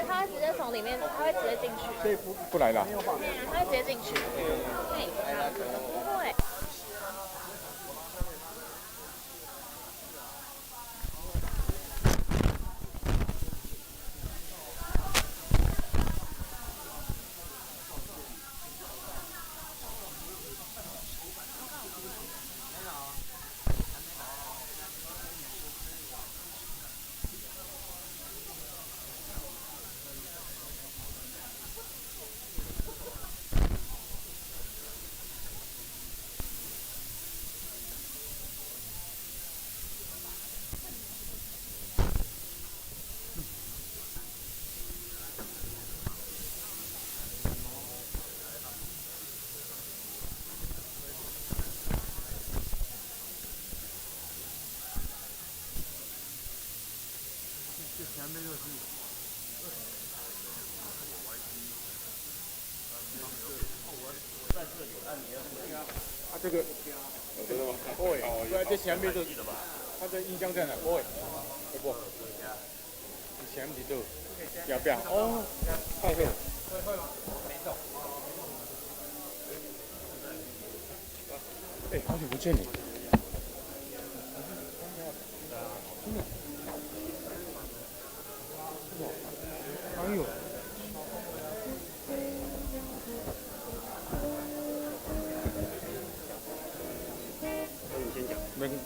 他会直接从里面，他会直接进去。所以不来了。他会直接进去。对，不会。前面就是啊，这个真的吗？哦，对，这前面就是它的音箱在哪？哦，不，前面就要不要？哦，太会了，没动。哎，好久不见你。真的。哎呦！那你先讲。没关系。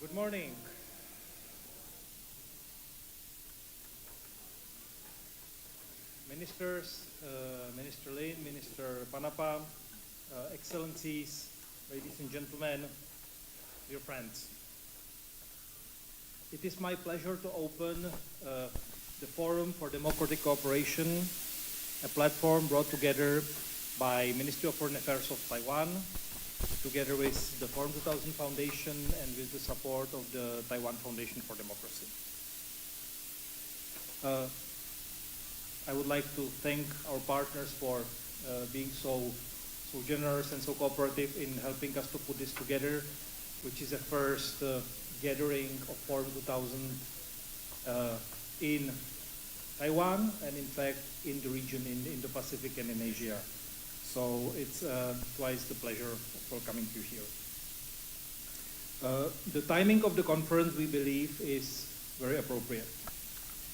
Good morning. Ministers, Minister Lin, Minister Panapa, Excellencies, ladies and gentlemen, dear friends. It is my pleasure to open the Forum for Democratic Cooperation, a platform brought together by Ministry of Foreign Affairs of Taiwan, together with the Forum 2000 Foundation and with the support of the Taiwan Foundation for Democracy. I would like to thank our partners for being so generous and so cooperative in helping us to put this together, which is the first gathering of Forum 2000 in Taiwan and in fact in the region, in the Pacific and in Asia. So it's twice the pleasure for coming to here. The timing of the conference, we believe, is very appropriate.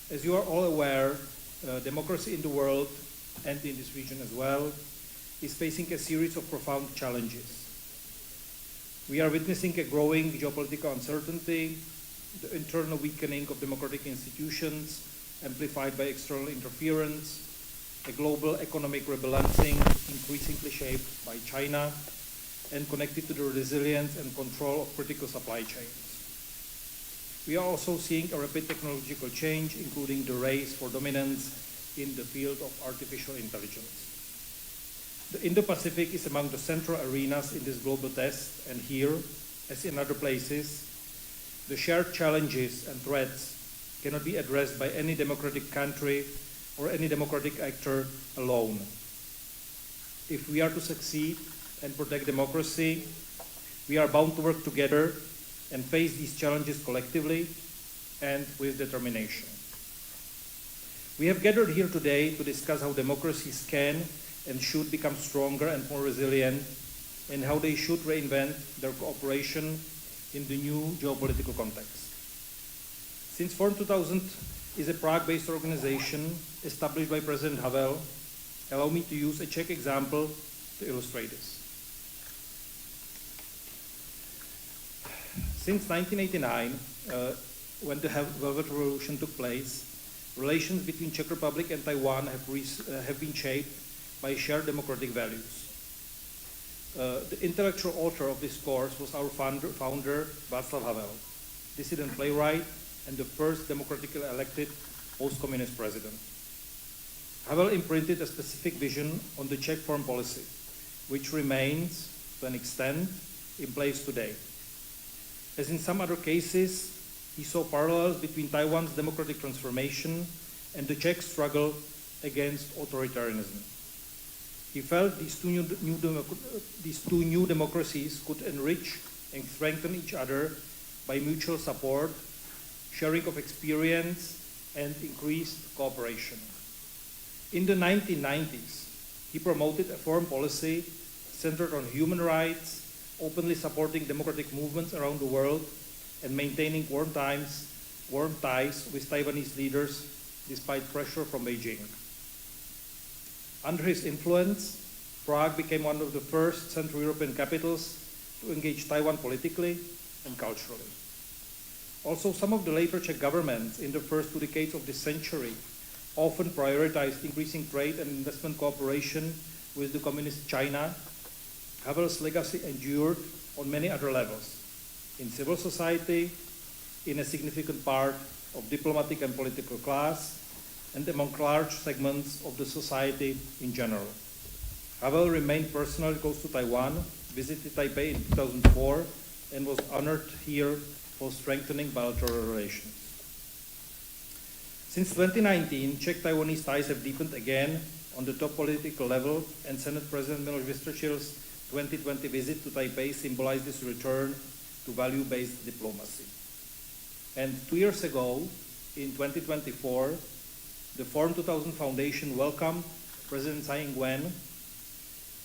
As you are all aware, democracy in the world and in this region as well is facing a series of profound challenges. We are witnessing a growing geopolitical uncertainty, the internal weakening of democratic institutions amplified by external interference, a global economic rebalancing increasingly shaped by China and connected to the resilience and control of critical supply chains. We are also seeing a rapid technological change, including the race for dominance in the field of artificial intelligence. The Indo-Pacific is among the central arenas in this global test, and here, as in other places, the shared challenges and threats cannot be addressed by any democratic country or any democratic actor alone. If we are to succeed and protect democracy, we are bound to work together and face these challenges collectively and with determination. We have gathered here today to discuss how democracies can and should become stronger and more resilient, and how they should reinvent their cooperation in the new geopolitical context. Since Forum 2000 is a Prague-based organization established by President Havel, allow me to use a Czech example to illustrate this. Since 1989, when the Velvet Revolution took place, relations between Czech Republic and Taiwan have been shaped by shared democratic values. The intellectual author of this course was our founder Václav Havel, dissident playwright and the first democratically elected post-communist president. Havel imprinted a specific vision on the Czech foreign policy, which remains, to an extent, in place today. As in some other cases, he saw parallels between Taiwan's democratic transformation and the Czech struggle against authoritarianism. He felt these two new democracies could enrich and strengthen each other by mutual support, sharing of experience, and increased cooperation. In the 1990s, he promoted a foreign policy centered on human rights, openly supporting democratic movements around the world, and maintaining warm ties with Taiwanese leaders despite pressure from Beijing. Under his influence, Prague became one of the first Central European capitals to engage Taiwan politically and culturally. Also, some of the later Czech governments in the first 2 decades of this century often prioritized increasing trade and investment cooperation with the communist China. Havel's legacy endured on many other levels, in civil society, in a significant part of diplomatic and political class, and among large segments of the society in general. Havel remained personally close to Taiwan, visited Taipei in 2004, and was honored here for strengthening bilateral relations. Since 2019, Czech-Taiwanese ties have deepened again on the top political level, and Senate President Miloš Vystrčil's 2020 visit to Taipei symbolized this return to value-based diplomacy. And 2 years ago, in 2024, the Forum 2000 Foundation welcomed President Tsai Ing-wen,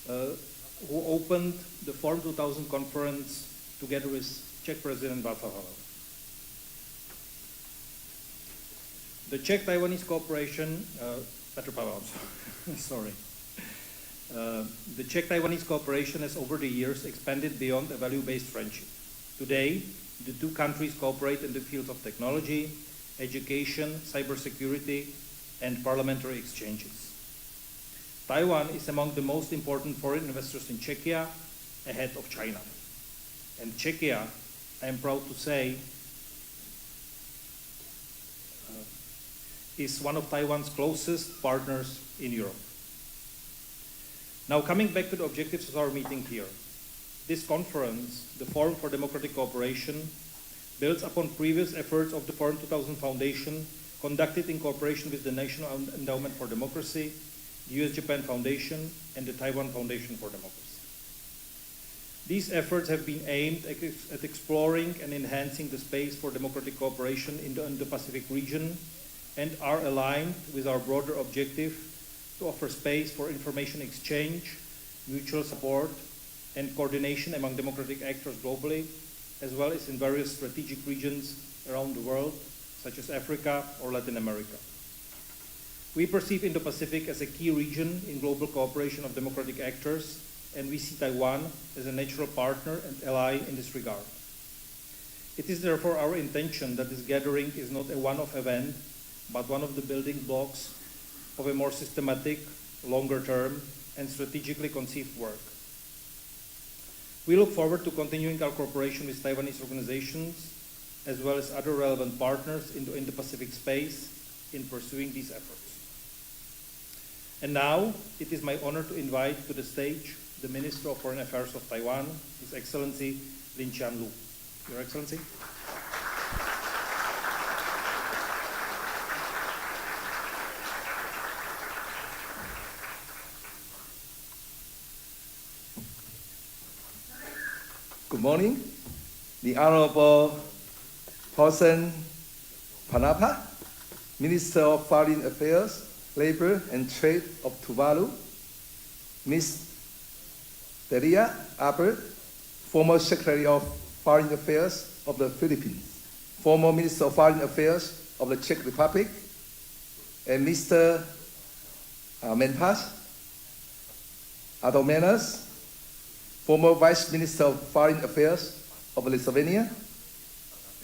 who opened the Forum 2000 conference together with Czech President Václav Havel. The Czech-Taiwanese cooperation, Petr Pavel, sorry. The Czech-Taiwanese cooperation has over the years expanded beyond a value-based friendship. Today, the two countries cooperate in the fields of technology, education, cybersecurity, and parliamentary exchanges. Taiwan is among the most important foreign investors in Czechia, ahead of China. And Czechia, I am proud to say, is one of Taiwan's closest partners in Europe. Now, coming back to the objectives of our meeting here. This conference, the Forum for Democratic Cooperation, builds upon previous efforts of the Forum 2000 Foundation conducted in cooperation with the National Endowment for Democracy, the US-Japan Foundation, and the Taiwan Foundation for Democracy. These efforts have been aimed at exploring and enhancing the space for democratic cooperation in the Indo-Pacific region and are aligned with our broader objective to offer space for information exchange, mutual support, and coordination among democratic actors globally, as well as in various strategic regions around the world, such as Africa or Latin America. We perceive Indo-Pacific as a key region in global cooperation of democratic actors, and we see Taiwan as a natural partner and ally in this regard. It is therefore our intention that this gathering is not a one-off event, but one of the building blocks of a more systematic, longer-term, and strategically conceived work. We look forward to continuing our cooperation with Taiwanese organizations, as well as other relevant partners in the Indo-Pacific space in pursuing these efforts. And now, it is my honor to invite to the stage the Minister of Foreign Affairs of Taiwan, His Excellency Lin Qianlu. Your Excellency. Good morning. The Honorable Paulson Panapa, Minister of Foreign Affairs, Labor and Trade of Tuvalu, Ms. Delia Albert, former Secretary of Foreign Affairs of the Philippines, former Minister of Foreign Affairs of the Czech Republic, and Mr. Menpas Adomenas, former Vice Minister of Foreign Affairs of Lithuania,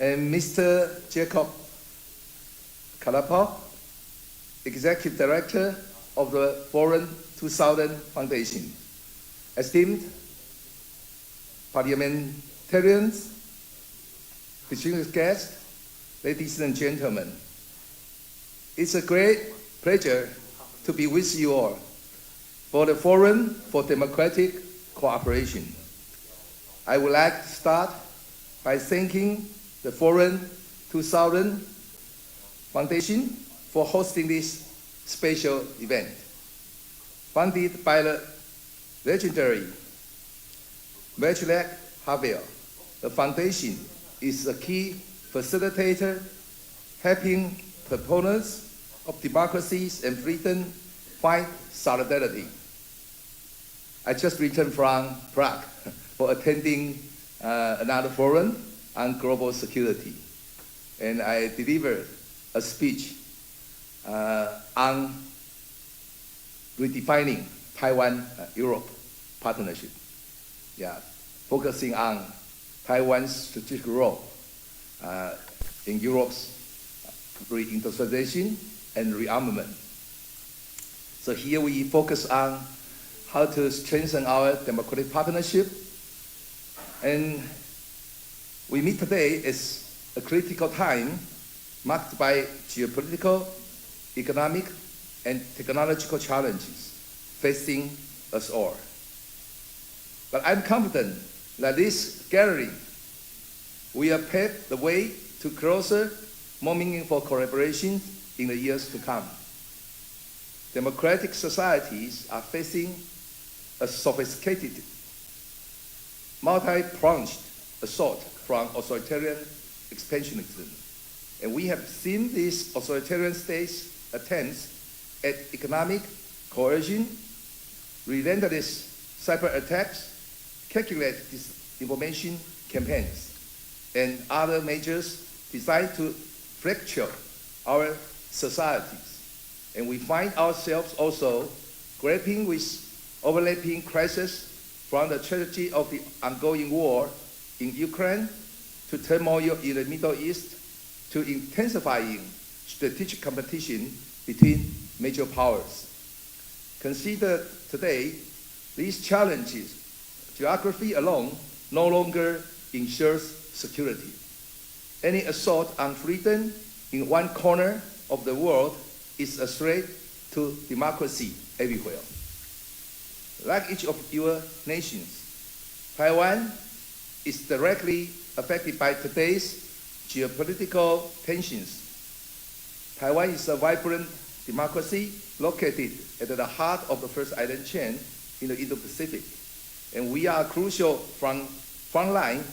and Mr. Jacob Kalapov, Executive Director of the Forum 2000 Foundation. Esteemed parliamentarians, distinguished guests, ladies and gentlemen, it's a great pleasure to be with you all for the Forum for Democratic Cooperation. I would like to start by thanking the Forum 2000 Foundation for hosting this special event. Funded by the legendary Václav Havel, the foundation is a key facilitator helping proponents of democracies and freedom find solidarity. I just returned from Prague for attending another forum on global security. And I delivered a speech on redefining Taiwan-Europe partnership, focusing on Taiwan's strategic role in Europe's reindustrialization and rearmament. So here we focus on how to strengthen our democratic partnership. And we meet today as a critical time marked by geopolitical, economic, and technological challenges facing us all. But I'm confident that this gathering will pave the way to closer, more meaningful collaboration in the years to come. Democratic societies are facing a sophisticated, multi-pronged assault from authoritarian expansionism. And we have seen these authoritarian states' attempts at economic coercion, relentless cyber attacks, calculated disinformation campaigns, and other measures designed to fracture our societies. And we find ourselves also grappling with overlapping crises, from the tragedy of the ongoing war in Ukraine to turmoil in the Middle East to intensifying strategic competition between major powers. Considered today, these challenges, geography alone no longer ensures security. Any assault on freedom in one corner of the world is a threat to democracy everywhere. Like each of your nations, Taiwan is directly affected by today's geopolitical tensions. Taiwan is a vibrant democracy located at the heart of the first island chain in the Indo-Pacific. And we are a crucial front line,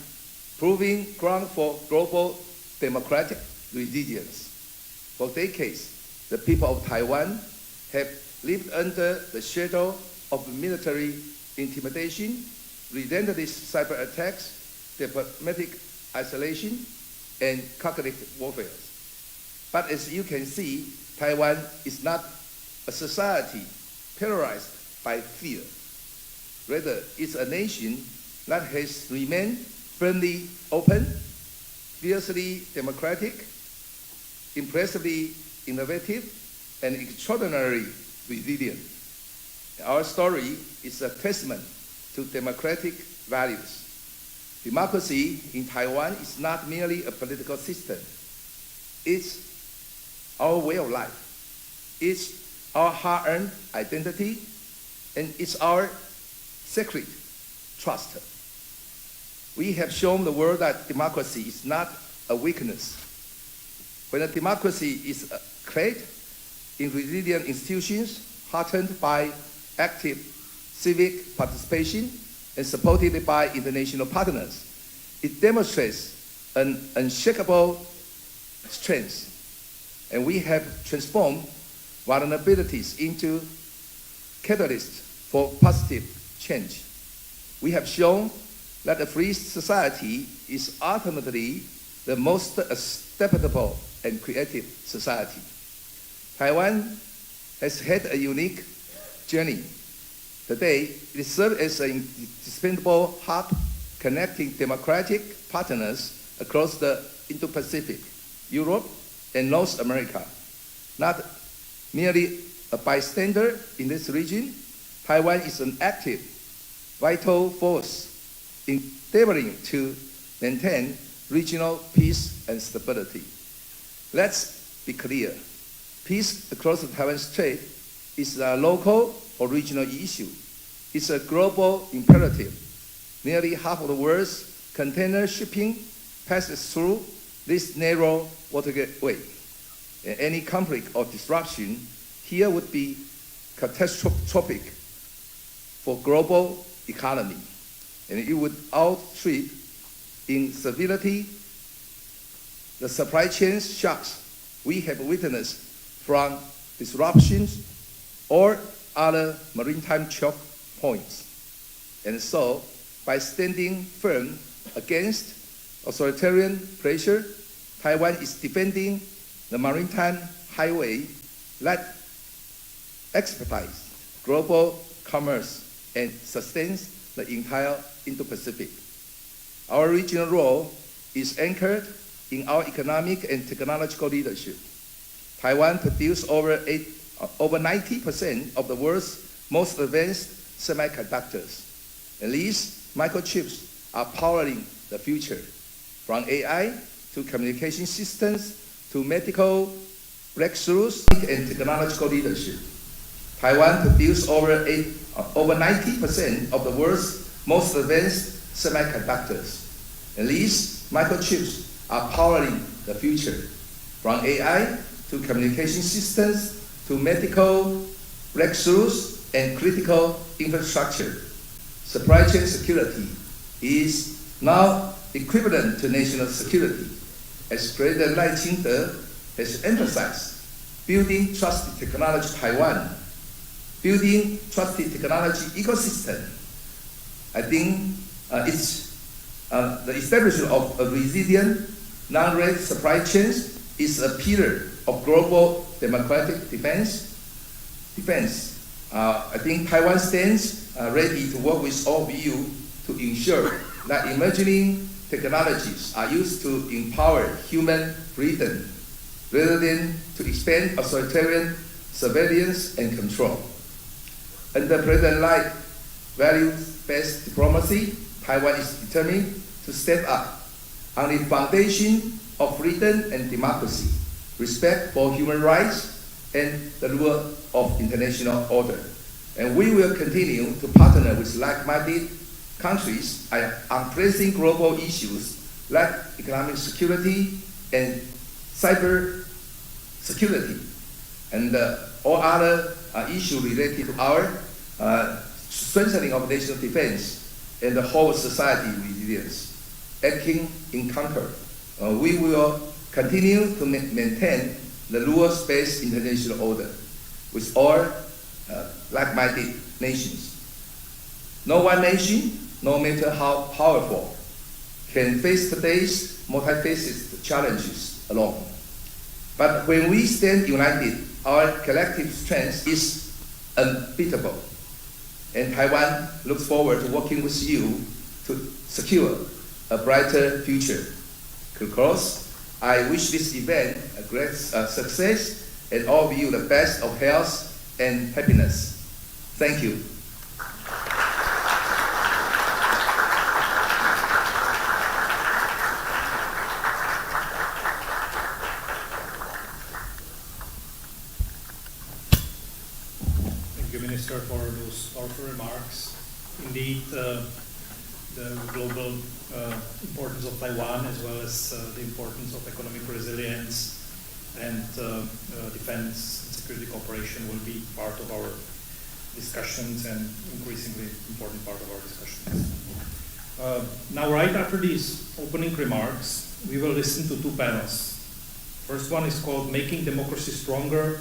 proving ground for global democratic resilience. For decades, the people of Taiwan have lived under the shadow of military intimidation, relentless cyber attacks, diplomatic isolation, and cognitive warfare. But as you can see, Taiwan is not a society paralyzed by fear. Rather, it's a nation that has remained firmly open, fiercely democratic, impressively innovative, and extraordinarily resilient. Our story is a testament to democratic values. Democracy in Taiwan is not merely a political system. It's our way of life. It's our hard-earned identity, and it's our sacred trust. We have shown the world that democracy is not a weakness. When a democracy is clad in resilient institutions, heartened by active civic participation and supported by international partners, it demonstrates an unshakable strength. And we have transformed vulnerabilities into catalysts for positive change. We have shown that a free society is ultimately the most adaptable and creative society. Taiwan has had a unique journey. Today, it serves as an indispensable hub connecting democratic partners across the Indo-Pacific, Europe, and North America. Not merely a bystander in this region, Taiwan is an active, vital force endeavoring to maintain regional peace and stability. Let's be clear. Peace across the Taiwan Strait is a local or regional issue. It's a global imperative. Nearly half of the world's container shipping passes through this narrow waterway. And any conflict or disruption here would be catastrophic for global economy. And it would outstrip in severity the supply chain shocks we have witnessed from disruptions or other maritime choke points. And so, by standing firm against authoritarian pressure, Taiwan is defending the maritime highway that expedites global commerce, and sustains the entire Indo-Pacific. Our regional role is anchored in our economic and technological leadership. Taiwan produces over 90% of the world's most advanced semiconductors, and these microchips are powering the future, from AI to communication systems to medical breakthroughs and technological leadership. Taiwan produces over 90% of the world's most advanced semiconductors, and these microchips are powering the future, from AI to communication systems to medical breakthroughs and critical infrastructure. Supply chain security is now equivalent to national security, as President Lai Ching-te has emphasized. Building trusted technology Taiwan, building trusted technology ecosystem. I think it's the establishment of a resilient, non-rate supply chains is a pillar of global democratic defense. I think Taiwan stands ready to work with all of you to ensure that emerging technologies are used to empower human freedom rather than to expand authoritarian surveillance and control. Under President Lai values-based diplomacy, Taiwan is determined to step up on the foundation of freedom and democracy, respect for human rights, and the rule of international order. And we will continue to partner with like-minded countries on pressing global issues like economic security and cyber security, and all other issues related to our strengthening of national defense and the whole society resilience. Acting in concord, we will continue to maintain the rules-based international order with all like-minded nations. No one nation, no matter how powerful, can face today's multifaceted challenges alone. But when we stand united, our collective strength is unbeatable. And Taiwan looks forward to working with you to secure a brighter future. To close, I wish this event a great success and all of you the best of health and happiness. Thank you. Thank you, Minister, for those powerful remarks. Indeed, the global importance of Taiwan, as well as the importance of economic resilience and defense and security cooperation, will be part of our discussions and increasingly important part of our discussions. Now, right after these opening remarks, we will listen to two panels. First one is called Making Democracy Stronger,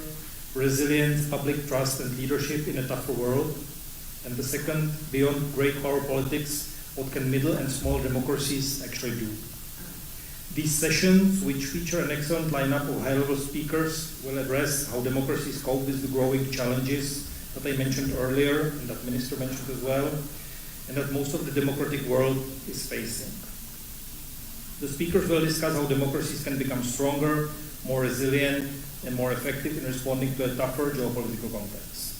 Resilient Public Trust and Leadership in a Tougher World. And the second, Beyond Great Power Politics, What Can Middle and Small Democracies Actually Do? These sessions, which feature an excellent lineup of high-level speakers, will address how democracies cope with the growing challenges that I mentioned earlier, and that Minister mentioned as well, and that most of the democratic world is facing. The speakers will discuss how democracies can become stronger, more resilient, and more effective in responding to a tougher geopolitical context.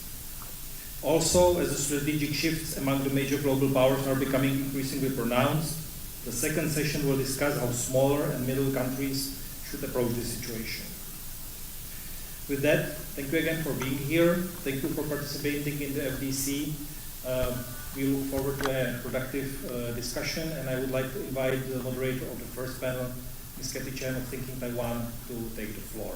Also, as the strategic shifts among the major global powers are becoming increasingly pronounced, the second session will discuss how smaller and middle countries should approach this situation. With that, thank you again for being here. Thank you for participating in the FDC. We look forward to a productive discussion, and I would like to invite the moderator of the first panel, Ms. Kathy Chen of Thinking Taiwan, to take the floor.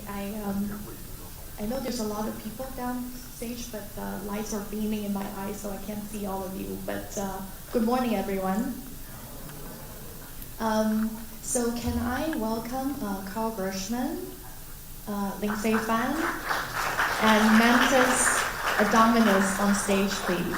I know there's a lot of people downstage, but the lights are beaming in my eyes, so I can't see all of you. But good morning, everyone. So can I welcome Carl Gershman, Ling Fei Fan, and Mantis Adominus on stage, please.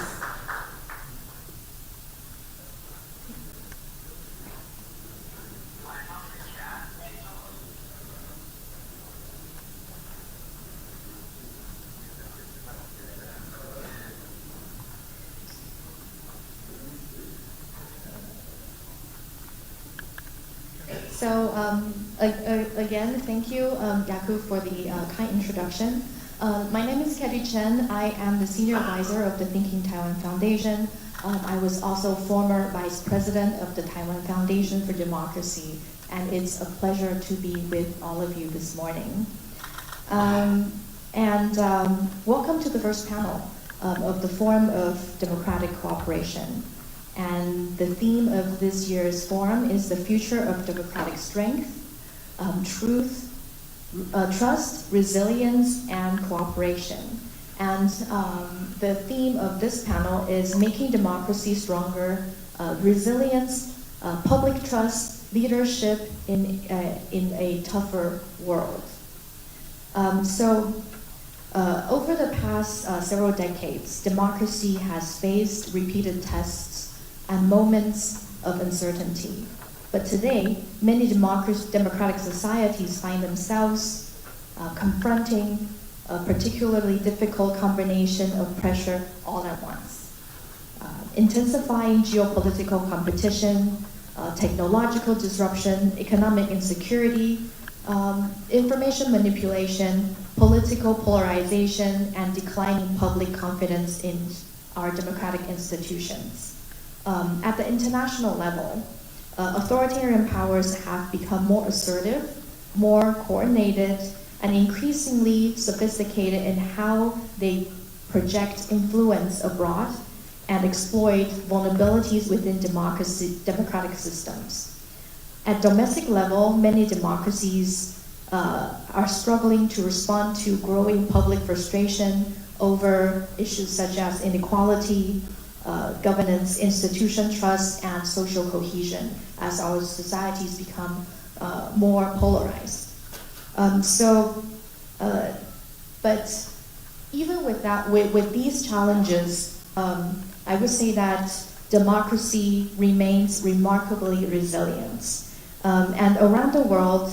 So again, thank you, Yaku, for the kind introduction. My name is Katie Chen. I am the Senior Advisor of the Thinking Taiwan Foundation. I was also former Vice President of the Taiwan Foundation for Democracy, and it's a pleasure to be with all of you this morning. Welcome to the first panel of the Forum of Democratic Cooperation. And the theme of this year's forum is the future of democratic strength, trust, resilience, and cooperation. And the theme of this panel is making democracy stronger, resilience, public trust, leadership in a tougher world. Over the past several decades, democracy has faced repeated tests and moments of uncertainty. But today, many democratic societies find themselves confronting a particularly difficult combination of pressure all at once. Intensifying geopolitical competition, technological disruption, economic insecurity, information manipulation, political polarization, and declining public confidence in our democratic institutions. At the international level, authoritarian powers have become more assertive, more coordinated, and increasingly sophisticated in how they project influence abroad and exploit vulnerabilities within democratic systems. At domestic level, many democracies are struggling to respond to growing public frustration over issues such as inequality, governance, institution trust, and social cohesion as our societies become more polarized. But even with that, with these challenges, I would say that democracy remains remarkably resilient. And around the world,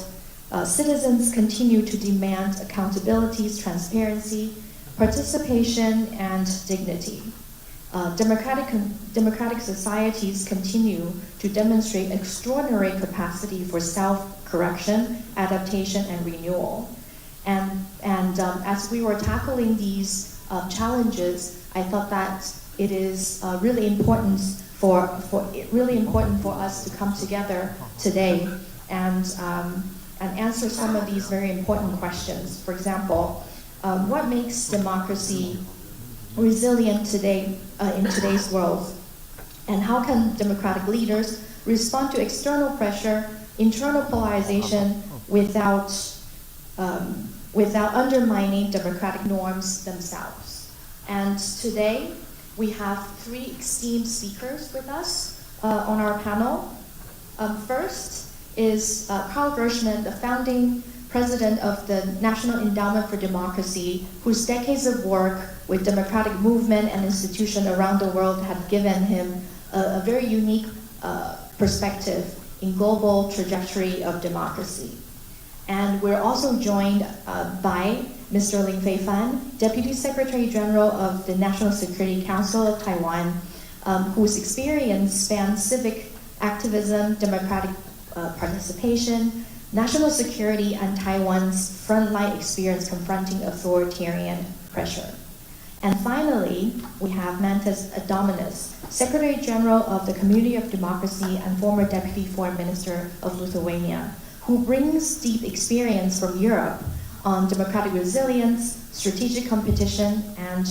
citizens continue to demand accountability, transparency, participation, and dignity. Democratic societies continue to demonstrate extraordinary capacity for self-correction, adaptation, and renewal. And as we were tackling these challenges, I thought that it is really important for us to come together today and answer some of these very important questions. For example, what makes democracy resilient today in today's world? And how can democratic leaders respond to external pressure, internal polarization without undermining democratic norms themselves? And today, we have three esteemed speakers with us on our panel. First is Carl Gershman, the founding president of the National Endowment for Democracy, whose decades of work with democratic movement and institutions around the world have given him a very unique perspective in global trajectory of democracy. And we're also joined by Mr. Ling Fei Fan, Deputy Secretary General of the National Security Council of Taiwan, whose experience spans civic activism, democratic participation, national security, and Taiwan's frontline experience confronting authoritarian pressure. And finally, we have Mantis Adominus, Secretary General of the Community of Democracy and former Deputy Foreign Minister of Lithuania, who brings deep experience from Europe on democratic resilience, strategic competition, and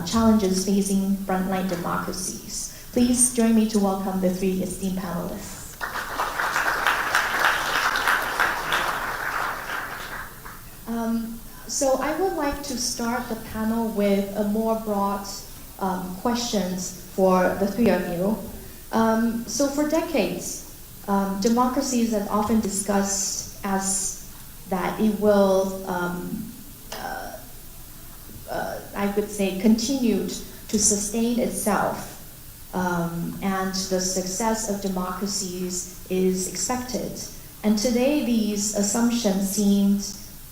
challenges facing frontline democracies. Please join me to welcome the three esteemed panelists. So I would like to start the panel with a more broad questions for the three of you. So for decades, democracies have often discussed as that it will, I would say, continue to sustain itself, and the success of democracies is expected. And today, these assumptions seem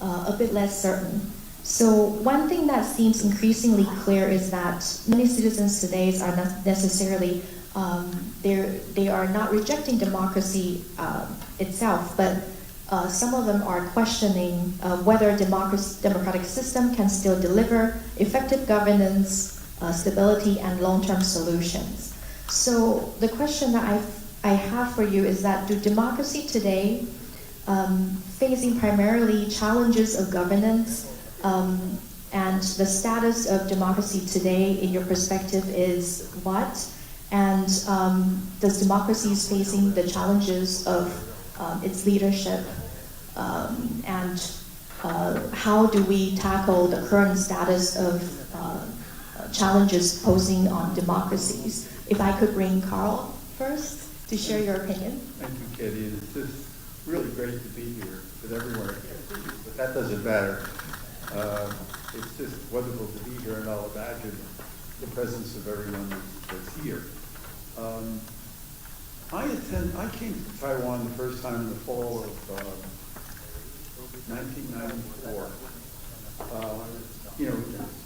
a bit less certain. So one thing that seems increasingly clear is that many citizens today are not necessarily, they are not rejecting democracy itself, but some of them are questioning whether democratic system can still deliver effective governance, stability, and long-term solutions. So the question that I have for you is that, do democracy today, facing primarily challenges of governance, and the status of democracy today, in your perspective, is what? And does democracy is facing the challenges of its leadership? And how do we tackle the current status of challenges posing on democracies? If I could bring Carl first to share your opinion. Thank you, Katie. It's just really great to be here with everyone, but that doesn't matter. It's just wonderful to be here, and I'll imagine the presence of everyone that's here. I came to Taiwan the first time in the fall of 1994.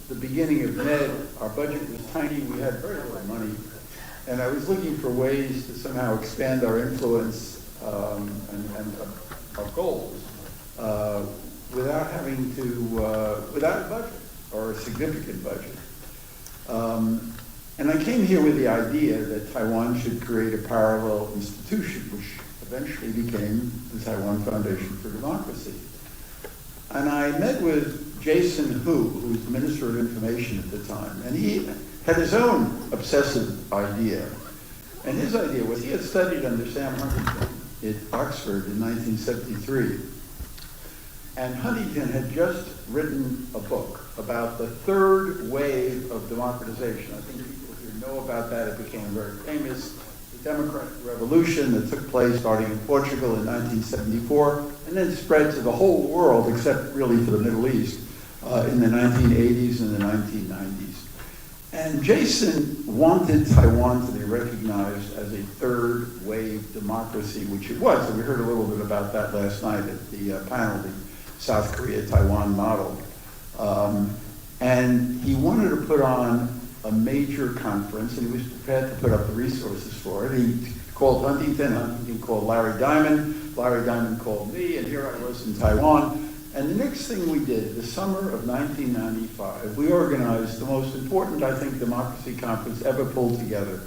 The beginning of NED, our budget was tiny, we had very little money, and I was looking for ways to somehow expand our influence and our goals without having to, without a budget, or a significant budget. And I came here with the idea that Taiwan should create a parallel institution, which eventually became the Taiwan Foundation for Democracy. And I met with Jason Hu, who was the Minister of Information at the time, and he had his own obsessive idea. And his idea was, he had studied under Sam Huntington at Oxford in 1973. And Huntington had just written a book about the third wave of democratization. I think people here know about that. It became very famous. The Democratic Revolution that took place starting in Portugal in 1974, and then spread to the whole world, except really for the Middle East, in the 1980s and the 1990s. And Jason wanted Taiwan to be recognized as a third wave democracy, which it was. And we heard a little bit about that last night at the panel, the South Korea-Taiwan model. And he wanted to put on a major conference, and he was prepared to put up the resources for it. He called Huntington called Larry Diamond called me, and here I was in Taiwan. And the next thing we did, the summer of 1995, we organized the most important, I think, democracy conference ever pulled together.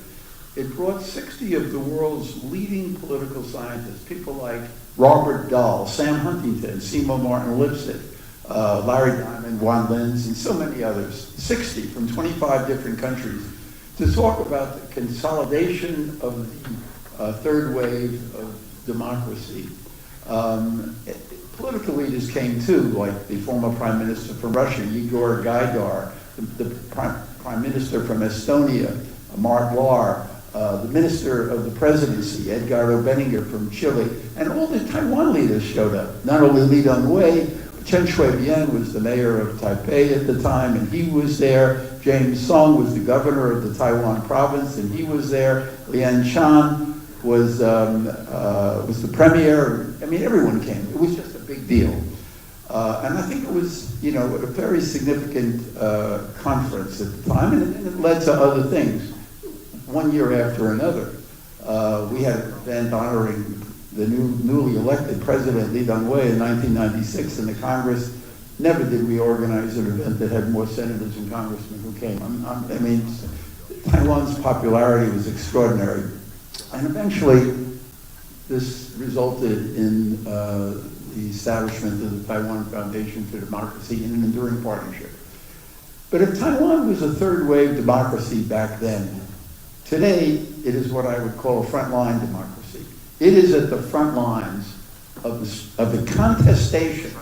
It brought 60 of the world's leading political scientists, people like Robert Dahl, Sam Huntington, Seymour Martin Lipstick, Larry Diamond, Juan Linz, and so many others, 60 from 25 different countries, to talk about the consolidation of the third wave of democracy. Political leaders came too, like the former Prime Minister from Russia, Igor Gaidar, the Prime Minister from Estonia, Mark Lahr, the Minister of the Presidency, Edgardo Benninger from Chile, and all the Taiwan leaders showed up. Not only Li Dongwei, Chen Shui-bian was the mayor of Taipei at the time, and he was there. James Song was the governor of the Taiwan province, and he was there. Lian Chan was the premier. I mean, everyone came. It was just a big deal. And I think it was, a very significant conference at the time, and it led to other things. One year after another, we had an event honoring the newly elected president, Li Dongwei, in 1996, and the Congress. Never did we organize an event that had more senators and congressmen who came. I mean, Taiwan's popularity was extraordinary. And eventually, this resulted in the establishment of the Taiwan Foundation for Democracy in an enduring partnership. But if Taiwan was a third wave democracy back then, today it is what I would call a frontline democracy. It is at the front lines of the contestation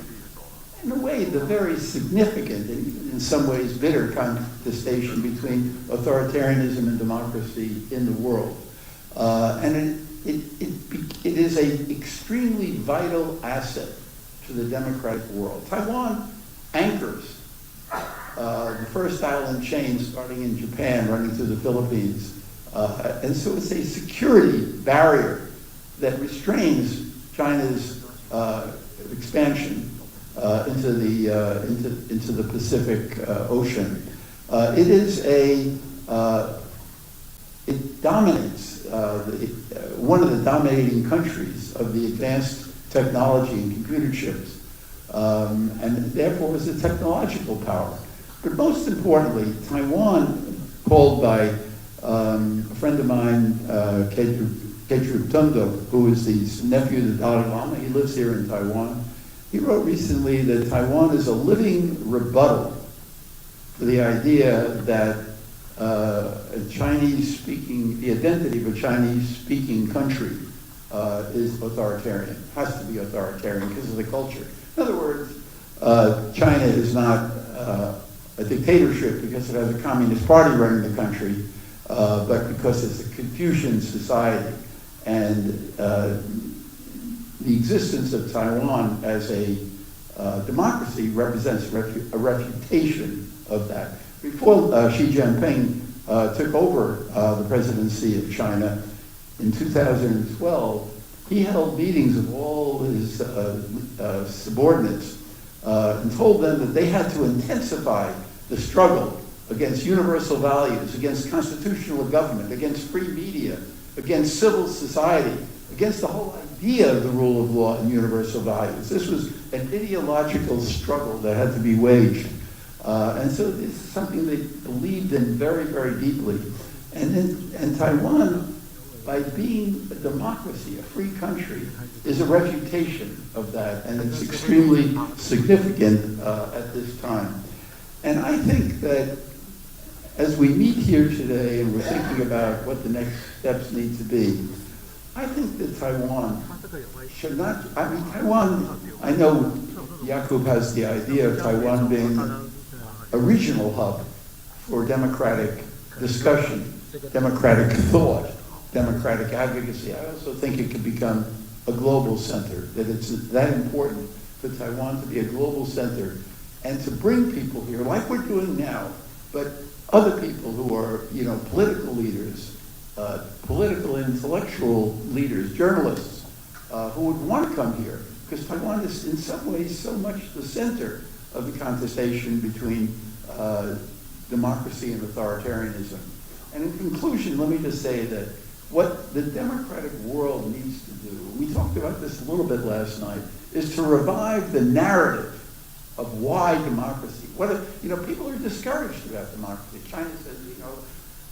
in a way, the very significant, and in some ways bitter contestation between authoritarianism and democracy in the world. And it is an extremely vital asset to the democratic world. Taiwan anchors the first island chain starting in Japan, running to the Philippines. And so it's a security barrier that restrains China's expansion into the Pacific Ocean. It dominates one of the dominating countries of the advanced technology and computer chips, and therefore is a technological power. But most importantly, Taiwan, called by a friend of mine, Kedru Tumdo, who is the nephew of the Dalai Lama, he lives here in Taiwan. He wrote recently that Taiwan is a living rebuttal to the idea that the identity of a Chinese-speaking country is authoritarian, has to be authoritarian because of the culture. In other words, China is not a dictatorship because it has a communist party running the country, but because it's a Confucian society. And the existence of Taiwan as a democracy represents a refutation of that. Before Xi Jinping took over the presidency of China in 2012, he held meetings of all his subordinates and told them that they had to intensify the struggle against universal values, against constitutional government, against free media, against civil society, against the whole idea of the rule of law and universal values. This was an ideological struggle that had to be waged. And so this is something they believed in very, very deeply. And Taiwan, by being a democracy, a free country, is a refutation of that, and it's extremely significant at this time. And I think that as we meet here today and we're thinking about what the next steps need to be, I think that Taiwan should not, Taiwan, I know Jakub has the idea of Taiwan being a regional hub for democratic discussion, democratic thought, democratic advocacy. I also think it could become a global center, that it's that important for Taiwan to be a global center and to bring people here, like we're doing now, but other people who are, political leaders, political and intellectual leaders, journalists, who would want to come here, because Taiwan is in some ways so much the center of the contestation between democracy and authoritarianism. And in conclusion, let me just say that what the democratic world needs to do, we talked about this a little bit last night, is to revive the narrative of why democracy. People are discouraged about democracy. China says,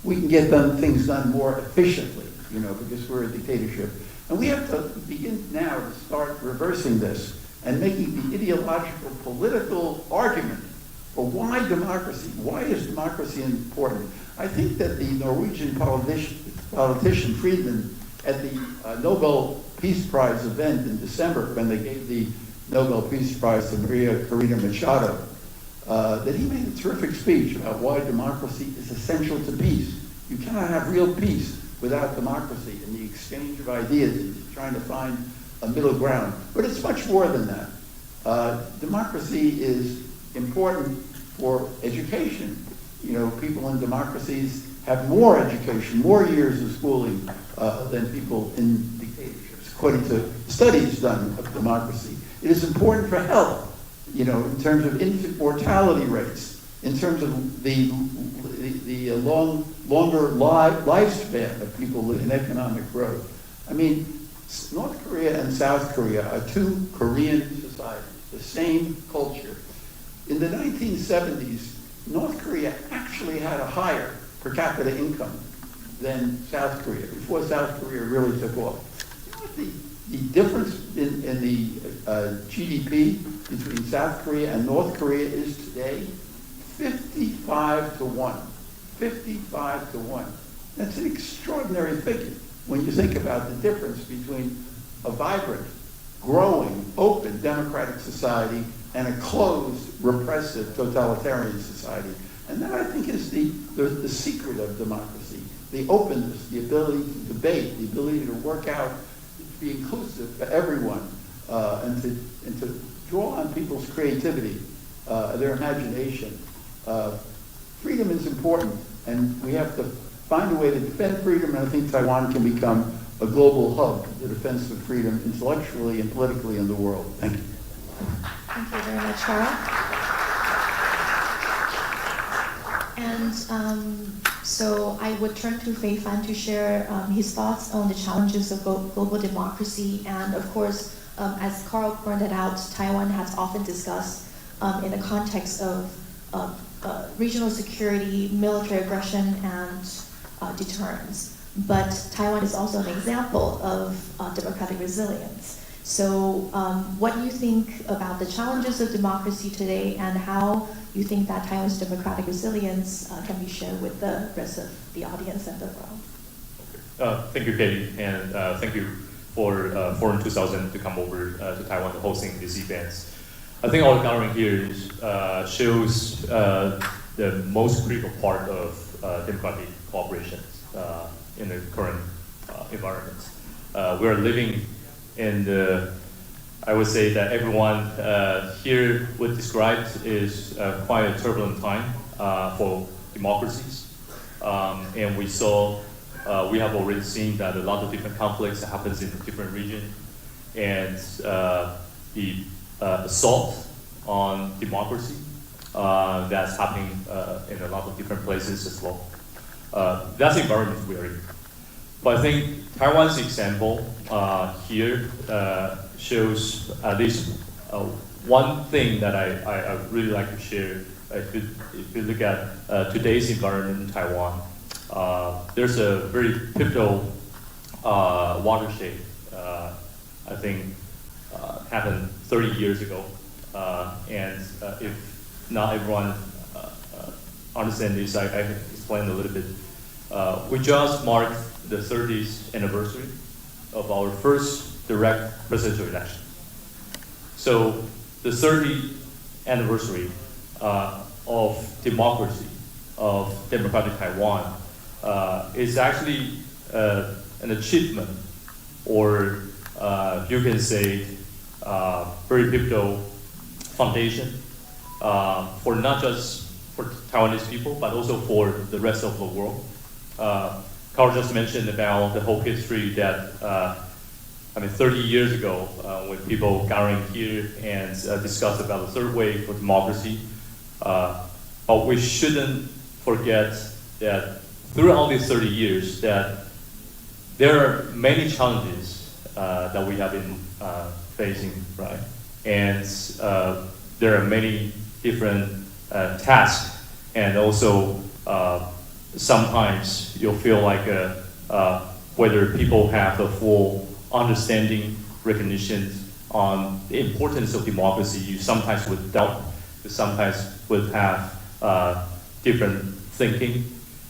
we can get things done more efficiently, because we're a dictatorship. And we have to begin now to start reversing this and making the ideological, political argument for why democracy, why is democracy important? I think that the Norwegian politician Friedman at the Nobel Peace Prize event in December, when they gave the Nobel Peace Prize to Maria Corina Machado, that he made a terrific speech about why democracy is essential to peace. You cannot have real peace without democracy and the exchange of ideas, trying to find a middle ground. But it's much more than that. Democracy is important for education. People in democracies have more education, more years of schooling than people in dictatorships, according to studies done of democracy. It is important for health, in terms of infant mortality rates, in terms of the longer lifespan of people in economic growth. North Korea and South Korea are two Korean societies, the same culture. In the 1970s, North Korea actually had a higher per capita income than South Korea, before South Korea really took off. The difference in the GDP between South Korea and North Korea is today 55 to 1. 55 to 1. That's an extraordinary figure when you think about the difference between a vibrant, growing, open democratic society and a closed, repressive, totalitarian society. And that, I think, is the secret of democracy. The openness, the ability to debate, the ability to work out, to be inclusive for everyone, and to draw on people's creativity, their imagination. Freedom is important, and we have to find a way to defend freedom, and I think Taiwan can become a global hub for the defense of freedom intellectually and politically in the world. Thank you. Thank you very much, Carl. And so I would turn to Fei Fan to share his thoughts on the challenges of global democracy. And of course, as Carl pointed out, Taiwan has often discussed in the context of regional security, military aggression, and deterrence. But Taiwan is also an example of democratic resilience. So what do you think about the challenges of democracy today, and how you think that Taiwan's democratic resilience can be shared with the rest of the audience and the world? Thank you, Katie, and thank you for Forum 2000 to come over to Taiwan and hosting these events. I think our gathering here shows the most critical part of democratic cooperation in the current environment. We are living in the, I would say that everyone here would describe is quite a turbulent time for democracies. And we have already seen that a lot of different conflicts happens in different regions, and the assault on democracy that's happening in a lot of different places as well. That's the environment we are in. But I think Taiwan's example here shows at least one thing that I really like to share. If you look at today's environment in Taiwan, there's a very pivotal watershed, I think, happened 30 years ago. And if not everyone understands this, I can explain a little bit. We just marked the 30th anniversary of our first direct presidential election. So the 30th anniversary of democracy, of democratic Taiwan, is actually an achievement, or you can say very pivotal foundation for not just for Taiwanese people, but also for the rest of the world. Carl just mentioned about the whole history that, 30 years ago, when people gathering here and discussed about the third wave for democracy, but we shouldn't forget that throughout these 30 years that there are many challenges that we have been facing, right? And there are many different tasks, and also sometimes you'll feel like whether people have the full understanding, recognition on the importance of democracy, you sometimes would doubt, you sometimes would have different thinking.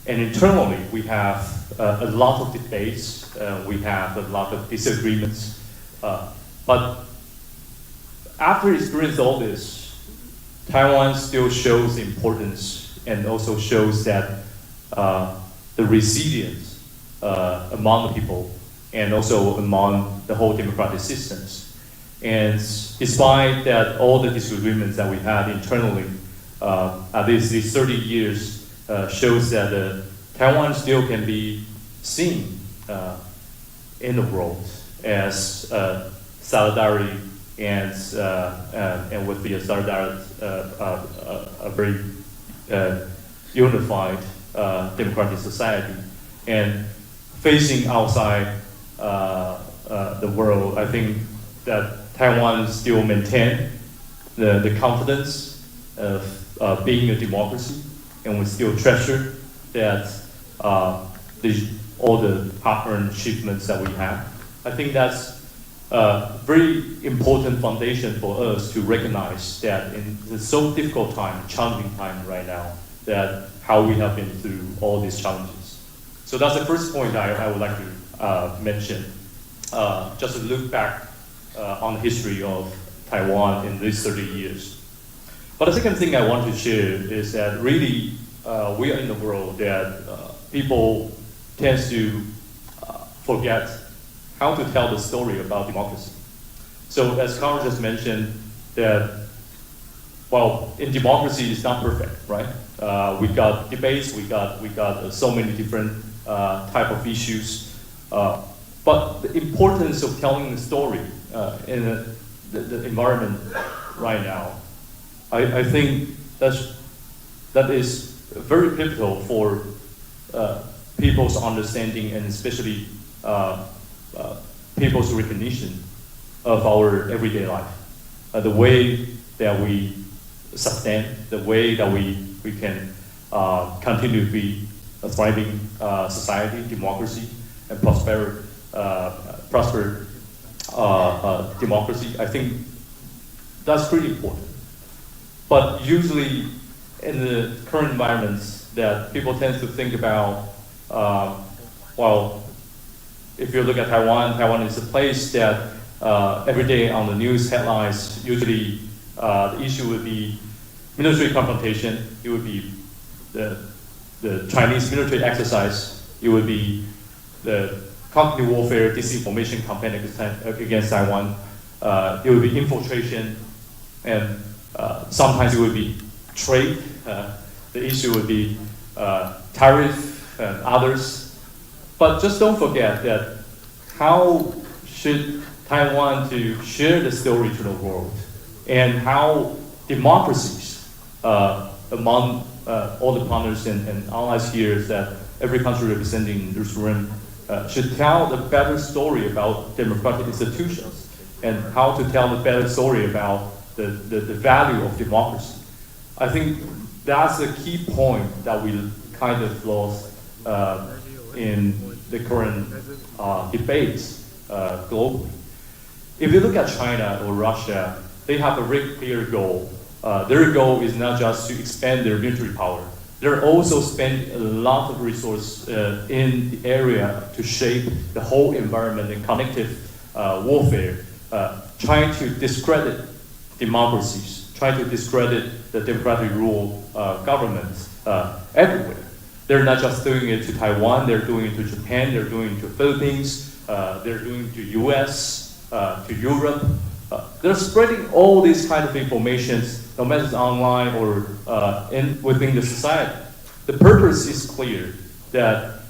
And internally, we have a lot of debates, we have a lot of disagreements. But after experiencing all this, Taiwan still shows the importance and also shows that the resilience among the people and also among the whole democratic systems. And despite that, all the disagreements that we had internally, at least these 30 years shows that Taiwan still can be seen in the world as solidarity and would be a solidarity, a very unified democratic society. And facing outside the world, I think that Taiwan still maintain the confidence of being a democracy, and we still treasure that all the hard-earned achievements that we have. I think that's a very important foundation for us to recognize that in this so difficult time, challenging time right now, that how we have been through all these challenges. So that's the first point I would like to mention. Just to look back on the history of Taiwan in these 30 years. But the second thing I want to share is that really we are in a world that people tend to forget how to tell the story about democracy. So as Carl just mentioned, that, well, in democracy it's not perfect, right? We got debates, we got so many different type of issues. But the importance of telling the story in the environment right now, I think that is very pivotal for people's understanding and especially people's recognition of our everyday life. The way that we sustain, the way that we can continue to be a thriving society, democracy, and prosperous democracy. I think that's pretty important. But usually in the current environments that people tend to think about, well, if you look at Taiwan, Taiwan is a place that every day on the news headlines, usually the issue would be military confrontation, it would be the Chinese military exercise, it would be the cognitive warfare, disinformation campaign against Taiwan, it would be infiltration, and sometimes it would be trade, the issue would be tariff and others. But just don't forget that how should Taiwan to share the story to the world, and how democracies among all the partners and allies here that every country representing in this room should tell the better story about democratic institutions and how to tell the better story about the value of democracy. I think that's the key point that we kind of lost in the current debates globally. If you look at China or Russia, they have a very clear goal. Their goal is not just to expand their military power. They're also spending a lot of resources in the area to shape the whole environment and connective warfare, trying to discredit democracies, trying to discredit the democratic rule governments everywhere. They're not just doing it to Taiwan, they're doing it to Japan, they're doing it to Philippines, they're doing it to US, to Europe. They're spreading all these kind of information, no matter it's online or within the society. The purpose is clear, that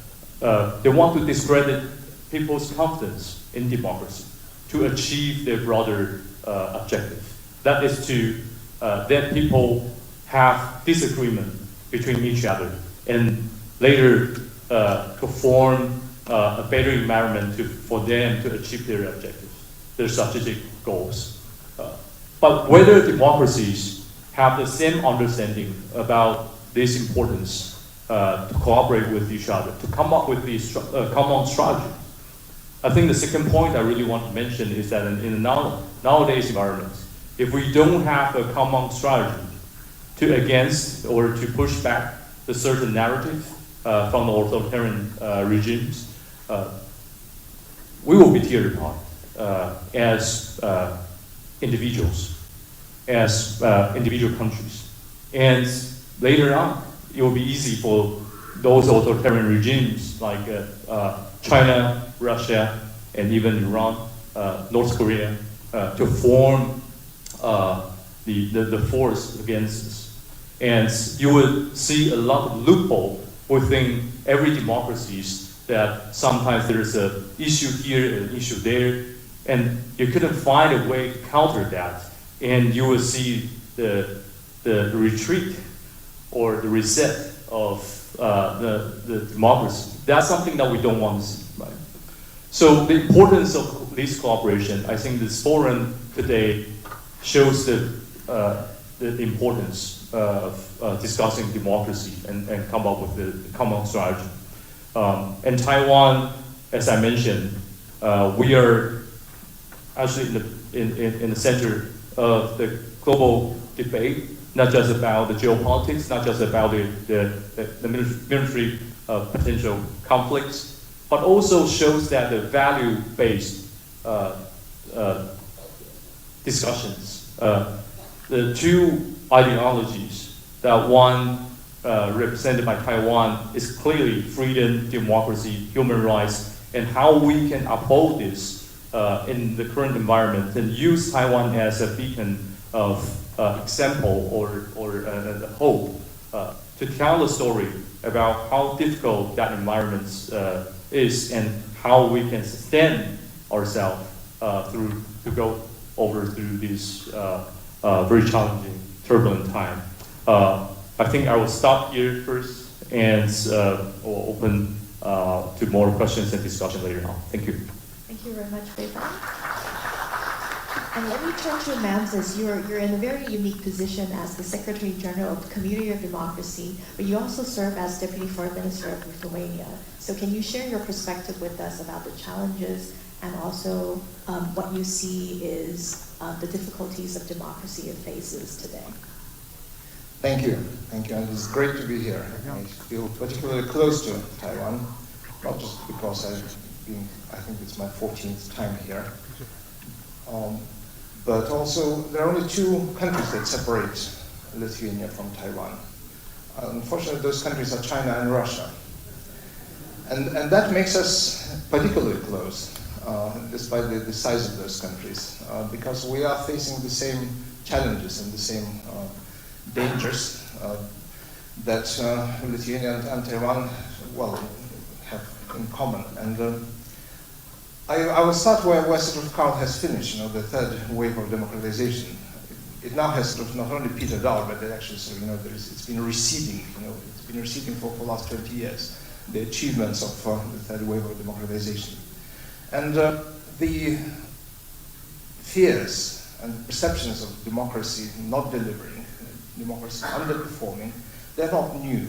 they want to discredit people's confidence in democracy to achieve their broader objective. That is to let people have disagreement between each other and later to form a better environment for them to achieve their objectives, their strategic goals. But whether democracies have the same understanding about this importance to cooperate with each other, to come up with these common strategies. I think the second point I really want to mention is that in nowadays environments, if we don't have a common strategy to against or to push back the certain narrative from the authoritarian regimes, we will be teared apart as individuals, as individual countries. And later on, it will be easy for those authoritarian regimes like China, Russia, and even Iran, North Korea, to form the force against us. And you will see a lot of loophole within every democracies that sometimes there's an issue here, an issue there, and you couldn't find a way to counter that. And you will see the retreat or the reset of the democracy. That's something that we don't want to see, right? So the importance of this cooperation, I think this forum today shows the importance of discussing democracy and come up with the common strategy. And Taiwan, as I mentioned, we are actually in the center of the global debate, not just about the geopolitics, not just about the military potential conflicts, but also shows that the value-based discussions. The two ideologies that one represented by Taiwan is clearly freedom, democracy, human rights, and how we can uphold this in the current environment and use Taiwan as a beacon of example or hope to tell the story about how difficult that environment is and how we can sustain ourselves to go over through this very challenging, turbulent time. I think I will stop here first and we'll open to more questions and discussion later on. Thank you. Thank you very much, Beifan. And let me turn to Manzis. You're in a very unique position as the Secretary General of the Community of Democracy, but you also serve as Deputy Foreign Minister of Lithuania. So can you share your perspective with us about the challenges and also what you see is the difficulties of democracy it faces today? Thank you. Thank you. And it's great to be here. I feel particularly close to Taiwan, not just because I think it's my 14th time here. But also, there are only two countries that separate Lithuania from Taiwan. Unfortunately, those countries are China and Russia. And that makes us particularly close, despite the size of those countries, because we are facing the same challenges and the same dangers that Lithuania and Taiwan, well, have in common. And I will start where sort of Carl has finished, the third wave of democratization. It now has sort of not only petered out, but it actually sort of, it's been receding, it's been receding for the last 20 years, the achievements of the third wave of democratization. And the fears and perceptions of democracy not delivering, democracy underperforming, they're not new.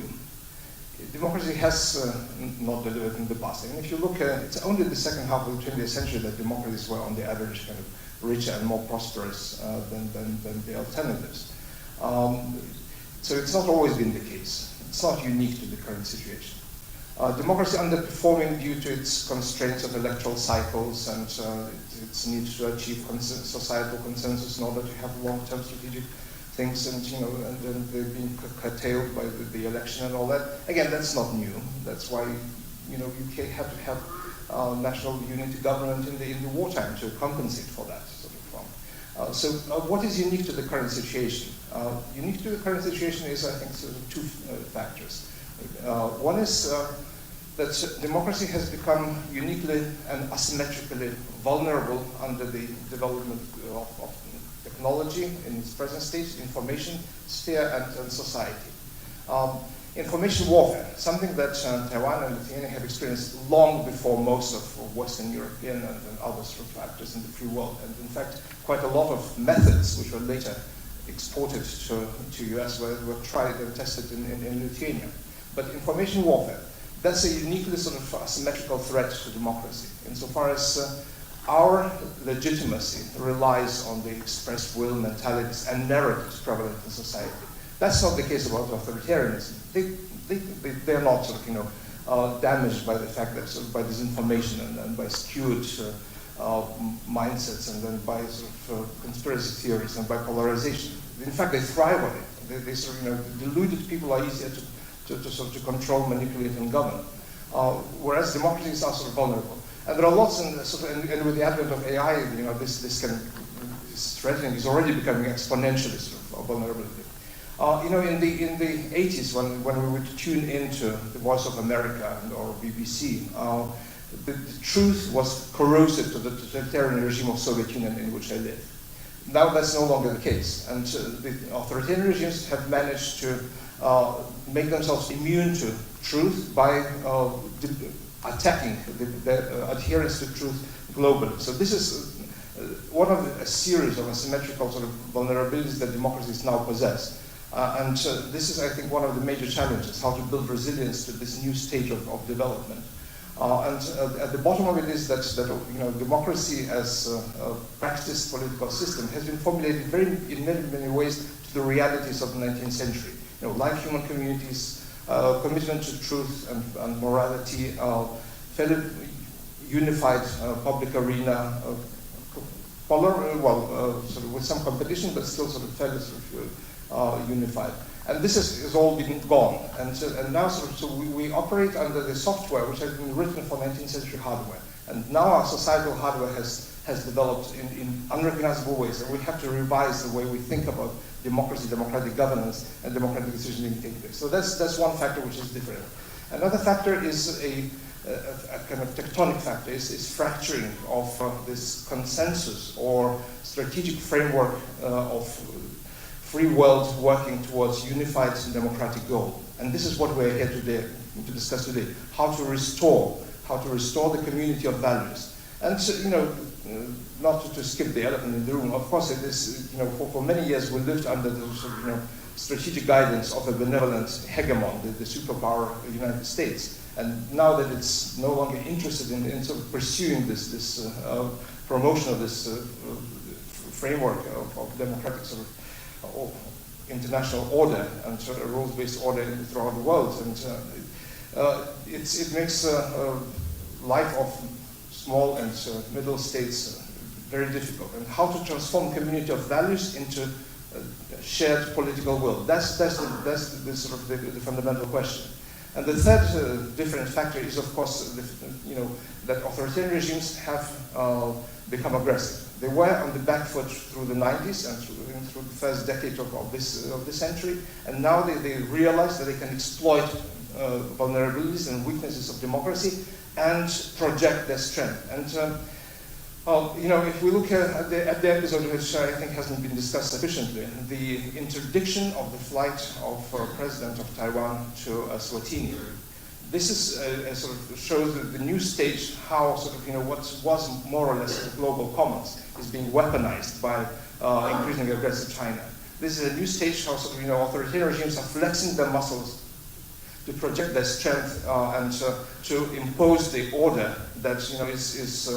Democracy has not delivered in the past. And if you look at, it's only the second half of the 20th century that democracies were on the average kind of richer and more prosperous than the alternatives. So it's not always been the case. It's not unique to the current situation. Democracy underperforming due to its constraints of electoral cycles and its need to achieve societal consensus in order to have long-term strategic things, and and they're being curtailed by the election and all that. Again, that's not new. That's why UK had to have national unity government in the wartime to compensate for that sort of. So what is unique to the current situation? Unique to the current situation is, I think, sort of two factors. One is that democracy has become uniquely and asymmetrically vulnerable under the development of technology in its present state, information sphere, and society. Information warfare, something that Taiwan and Lithuania have experienced long before most of Western European and other sort of actors in the free world. And in fact, quite a lot of methods which were later exported to US were tried and tested in Lithuania. But information warfare, that's a uniquely sort of asymmetrical threat to democracy, insofar as our legitimacy relies on the expressed will, mentalities, and narratives prevalent in society. That's not the case about authoritarianism. They're not sort of, damaged by the fact that by disinformation and by skewed mindsets and then by sort of conspiracy theories and by polarization. In fact, they thrive on it. They sort of, deluded people are easier to control, manipulate, and govern. Whereas democracies are sort of vulnerable. And there are lots, and with the advent of AI, this threatening is already becoming exponentially sort of vulnerability. In the 80s, when we would tune into the Voice of America or BBC, the truth was corrosive to the totalitarian regime of Soviet Union in which I live. Now that's no longer the case, and the authoritarian regimes have managed to make themselves immune to truth by attacking the adherence to truth globally. So this is one of a series of asymmetrical sort of vulnerabilities that democracies now possess. And this is, I think, one of the major challenges, how to build resilience to this new stage of development. And at the bottom of it is that democracy as a practiced political system has been formulated in many ways to the realities of the 19th century. Like human communities, commitment to truth and morality, fairly unified public arena, sort of with some competition, but still sort of fairly unified. And this has all been gone. And now we operate under the software which has been written for 19th century hardware. And now our societal hardware has developed in unrecognizable ways, and we have to revise the way we think about democracy, democratic governance, and democratic decision making. So that's one factor which is different. Another factor is a kind of tectonic factor, is fracturing of this consensus or strategic framework of free world working towards unified democratic goal. And this is what we're here today to discuss today: how to restore the community of values. And not to skip the elephant in the room, of course it is, for many years we lived under the strategic guidance of a benevolent hegemon, the superpower of the United States. And now that it's no longer interested in sort of pursuing this promotion of this framework of democratic sort of international order and sort of rules-based order throughout the world, and it makes life of small and middle states very difficult. And how to transform community of values into shared political will. That's the sort of the fundamental question. And the third different factor is, of course, that authoritarian regimes have become aggressive. They were on the back foot through the 90s and through the first decade of this century, and now they realize that they can exploit vulnerabilities and weaknesses of democracy and project their strength. And if we look at the episode, which I think hasn't been discussed sufficiently, the interdiction of the flight of President of Taiwan to Eswatini. This is sort of shows the new stage how sort of what was more or less the global commons is being weaponized by increasingly aggressive China. This is a new stage how sort of authoritarian regimes are flexing their muscles to project their strength and to impose the order that is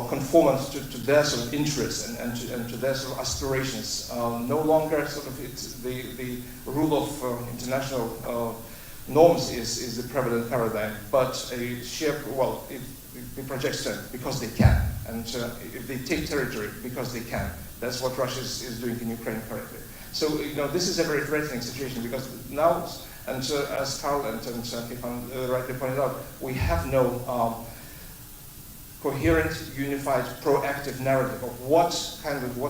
conformant to their sort of interests and to their sort of aspirations. No longer sort of the rule of international norms is the prevalent paradigm, but a sheer they project strength because they can, and if they take territory because they can. That's what Russia is doing in Ukraine currently. So this is a very threatening situation because now. And as Carl and Stefan rightly pointed out, we have no coherent, unified, proactive narrative of what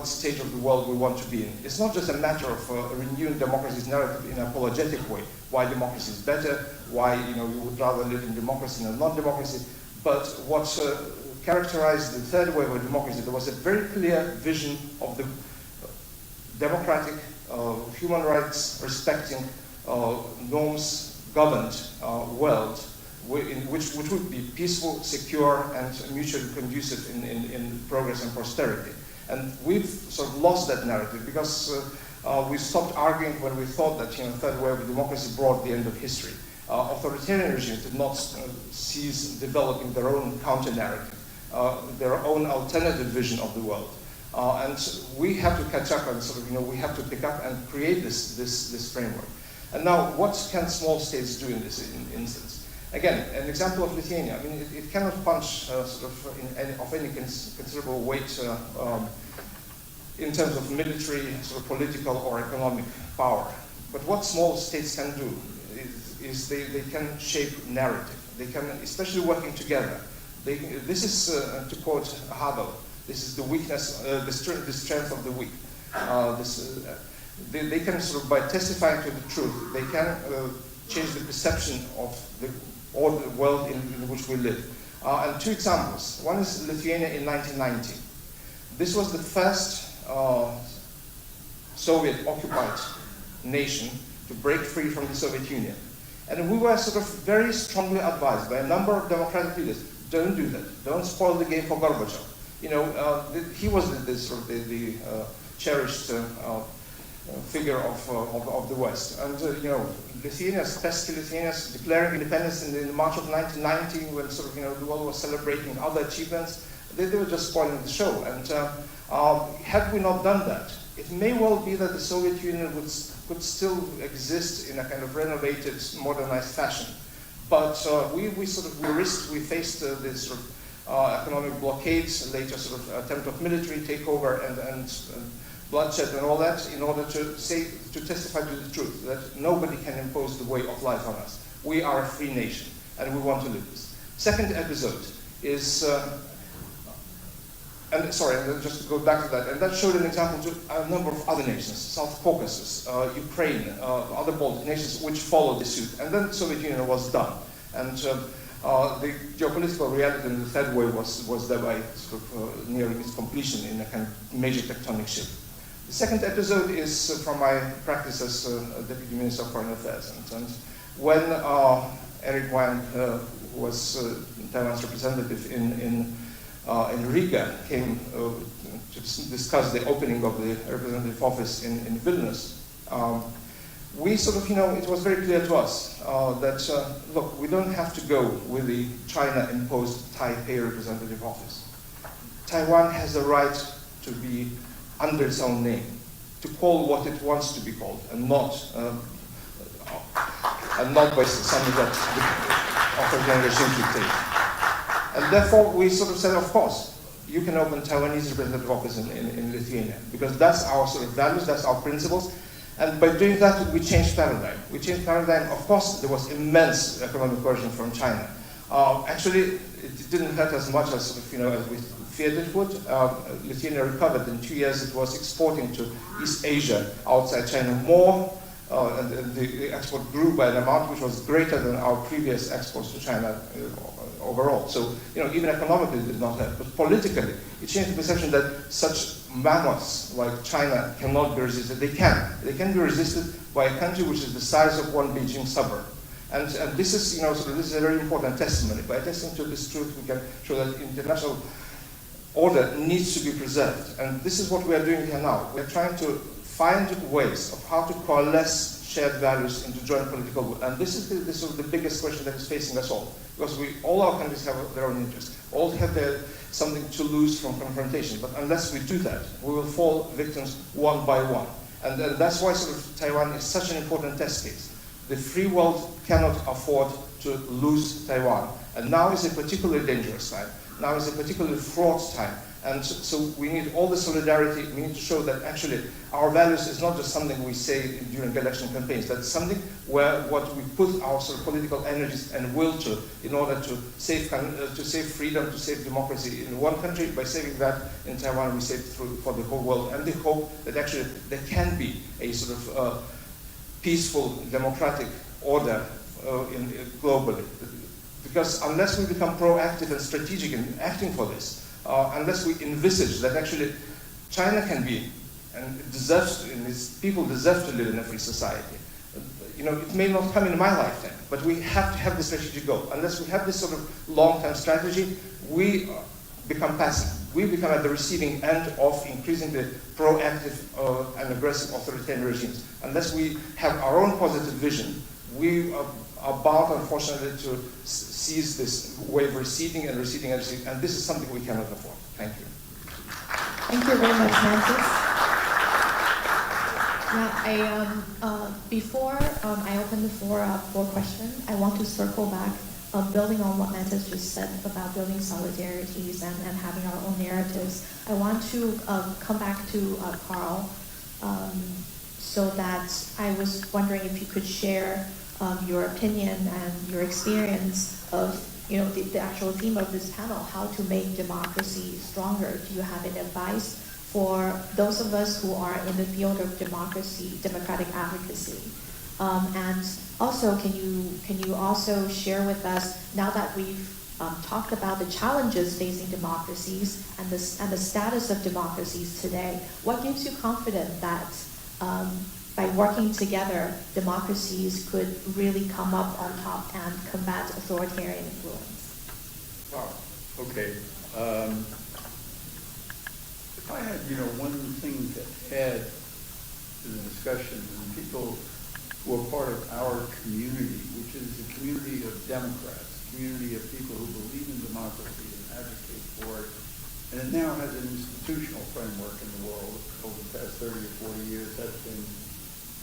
stage of the world we want to be in. It's not just a matter of renewing democracy's narrative in an apologetic way, why democracy is better, why you would rather live in democracy than non-democracy, but what characterized the third wave of democracy. There was a very clear vision of the democratic, human rights respecting, norms governed world which would be peaceful, secure, and mutually conducive in progress and prosperity. And we've sort of lost that narrative because we stopped arguing when we thought that third wave of democracy brought the end of history. Authoritarian regimes did not cease developing their own counter-narrative, their own alternative vision of the world. And we have to catch up and we have to pick up and create this framework. And now, what can small states do in this instance? Again, an example of Lithuania. I mean, it cannot punch of any considerable weight in terms of military, political, or economic power. But what small states can do is they can shape narrative. They can, especially working together. This is, to quote Havel, this is the weakness, the strength of the weak. They can by testifying to the truth, they can change the perception of the world in which we live. And two examples. One is Lithuania in 1990. This was the first Soviet-occupied nation to break free from the Soviet Union. And we were very strongly advised by a number of democratic leaders, don't do that, don't spoil the game for Gorbachev. He was the cherished figure of the West. And Lithuanians, Pesky Lithuanians, declaring independence in March of 1990, when the world was celebrating other achievements, they were just spoiling the show. And had we not done that, it may well be that the Soviet Union could still exist in a kind of renovated, modernized fashion. But we faced this economic blockades, later sort of attempt of military takeover and bloodshed and all that, in order to testify to the truth that nobody can impose the way of life on us. We are a free nation, and we want to live this. Second episode is, and just to go back to that, and that showed an example to a number of other nations, South Caucasus, Ukraine, other Baltic nations, which followed the suit. And then the Soviet Union was done. And the geopolitical reality in the third wave was thereby sort of nearing its completion in a kind of major tectonic shift. The second episode is from my practice as Deputy Minister of Foreign Affairs. And when Eric Wang, who was Taiwan's representative in Riga, came to discuss the opening of the representative office in Vilnius, we sort of, it was very clear to us that, look, we don't have to go with the China-imposed Taipei representative office. Taiwan has the right to be under its own name, to call what it wants to be called, and not by something that the authoritarian regime should take. And therefore, we sort of said, of course, you can open Taiwanese representative office in Lithuania, because that's our sort of values, that's our principles. And by doing that, we changed paradigm. We changed paradigm. Of course, there was immense economic coercion from China. Actually, it didn't hurt as much as as we feared it would. Lithuania recovered. In 2 years, it was exporting to East Asia, outside China, more. And the export grew by an amount which was greater than our previous exports to China overall. So, even economically, it did not hurt. But politically, it changed the perception that such mammoths like China cannot be resisted. They can. They can be resisted by a country which is the size of one Beijing suburb. And this is, this is a very important testimony. By attesting to this truth, we can show that international order needs to be preserved. And this is what we are doing here now. We're trying to find ways of how to coalesce shared values into joint political will. And this is the biggest question that is facing us all. Because all our countries have their own interests. All have something to lose from confrontation. But unless we do that, we will fall victims one by one. And that's why sort of Taiwan is such an important test case. The free world cannot afford to lose Taiwan. And now is a particularly dangerous time. Now is a particularly fraught time. And so we need all the solidarity. We need to show that actually our values is not just something we say during election campaigns. That's something where what we put our sort of political energies and will to in order to save freedom, to save democracy in one country. By saving that in Taiwan, we save for the whole world. And the hope that actually there can be a sort of peaceful, democratic order globally. Because unless we become proactive and strategic in acting for this, unless we envisage that actually China can be and deserves, and its people deserve to live in a free society. It may not come in my lifetime, but we have to have the strategic goal. Unless we have this sort of long-term strategy, we become passive. We become at the receiving end of increasingly proactive and aggressive authoritarian regimes. Unless we have our own positive vision, we are bound, unfortunately, to seize this wave receding and receding and receding, and this is something we cannot afford. Thank you. Thank you very much, Mantis. Now, before I open the floor up for questions, I want to circle back, building on what Mantis just said about building solidarities and having our own narratives. I want to come back to Carl, so that I was wondering if you could share your opinion and your experience of the actual theme of this panel, how to make democracy stronger. Do you have any advice for those of us who are in the field of democracy, democratic advocacy? And also, can you also share with us, now that we've talked about the challenges facing democracies and the status of democracies today, what gives you confidence that by working together, democracies could really come up on top and combat authoritarian influence? Wow. Okay. If I had, one thing to add to the discussion, and people who are part of our community, which is a community of Democrats, a community of people who believe in democracy and advocate for it, and it now has an institutional framework in the world over the past 30 or 40 years.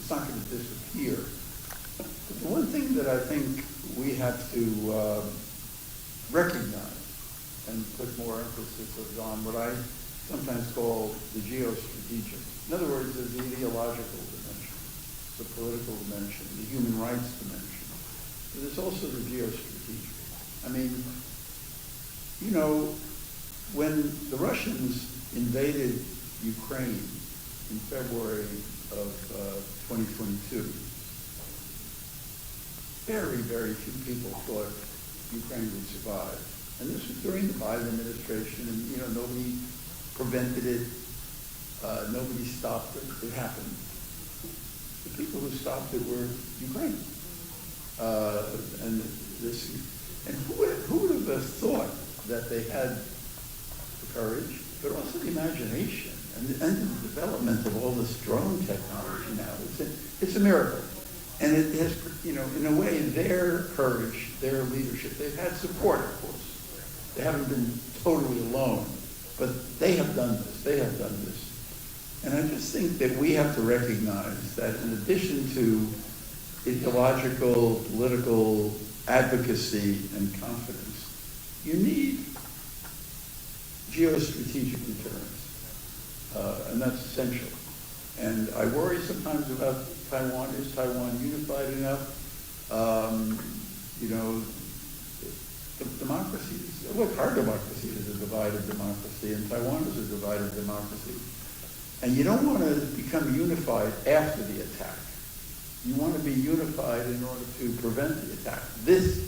It's not going to disappear. But the one thing that I think we have to recognize and put more emphasis on what I sometimes call the geostrategic. In other words, there's the ideological dimension, the political dimension, the human rights dimension. But there's also the geostrategic. I mean, you know, when the Russians invaded Ukraine in February of 2022, very, very few people thought Ukraine would survive. And this was during the Biden administration, and you know, nobody prevented it, nobody stopped it. It happened. The people who stopped it were Ukraine. And who would have thought that they had the courage, but also the imagination and the development of all this drone technology now. It's a miracle. And it has, you know, in a way, their courage, their leadership, they've had support, of course. They haven't been totally alone, but they have done this. They have done this. And I just think that we have to recognize that in addition to ideological, political advocacy and confidence, you need geostrategic deterrence, and that's essential. And I worry sometimes about Taiwan. Is Taiwan unified enough? You know, democracies, look, our democracy is a divided democracy, and Taiwan is a divided democracy. And you don't want to become unified after the attack. You want to be unified in order to prevent the attack. This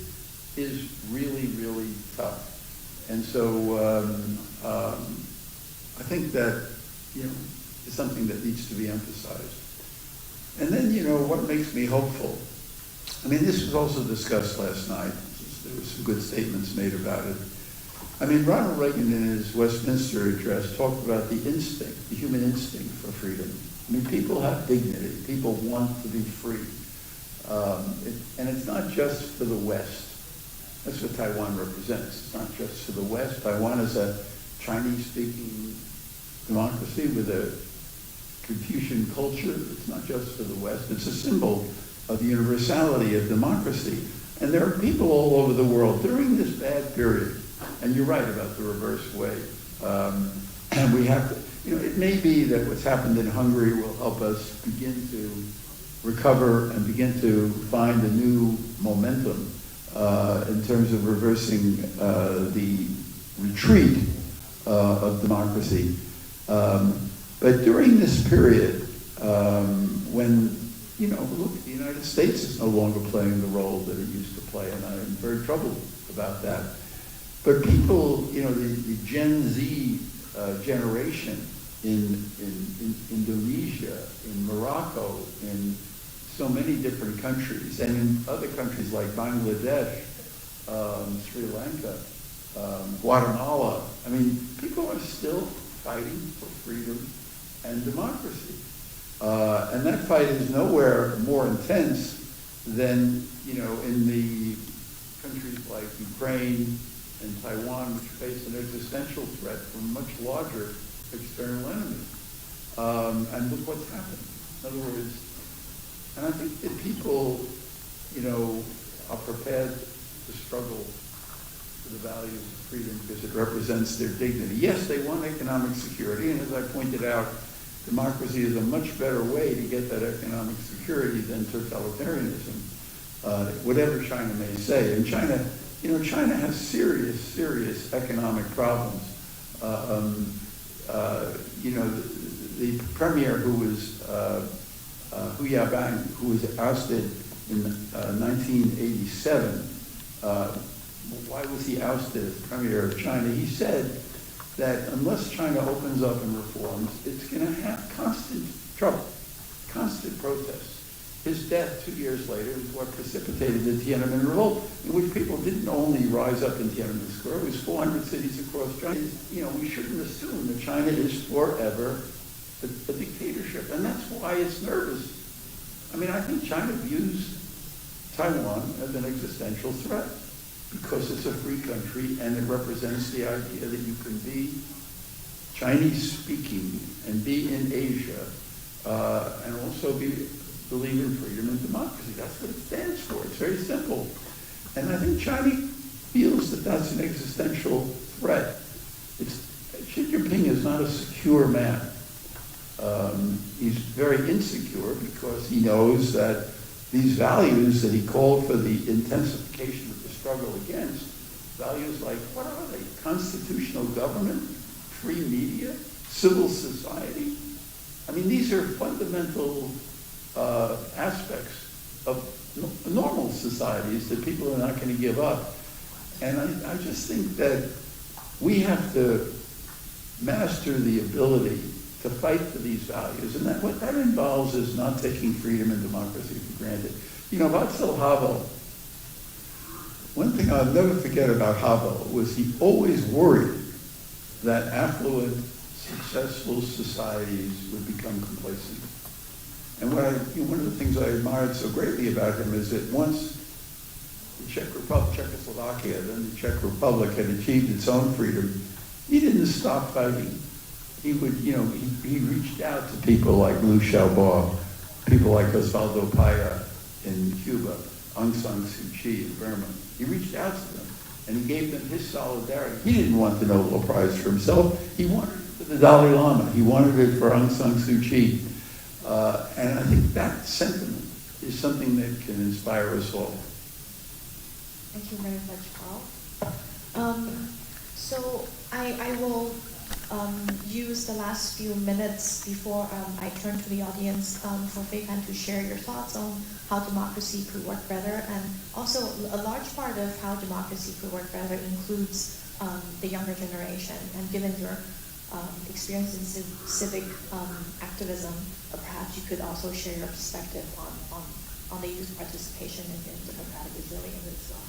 is really, really tough. And so I think that, you know, is something that needs to be emphasized. And then, you know, what makes me hopeful? I mean, this was also discussed last night. There were some good statements made about it. I mean, Ronald Reagan in his Westminster address talked about the instinct, the human instinct for freedom. I mean, people have dignity. People want to be free. And it's not just for the West. That's what Taiwan represents. It's not just for the West. Taiwan is a Chinese-speaking democracy with a Confucian culture. It's not just for the West. It's a symbol of the universality of democracy. And there are people all over the world during this bad period, and you're right about the reverse wave. And we have to, you know, it may be that what's happened in Hungary will help us begin to recover and begin to find a new momentum in terms of reversing the retreat of democracy. But during this period, when, you know, look, the United States is no longer playing the role that it used to play, and I'm very troubled about that. But people, you know, the Gen Z generation in Indonesia, in Morocco, in so many different countries, and in other countries like Bangladesh, Sri Lanka, Guatemala. I mean, people are still fighting for freedom and democracy. And that fight is nowhere more intense than, you know, in the countries like Ukraine and Taiwan, which face an existential threat from much larger external enemies. And look what's happened. In other words, and I think that people, you know, are prepared to struggle for the values of freedom because it represents their dignity. Yes, they want economic security, and as I pointed out, democracy is a much better way to get that economic security than totalitarianism, whatever China may say. And China, you know, China has serious, serious economic problems. You know, the premier who was Hu Yaobang, who was ousted in 1987. Why was he ousted as premier of China? He said that unless China opens up and reforms, it's going to have constant trouble, constant protests. His death 2 years later is what precipitated the Tiananmen revolt, in which people didn't only rise up in Tiananmen Square, it was 400 cities across China. You know, we shouldn't assume that China is forever a dictatorship, and that's why it's nervous. I mean, I think China views Taiwan as an existential threat because it's a free country and it represents the idea that you can be Chinese-speaking and be in Asia and also believe in freedom and democracy. That's what it stands for. It's very simple. And I think China feels that that's an existential threat. Xi Jinping is not a secure man. He's very insecure because he knows that these values that he called for the intensification of the struggle against, values like, what are they? Constitutional government, free media, civil society. I mean, these are fundamental aspects of normal societies that people are not going to give up. And I just think that we have to master the ability to fight for these values. And what that involves is not taking freedom and democracy for granted. You know, Václav Havel, one thing I'll never forget about Havel was he always worried that affluent, successful societies would become complacent. And one of the things I admired so greatly about him is that once the Czech Republic, Czechoslovakia, then the Czech Republic had achieved its own freedom, he didn't stop fighting. He would, he reached out to people like Liu Xiaobo, people like Osvaldo Paya in Cuba, Aung San Suu Kyi in Burma. He reached out to them, and he gave them his solidarity. He didn't want the Nobel Prize for himself. He wanted it for the Dalai Lama. He wanted it for Aung San Suu Kyi. And I think that sentiment is something that can inspire us all. Thank you very much, Carl. So I will use the last few minutes before I turn to the audience for Fei Fan to share your thoughts on how democracy could work better. And also a large part of how democracy could work better includes the younger generation. And given your experience in civic activism, perhaps you could also share your perspective on the youth participation in democratic resilience as well.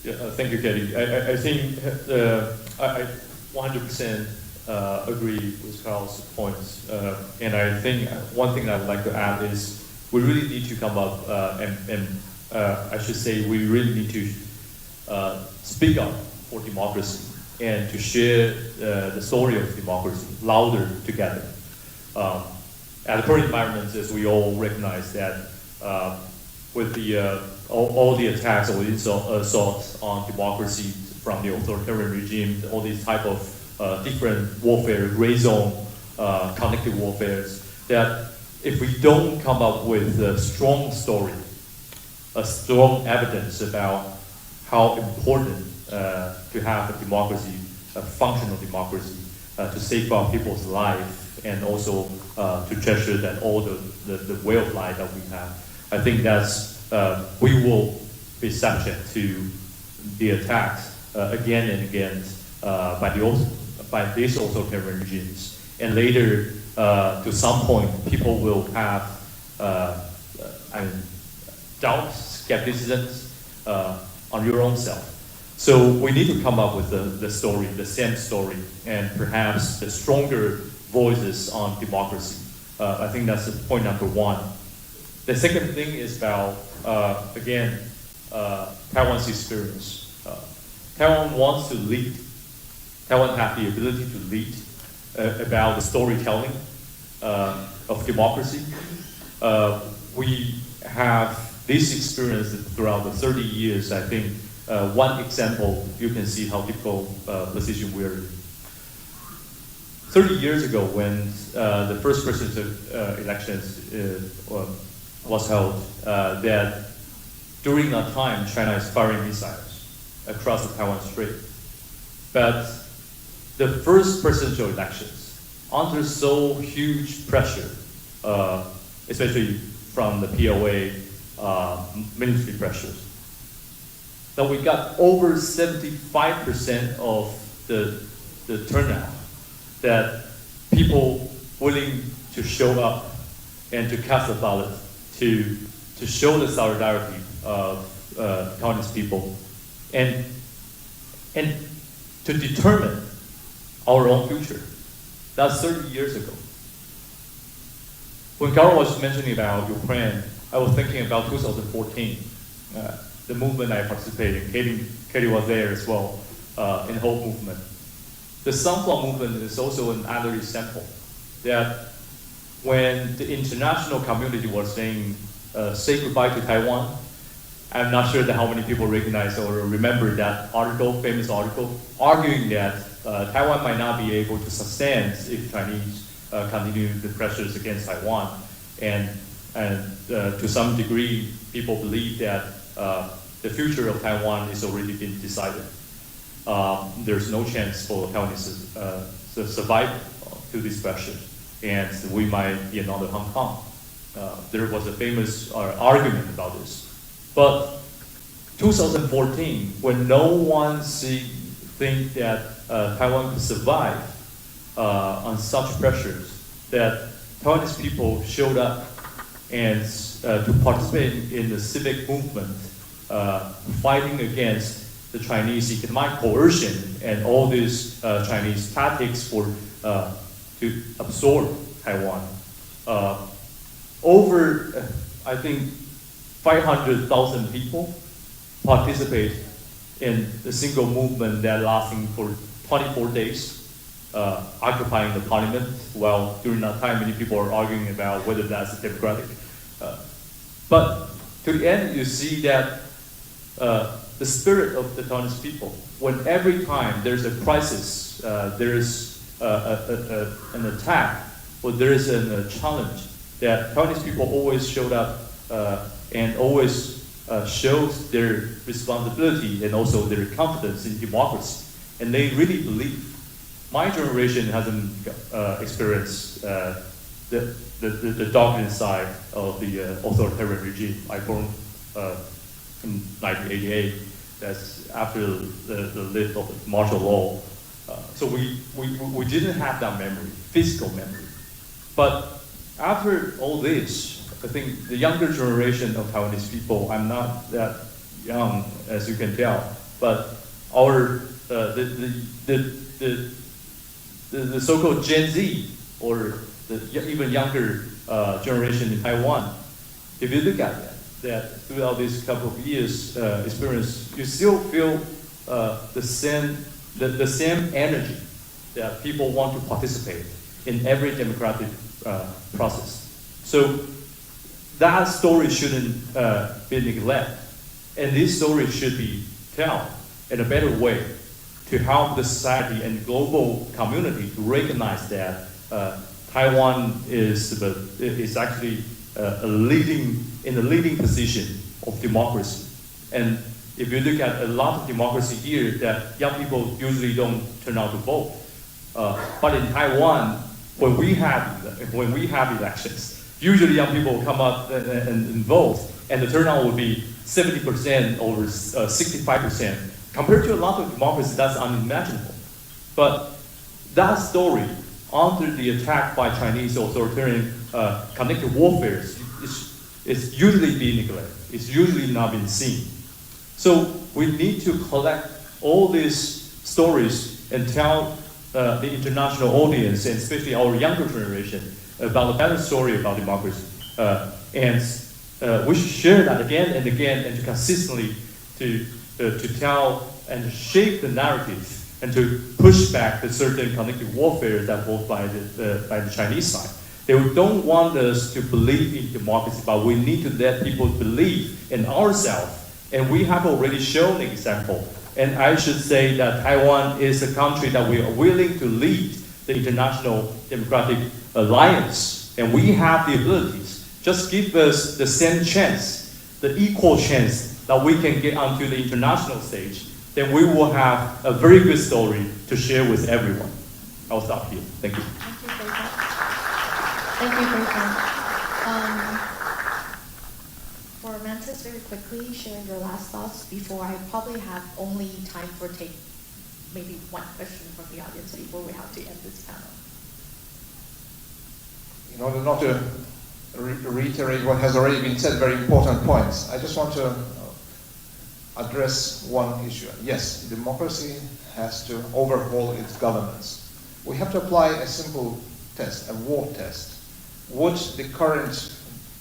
Yeah, thank you, Katie. I think I 100% agree with Carl's points. And I think one thing I would like to add is we really need to come up and I should say we really need to speak up for democracy and to share the story of democracy louder together. At the current environment, as we all recognize that with the all the attacks or assaults on democracy from the authoritarian regime, all these type of different warfare, gray zone, connected warfares, that if we don't come up with a strong story, a strong evidence about how important to have a democracy, a functional democracy, to safeguard people's life and also to treasure that all the way of life that we have, I think that's we will be subject to the attacks again and again by these authoritarian regimes. And later, to some point, people will have doubts, skepticism on your own self. So we need to come up with the story, the same story, and perhaps the stronger voices on democracy. I think that's point number one. The second thing is about, again, Taiwan's experience. Taiwan wants to lead. Taiwan has the ability to lead about the storytelling of democracy. We have this experience throughout the 30 years. I think one example, you can see how difficult position we're in. 30 years ago, when the first presidential elections was held, that during that time, China is firing missiles across the Taiwan Strait. But the first presidential elections, under so huge pressure, especially from the PLA military pressures, that we got over 75% of the turnout, that people willing to show up and to cast a ballot, to show the solidarity of Taiwanese people, and to determine our own future. That's 30 years ago. When Carol was mentioning about Ukraine, I was thinking about 2014, the movement I participated in. Katie was there as well in the whole movement. The Sunflower movement is also another example that when the international community was saying say goodbye to Taiwan, I'm not sure that how many people recognize or remember that article, famous article, arguing that Taiwan might not be able to sustain if Chinese continue the pressures against Taiwan. And to some degree, people believe that the future of Taiwan is already been decided. There's no chance for Taiwanese to survive to this pressure, and we might be another Hong Kong. There was a famous argument about this. But 2014, when no one think that Taiwan could survive on such pressures, that Taiwanese people showed up and to participate in the civic movement, fighting against the Chinese economic coercion and all these Chinese tactics for to absorb Taiwan. Over, I think, 500,000 people participate in the single movement that lasting for 24 days, occupying the parliament, while during that time many people are arguing about whether that's democratic. But to the end, you see that the spirit of the Taiwanese people, when every time there's a crisis, there's an attack, or there is a challenge, that Taiwanese people always showed up and always shows their responsibility and also their confidence in democracy. And they really believe. My generation hasn't experienced the dark side of the authoritarian regime. I born in 1988. That's after the lift of the martial law. So we didn't have that memory, physical memory. But after all this, I think the younger generation of Taiwanese people, I'm not that young as you can tell, but our the so-called Gen Z or the even younger generation in Taiwan, if you look at that throughout these couple of years experience, you still feel the same energy that people want to participate in every democratic process. So that story shouldn't be neglected, and this story should be told in a better way to help the society and global community to recognize that Taiwan is actually in the leading position of democracy. And if you look at a lot of democracy here, that young people usually don't turn out to vote. But in Taiwan, when we have elections, usually young people come up and vote, and the turnout will be 70% or 65%. Compared to a lot of democracies, that's unimaginable. But that story, under the attack by Chinese authoritarian connected warfare, is usually being neglected. It's usually not being seen. So we need to collect all these stories and tell the international audience, and especially our younger generation, about a better story about democracy. And we should share that again and again, and to consistently to tell and shape the narrative and to push back the certain connected warfare that was by the Chinese side. They don't want us to believe in democracy, but we need to let people believe in ourselves. And we have already shown an example. And I should say that Taiwan is a country that we are willing to lead the international democratic alliance. And we have the abilities. Just give us the same chance, the equal chance that we can get onto the international stage. Then we will have a very good story to share with everyone. I'll stop here. Thank you. Thank you, Bertrand. For Mantis, very quickly, sharing your last thoughts before I probably have only time for maybe one question from the audience before we have to end this panel. In order not to reiterate what has already been said, very important points, I just want to address one issue. Yes, democracy has to overhaul its governance. We have to apply a simple test, a war test. Would the current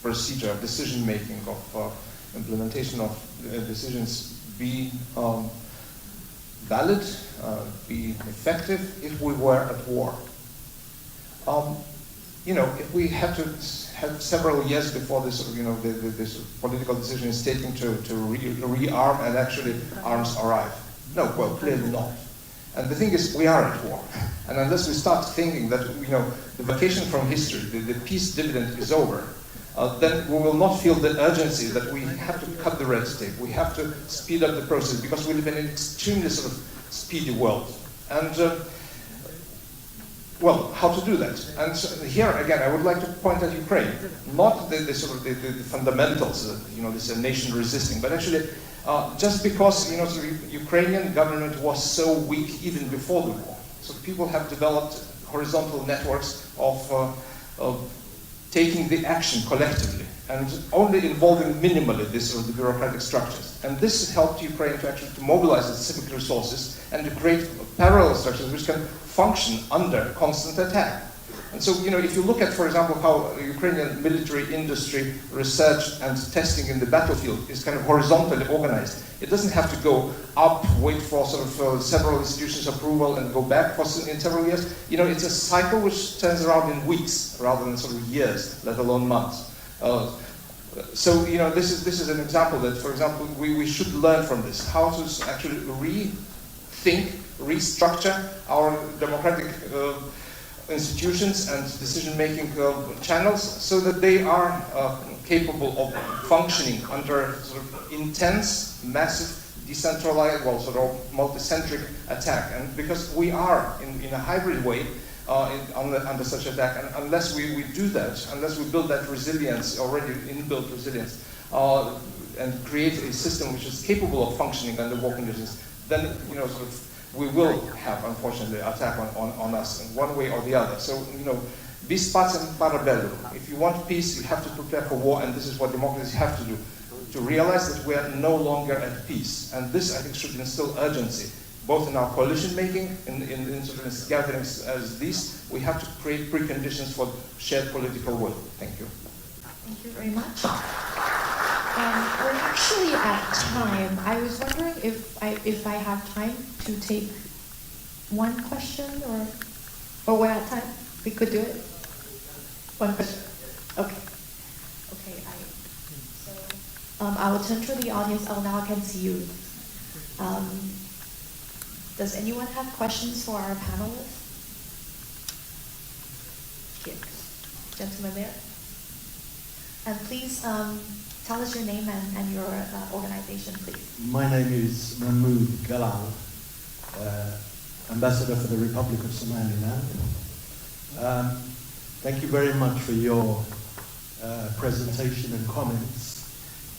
procedure of decision-making, of implementation of decisions be valid, be effective if we were at war? we had to have several years before this, this political decision is taken to rearm and actually arms arrive. No, well, clearly not. And the thing is, we are at war. And unless we start thinking that, the vacation from history, the peace dividend is over, then we will not feel the urgency that we have to cut the red tape. We have to speed up the process because we live in an extremely sort of speedy world. And well, how to do that? And so here again, I would like to point at Ukraine, not the fundamentals, this nation resisting, but actually just because the Ukrainian government was so weak even before the war, so people have developed horizontal networks of taking the action collectively and only involving minimally the bureaucratic structures. And this helped Ukraine to mobilize its civic resources and to create parallel structures which can function under constant attack. And so, if you look at, for example, how Ukrainian military industry research and testing in the battlefield is kind of horizontally organized, it doesn't have to go up, wait for several institutions' approval and go back in several years. It's a cycle which turns around in weeks rather than years, let alone months. So, this is an example that, for example, we should learn from this, how to actually rethink, restructure our democratic institutions and decision-making channels so that they are capable of functioning under intense, massive, decentralized, multicentric attack. And because we are in a hybrid way under such attack, and unless we do that, unless we build that resilience, already inbuilt resilience, and create a system which is capable of functioning under war conditions, then we will have, unfortunately, attack on us in one way or the other. So, bis pacem para bellum. If you want peace, you have to prepare for war, and this is what democracies have to do, to realize that we are no longer at peace. And this, I think, should instill urgency, both in our coalition making, in gatherings as these. We have to create preconditions for shared political will. Thank you. Thank you very much. We're actually at time. I was wondering if I have time to take one question, or we're at time. We could do it. One question. Okay. I will turn to the audience. Oh, now I can see you. Does anyone have questions for our panelists? Here, gentleman there. And please tell us your name and your organization, please. My name is Mahmoud Galal, Ambassador for the Republic of Somaliland. Thank you very much for your presentation and comments.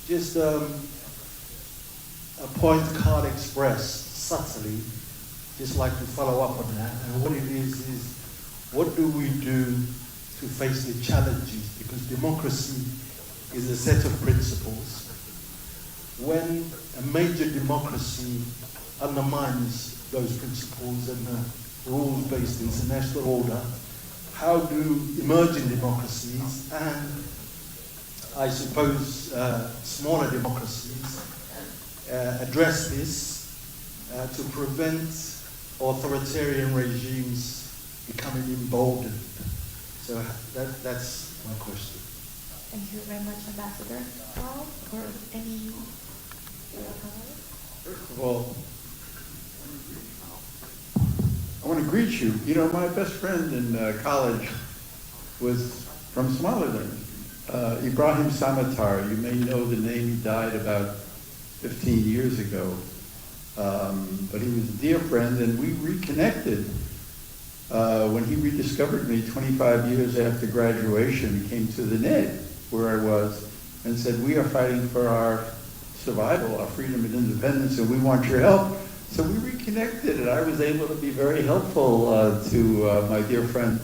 Just a point card expressed subtly, just like to follow up on that. And what it is what do we do to face the challenges? Because democracy is a set of principles. When a major democracy undermines those principles and the rules-based international order, how do emerging democracies and, I suppose, smaller democracies address this to prevent authoritarian regimes becoming emboldened? So that's my question. Thank you very much, Ambassador. Paul, or any other comments? First of all, I want to greet you. My best friend in college was from Somaliland, Ibrahim Samatar. You may know the name. He died about 15 years ago. But he was a dear friend, and we reconnected when he rediscovered me 25 years after graduation. He came to the NED, where I was, and said, we are fighting for our survival, our freedom and independence, and we want your help. So we reconnected, and I was able to be very helpful to my dear friend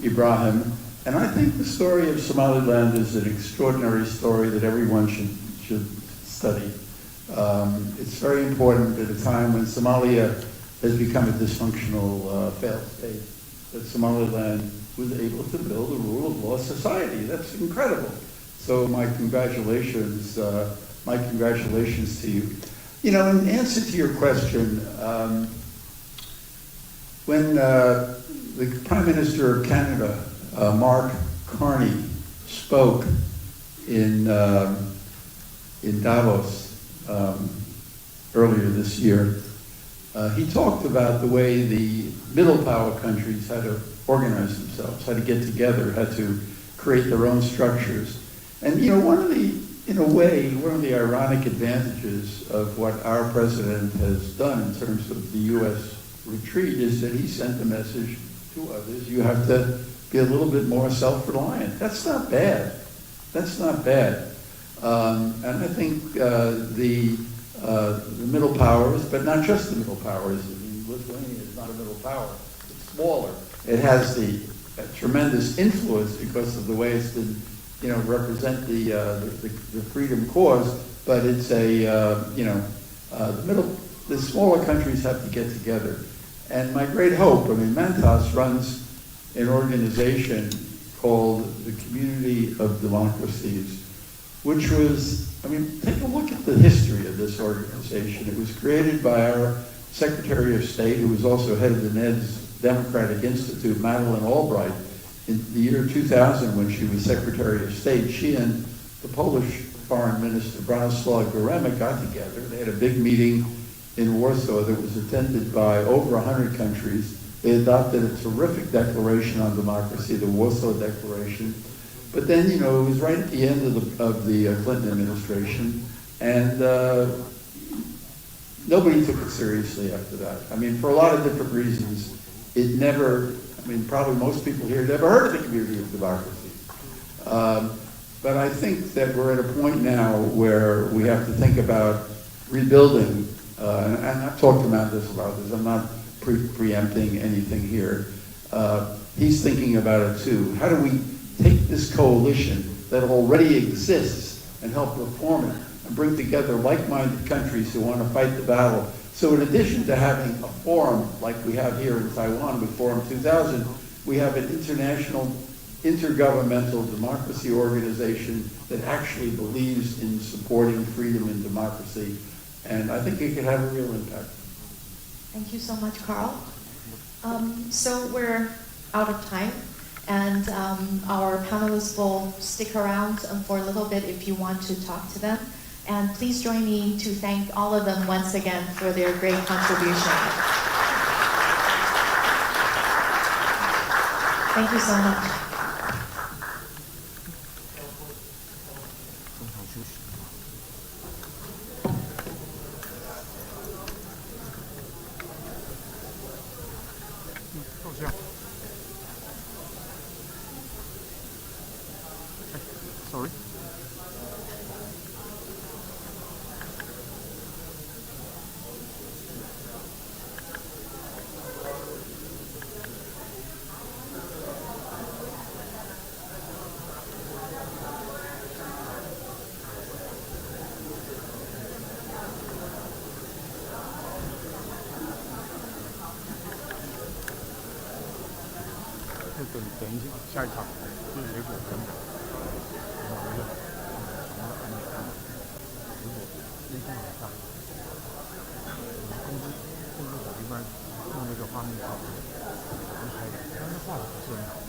Ibrahim. And I think the story of Somaliland is an extraordinary story that everyone should study. It's very important at a time when Somalia has become a dysfunctional failed state, that Somaliland was able to build a rule of law society. That's incredible. So my congratulations to you. In answer to your question, when the Prime Minister of Canada Mark Carney spoke in Davos earlier this year, he talked about the way the middle power countries had to organize themselves, had to get together, had to create their own structures. And one of the ironic advantages of what our president has done in terms of the U.S. retreat is that he sent a message to others: you have to be a little bit more self-reliant. That's not bad. That's not bad. And I think the middle powers, but not just the middle powers. I mean, Lithuania is not a middle power. It's smaller. It has the tremendous influence because of the way it's been, represent the freedom cause. But it's the smaller countries have to get together. And my great hope, Mantas runs an organization called the Community of Democracies, which was, take a look at the history of this organization. It was created by our Secretary of State, who was also head of the NED's Democratic Institute, Madeleine Albright, in the year 2000 when she was Secretary of State. She and the Polish Foreign Minister, Bronislaw Gerema, got together. They had a big meeting in Warsaw that was attended by over 100 countries. They adopted a terrific declaration on democracy, the Warsaw Declaration. But then, it was right at the end of the Clinton administration, and nobody took it seriously after that. For a lot of different reasons, it never, probably most people here never heard of the Community of Democracy. But I think that we're at a point now where we have to think about rebuilding, and I've talked to Mantas about this. I'm not preempting anything here. He's thinking about it too. How do we take this coalition that already exists and help reform it and bring together like-minded countries who want to fight the battle? So in addition to having a forum like we have here in Taiwan with Forum 2000, we have an international intergovernmental democracy organization that actually believes in supporting freedom and democracy. And I think it could have a real impact. Thank you so much, Carl. So we're out of time, and our panelists will stick around for a little bit if you want to talk to them. And please join me to thank all of them once again for their great contribution. Thank you so much. Sorry.等一下，下一场就是结果等等。如果那天晚上，公司小地方用那个画面照拍的，但是画的不是很好。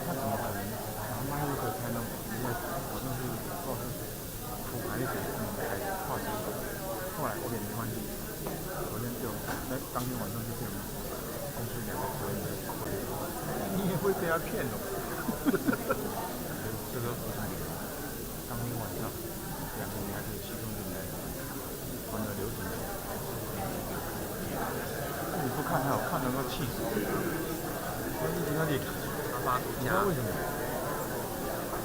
他怎么可能把麦克风开呢？因为好像是不知道是我还是谁开画质好。后来我也没关系，昨天就在当天晚上就变了。公司2个所有人讨论，你也会被他骗哦。这个不是你当天晚上2个女孩子其中一个女孩子穿了流行裙，你不看还有看到要气死，他一直在那里他妈不知道为什么，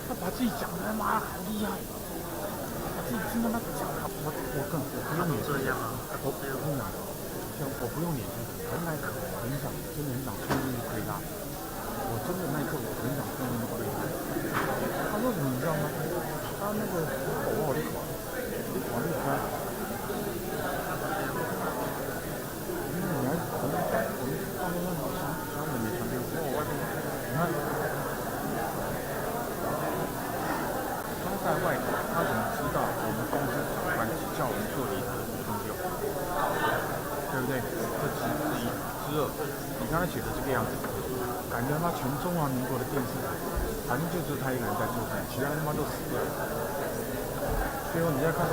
他把自己讲的他妈好厉害，他自己听到那个讲他我不用演这样啊，我不用演。我不用演这个，我那一刻很想，真的很想冲进去推他。我真的那一刻我很想冲进去推他。他说什么你知道吗？他那个口号的口，你考虑他。女孩子可能我们大陆那种小美也传给我外面，你看，他在外头，他怎么知道我们公司主管叫我们做礼盒活动就好？对不对？这之一之二，你刚才写的这个样子。感觉他妈全中华民国的电视台，反正就只有他一个人在做菜，其他他妈都死掉了。最后你再看，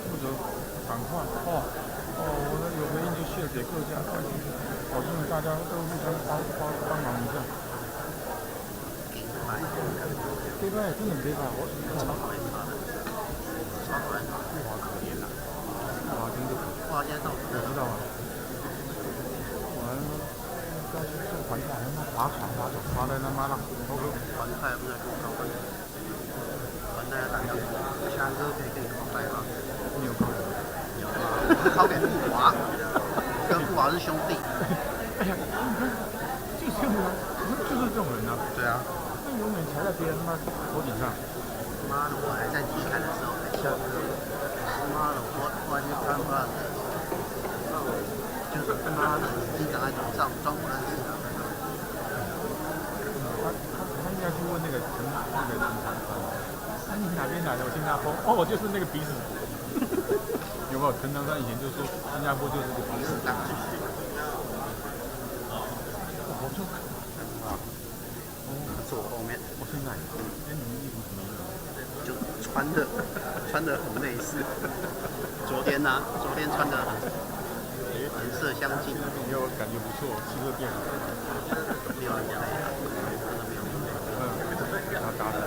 负责赶快我的有回应就谢给各家，保证大家都互相帮忙一下。对吧？真的对吧？我超讨厌他的，超讨厌他，不华可怜了。不华真的，不华现在到我知道啊。完了，再去做环保，他妈划船划在他妈的头壳。环太不在路上，环太大家下车可以给你靠带吗？你有靠？有啊，我是靠给富华，跟富华是兄弟。哎呀，你看，就是这种人啊。对啊。永远踩在别人他妈头顶上。妈的，我还在体感的时候才笑。妈的，我突然就看妈的，就是妈的，你赶快头上装我认识的。他应该去问那个陈你哪边来的？我新加坡。我就是那个鼻屎。有没有？陈长山以前就说新加坡就是个鼻屎大区。我就。坐后面，我现在，你们衣服怎么样？就穿的很类似。昨天穿的颜色相近。没有感觉不错，气色变好。没有人家累，真的没有。他打的。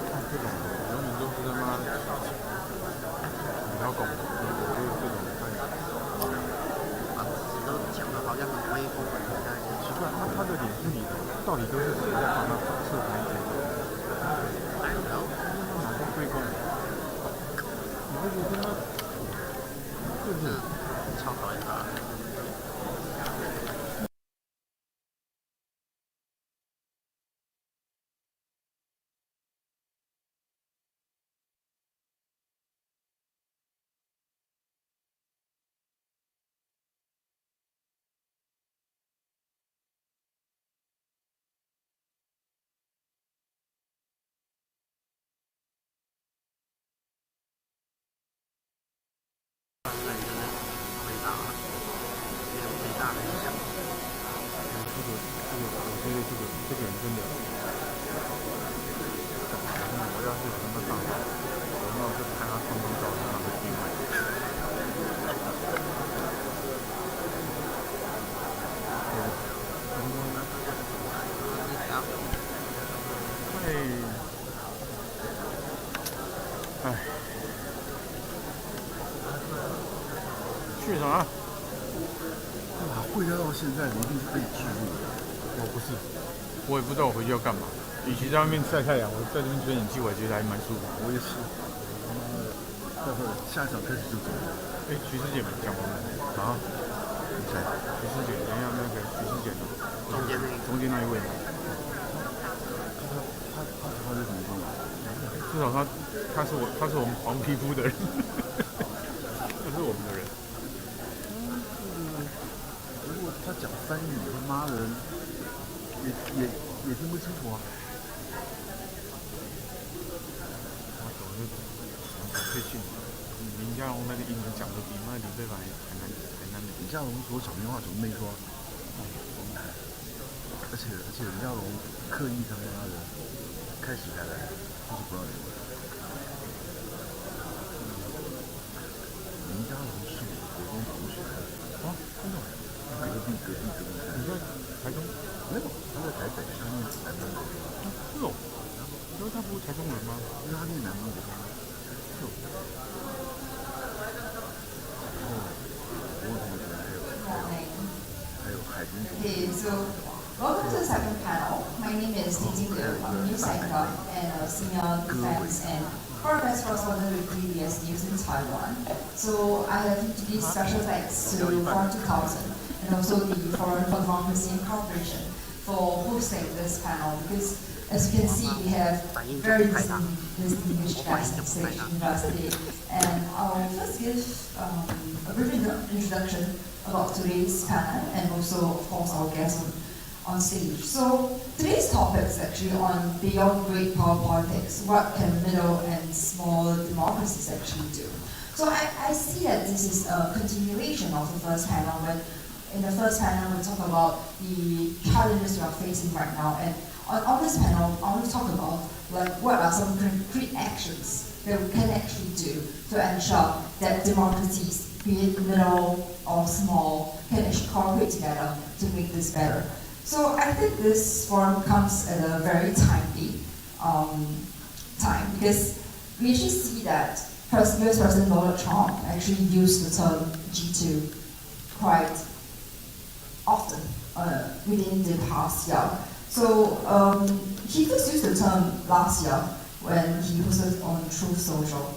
看这种永远都是他妈的几条狗，就是这种。讲的好像很威风，奇怪，他的脸书里到底都是谁在帮他测评这个？哪个对攻？你会觉得他就是超讨厌他。这个人真的，我要是什么上场，我要是看他双方照片，他会听吗？去什么？会聊到现在，一定是被记录的。我不是，我也不知道我回去要干嘛。与其在外面晒太阳，我在这边吹冷气，我也觉得还蛮舒服。我也是。待会下一场开始就走了。徐师姐没讲完啊？谁？徐师姐，等一下那个徐师姐，中间那一位。他是什么状况？至少他是我们黄皮肤的人，他是我们的人。如果他讲3语，他妈的，也听不清楚啊。我走就最近，林佳龙那个英文讲的比那李飞凡还难。林佳龙说小平话怎么没说？而且林佳龙刻意他妈的开始开来，就是不让人问。林佳龙是我国中同学啊，真的。隔壁。你在台中？没有，他在台北，他念南方国中。是哦，因为他不是台中人吗？因为他念南方国中。是哦。然后我问同学还有海军同学。Welcome to the second panel. My name is Li Jingliu. I'm a news anchor and a senior defense and foreign affairs correspondent with PBS News in Taiwan. So I have to give special thanks to Foreign 2000 and also the Foreign for Democracy and Cooperation for hosting this panel because, as you can see, we have very distinguished guests at State University. And I'll first give a brief introduction about today's panel and also, of course, our guests on stage. So today's topic is actually on beyond great power politics. What can middle and small democracies actually do? So I see that this is a continuation of the first panel. When in the first panel we talk about the challenges we are facing right now, and on this panel I want to talk about like what are some concrete actions that we can actually do to ensure that democracies, be it middle or small, can actually cooperate together to make this better. So I think this forum comes at a very timely time, because we actually see that US President Donald Trump actually used the term G2 quite often within the past year. So he first used the term last year when he posted on Truth Social,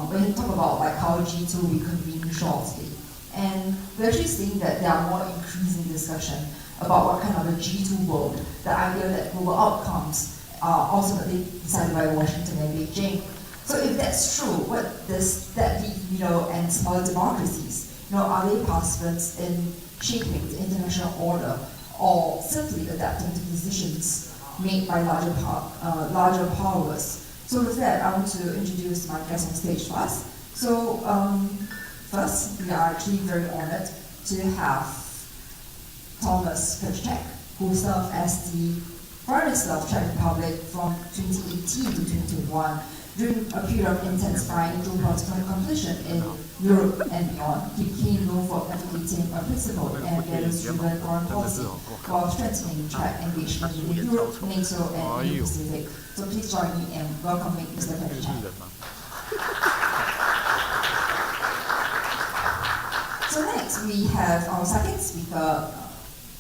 when he talked about like how G2 will convene shortly. And we're actually seeing that there are more increasing discussion about what kind of a G2 world, the idea that global outcomes are ultimately decided by Washington and Beijing. So if that's true, what does that leave middle and smaller democracies? Are they participants in shaping the international order, or simply adapting to decisions made by larger powers? So with that, I want to introduce my guests on stage first. So first, we are actually very honored to have Thomas Kuczek, who served as the Foreign Minister of Czech Republic from 2018 to 2021. During a period of intensifying geopolitical competition in Europe and beyond, he became known for advocating a principled and values-driven foreign policy while strengthening Czech engagement with Europe, NATO, and the Pacific. So please join me in welcoming Mr. Kuczek. So next we have our second speaker,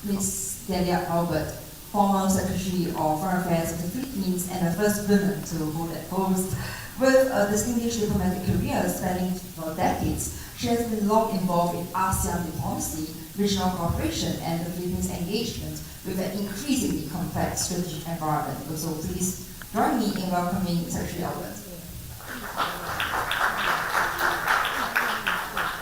Ms. Delia Albert, former Secretary of Foreign Affairs of the Philippines and the first woman to hold that post. With a distinguished diplomatic career spanning for decades, she has been long involved in ASEAN diplomacy, regional cooperation, and the Philippines' engagement with an increasingly complex strategic environment. So please join me in welcoming Secretary Albert.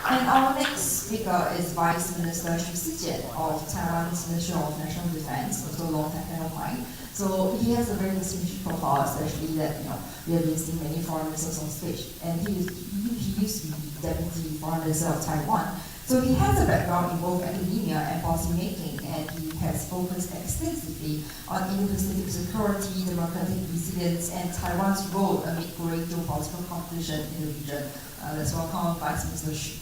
And our next speaker is Vice Minister Xu Sijian of Taiwan's Ministry of National Defense, also a long-time friend of mine. So he has a very distinguished profile, especially that we have been seeing many foreign ministers on stage. And he used to be Deputy Foreign Minister of Taiwan. So he has a background in both academia and policy making, and he has focused extensively on Indo-Pacific security, democratic resilience, and Taiwan's role amid growing geopolitical competition in the region. Let's welcome Vice Minister Xu.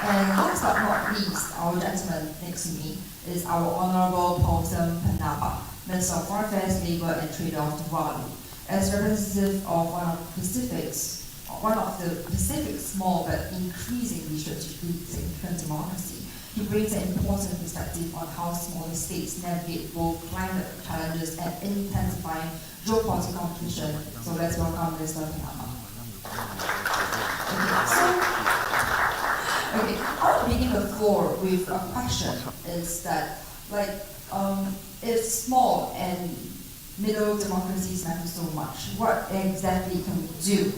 And last but not least, our gentleman next to me is our Honorable Paulson Panapa, Minister of Foreign Affairs, Labour and Trade of Tuvalu. As representative of one of the Pacific's small but increasingly strategically significant democracy, he brings an important perspective on how smaller states navigate both climate challenges and intensifying geopolitical competition. So let's welcome Mr. Panapa. Okay, I'll begin the floor with a question. Is that if small and middle democracies matter so much, what exactly can we do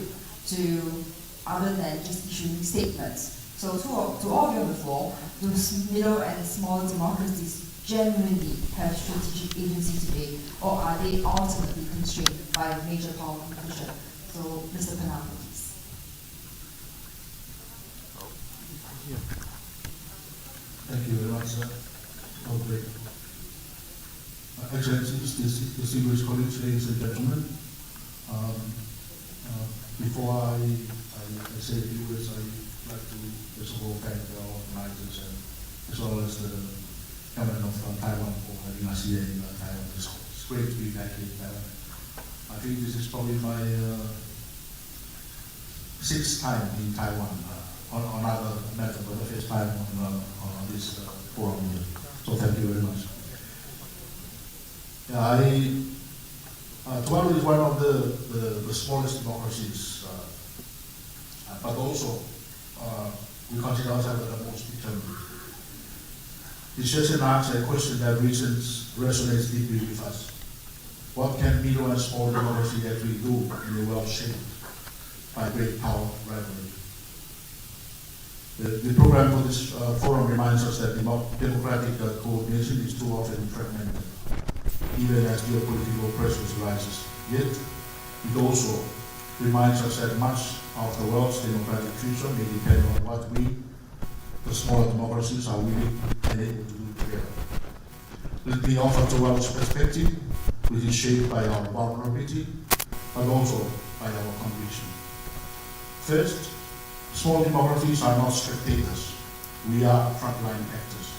to, other than just issuing statements? So to all of you on the floor, do middle and small democracies genuinely have strategic agency today, or are they ultimately constrained by major power competition? So Mr. Panapa, please. Thank you very much, sir. Excellencies, distinguished colleagues, ladies and gentlemen. Before I say a few words, I'd like to first of all thank the organizers as well as the government of Taiwan for having us here in Taiwan. It's great to be back here in Taiwan. I think this is probably my sixth time in Taiwan. On another matter, but the first time on this forum here. So thank you very much. Tuvalu is one of the smallest democracies, but also we consider ourselves the most determined. This session asks a question that resonates deeply with us. What can middle and small democracy actually do in a world shaped by great power rivalry? The program for this forum reminds us that democratic coordination is too often fragmented, even as geopolitical pressures rises. Yet, it also reminds us that much of the world's democratic future may depend on what we, the smaller democracies, are willing and able to do together. Let me offer Tuvalu's perspective, which is shaped by our vulnerability, but also by our conviction. First, small democracies are not spectators. We are frontline actors.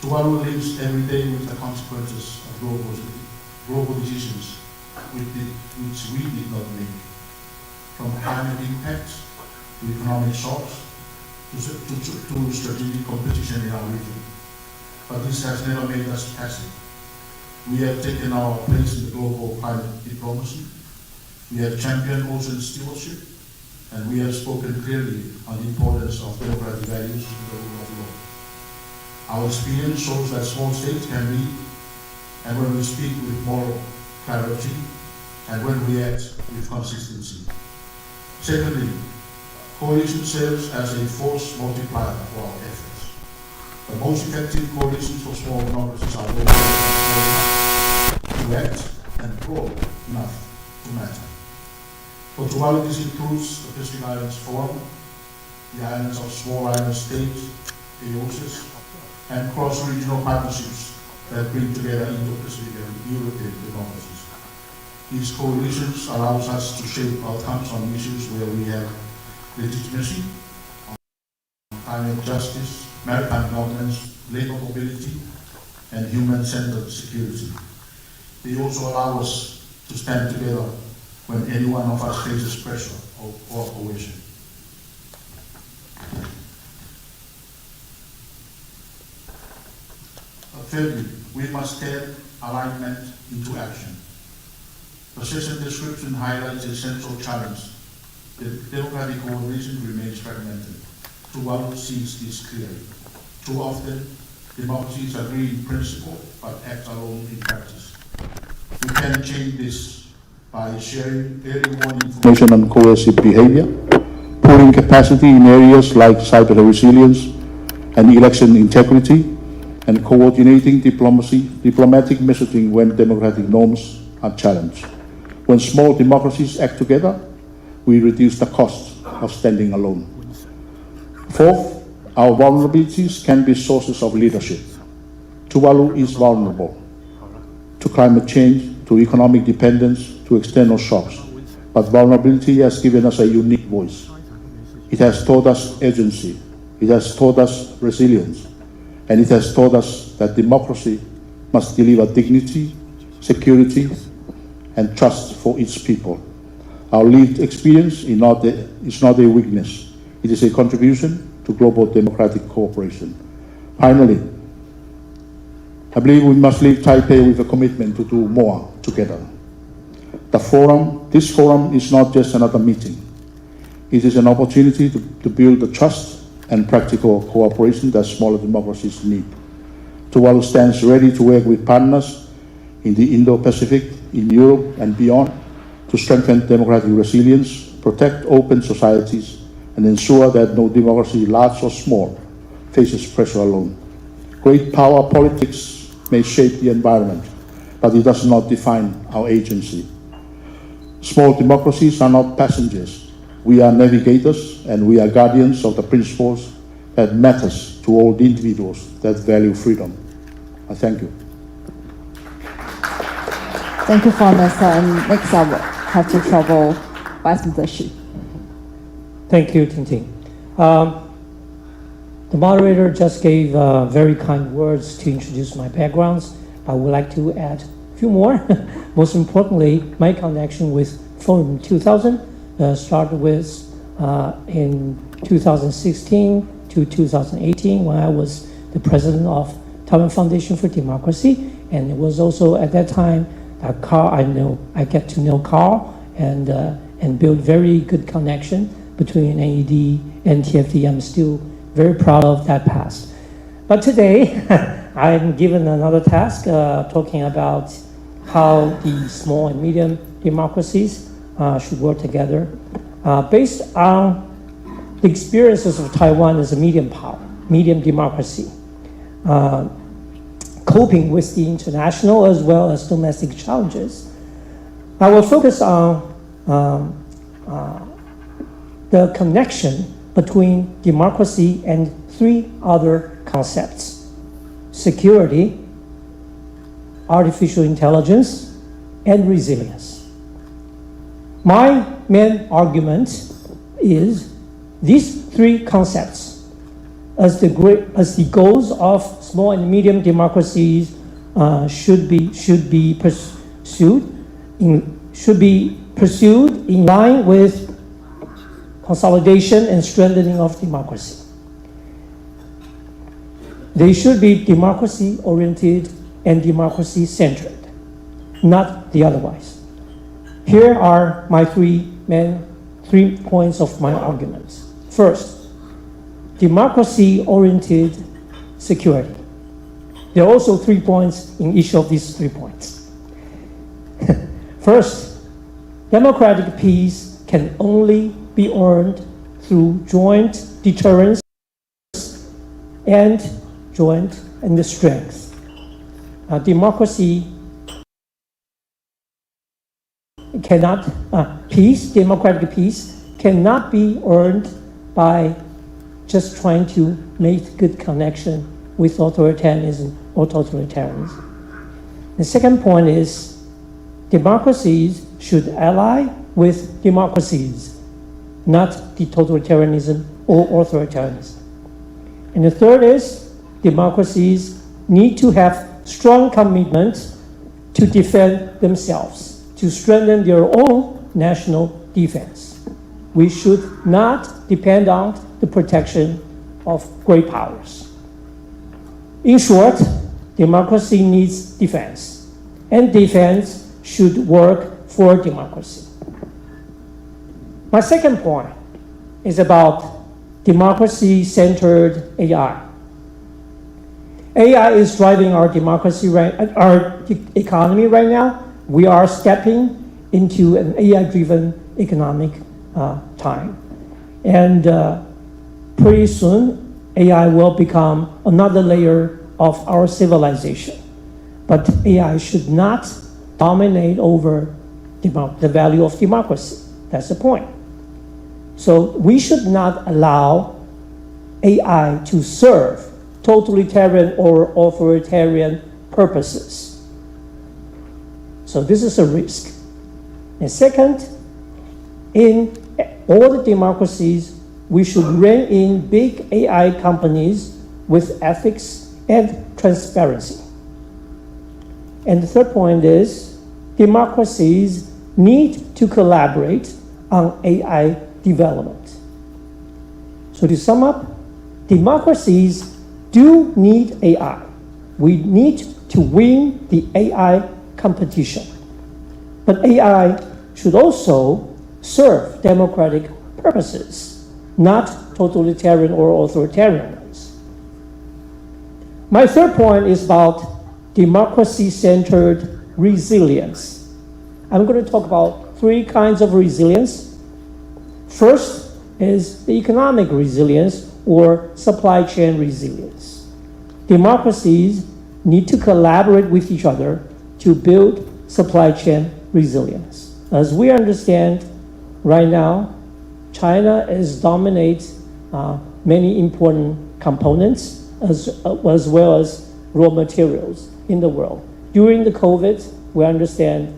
Tuvalu lives every day with the consequences of global decisions which we did not make. From climate impacts to economic shocks to strategic competition in our region. But this has never made us passive. We have taken our place in the global climate diplomacy. We have championed ocean stewardship, and we have spoken clearly on the importance of democratic values in the rule of law. Our experience shows that small states can lead, and when we speak with moral clarity, and when we act with consistency. Secondly, coalition serves as a force multiplier for our efforts. The most effective coalitions for small democracies are those that are small enough to act and broad enough to matter. For Tuvalu, this includes the Pacific Islands Forum, the Islands of Small Island States, AOSIS, and cross-regional partnerships that bring together Indo-Pacific and European democracies. These coalitions allow us to shape outcomes on issues where we have legitimacy, on climate justice, maritime governance, labor mobility, and human-centered security. They also allow us to stand together when any one of us faces pressure or coercion. Thirdly, we must turn alignment into action. The session description highlights a central challenge. The democratic coordination remains fragmented. Tuvalu sees this clearly. Too often, democracies agree in principle, but act alone in practice. We can change this by sharing early warning information on coercive behavior, pooling capacity in areas like cyber resilience and election integrity, and coordinating diplomatic messaging when democratic norms are challenged. When small democracies act together, we reduce the cost of standing alone. Fourth, our vulnerabilities can be sources of leadership. Tuvalu is vulnerable to climate change, to economic dependence, to external shocks. But vulnerability has given us a unique voice. It has taught us urgency. It has taught us resilience. And it has taught us that democracy must deliver dignity, security, and trust for its people. Our lived experience is not a weakness. It is a contribution to global democratic cooperation. Finally, I believe we must leave Taipei with a commitment to do more together. This forum is not just another meeting. It is an opportunity to build the trust and practical cooperation that smaller democracies need. Tuvalu stands ready to work with partners in the Indo-Pacific, in Europe and beyond, to strengthen democratic resilience, protect open societies, and ensure that no democracy, large or small, faces pressure alone. Great power politics may shape the environment, but it does not define our agency. Small democracies are not passengers. We are navigators, and we are guardians of the principles that matters to all the individuals that value freedom. I thank you. Thank you, Foreign Minister. And next I will have to trouble Vice Minister Xu. Thank you, Ting. The moderator just gave very kind words to introduce my backgrounds. I would like to add a few more. Most importantly, my connection with Forum 2000 started with in 2016 to 2018 when I was the president of Taiwan Foundation for Democracy, and it was also at that time Carl. I get to know Carl and build very good connection between NED and TFD. I'm still very proud of that past. But today, I'm given another task talking about how the small and medium democracies should work together based on the experiences of Taiwan as a medium power, medium democracy, coping with the international as well as domestic challenges. I will focus on the connection between democracy and three other concepts: security, artificial intelligence, and resilience. My main argument is these three concepts as the goals of small and medium democracies should be pursued in line with consolidation and strengthening of democracy. They should be democracy-oriented and democracy-centered, not the otherwise. Here are my three points of my arguments. First, democracy-oriented security. There are also 3 points in each of these 3 points. First, democratic peace can only be earned through joint deterrence and the strength. Democracy cannot, democratic peace cannot be earned by just trying to make good connection with authoritarianism or totalitarianism. The second point is democracies should ally with democracies, not the totalitarianism or authoritarianism. And the third is democracies need to have strong commitment to defend themselves, to strengthen their own national defense. We should not depend on the protection of great powers. In short, democracy needs defense, and defense should work for democracy. My second point is about democracy-centered AI. AI is driving our economy right now. We are stepping into an AI-driven economic time. And pretty soon, AI will become another layer of our civilization. But AI should not dominate over the value of democracy. That's the point. So we should not allow AI to serve totalitarian or authoritarian purposes. So this is a risk. And second, in all the democracies, we should rein in big AI companies with ethics and transparency. And the third point is democracies need to collaborate on AI development. So to sum up, democracies do need AI. We need to win the AI competition. But AI should also serve democratic purposes, not totalitarian or authoritarian ones. My third point is about democracy-centered resilience. I'm going to talk about 3 kinds of resilience. First is the economic resilience or supply chain resilience. Democracies need to collaborate with each other to build supply chain resilience. As we understand right now, China dominates many important components as well as raw materials in the world. During the COVID, we understand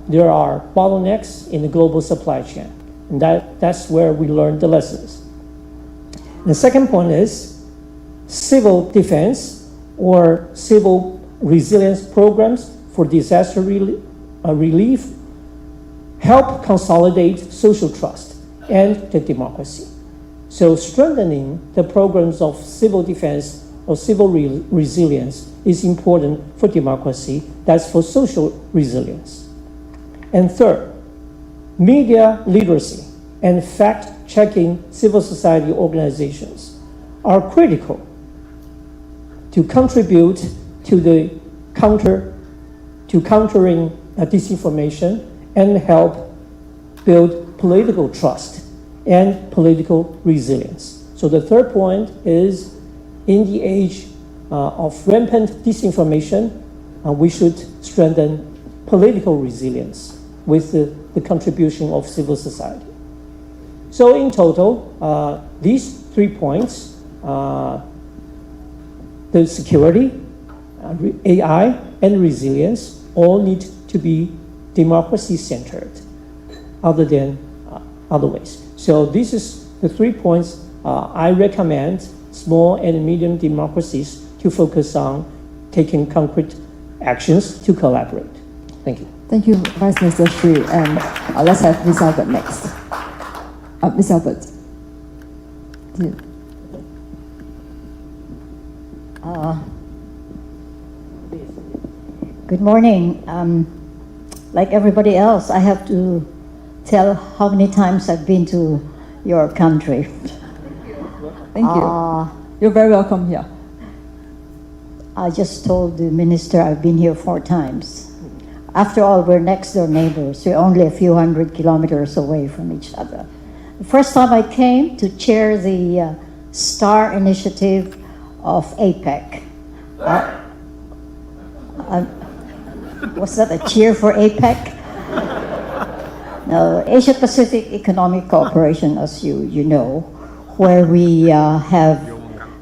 there are bottlenecks in the global supply chain. And that's where we learned the lessons. The second point is civil defense or civil resilience programs for disaster relief help consolidate social trust and the democracy. So strengthening the programs of civil defense or civil resilience is important for democracy. That's for social resilience. And third, media literacy and fact-checking civil society organizations are critical to contribute to countering disinformation and help build political trust and political resilience. So the third point is, in the age of rampant disinformation, we should strengthen political resilience with the contribution of civil society. So in total, these 3 points, the security, AI, and resilience all need to be democracy-centered, other than other ways. So this is the 3 points I recommend small and medium democracies to focus on taking concrete actions to collaborate. Thank you. Thank you, Vice Minister Xu. And let's have Ms. Albert next. Ms. Albert. Good morning. Like everybody else, I have to tell how many times I've been to your country. Thank you. You're very welcome here. I just told the minister I've been here 4 times. After all, we're next door neighbors. We're only a few hundred kilometers away from each other. The first time I came to chair the STAR initiative of APEC. Was that a cheer for APEC? No, Asia Pacific Economic Cooperation, as you know, where we have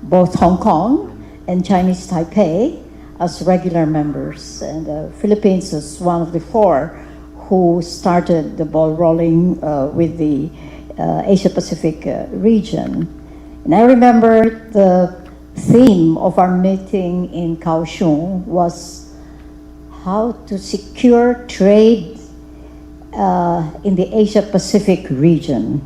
both Hong Kong and Chinese Taipei as regular members. And the Philippines is one of the 4 who started the ball rolling with the Asia Pacific region. And I remember the theme of our meeting in Kaohsiung was how to secure trade in the Asia Pacific region.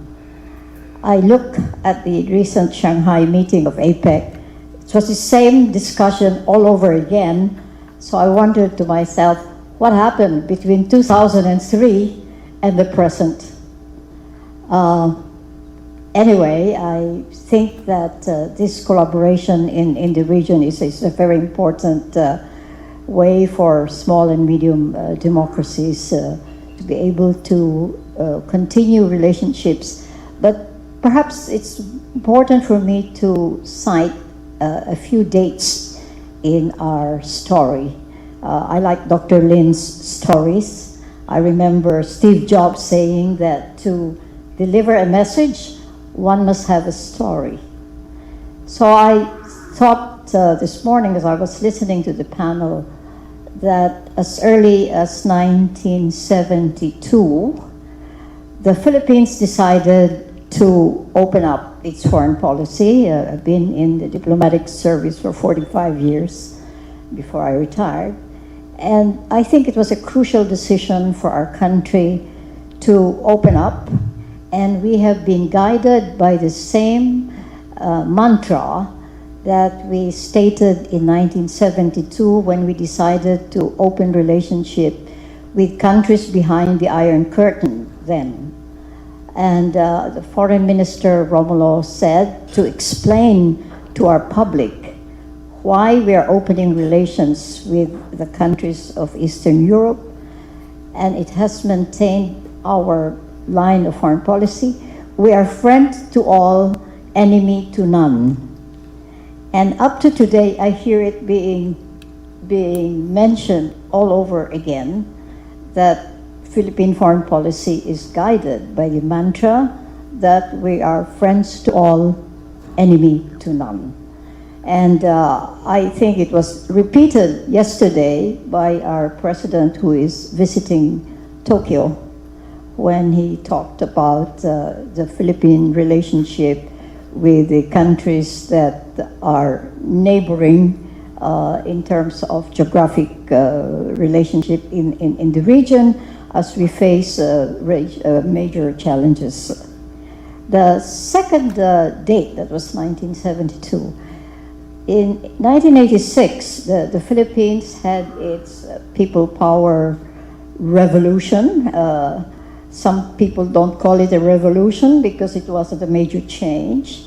I look at the recent Shanghai meeting of APEC. It was the same discussion all over again. So I wondered to myself, what happened between 2003 and the present? Anyway, I think that this collaboration in the region is a very important way for small and medium democracies to be able to continue relationships. But perhaps it's important for me to cite a few dates in our story. I like Dr. Lin's stories. I remember Steve Jobs saying that to deliver a message, one must have a story. So I thought this morning as I was listening to the panel that as early as 1972, the Philippines decided to open up its foreign policy. I've been in the diplomatic service for 45 years before I retired. And I think it was a crucial decision for our country to open up. And we have been guided by the same mantra that we stated in 1972 when we decided to open relationship with countries behind the Iron Curtain then. And the Foreign Minister Romulo said to explain to our public why we are opening relations with the countries of Eastern Europe, and it has maintained our line of foreign policy. We are friend to all, enemy to none. And up to today, I hear it being mentioned all over again that Philippine foreign policy is guided by the mantra that we are friends to all, enemy to none. And I think it was repeated yesterday by our president who is visiting Tokyo when he talked about the Philippine relationship with the countries that are neighboring in terms of geographic relationship in the region as we face major challenges. The second date, that was 1972. In 1986, the Philippines had its people power revolution. Some people don't call it a revolution because it wasn't a major change.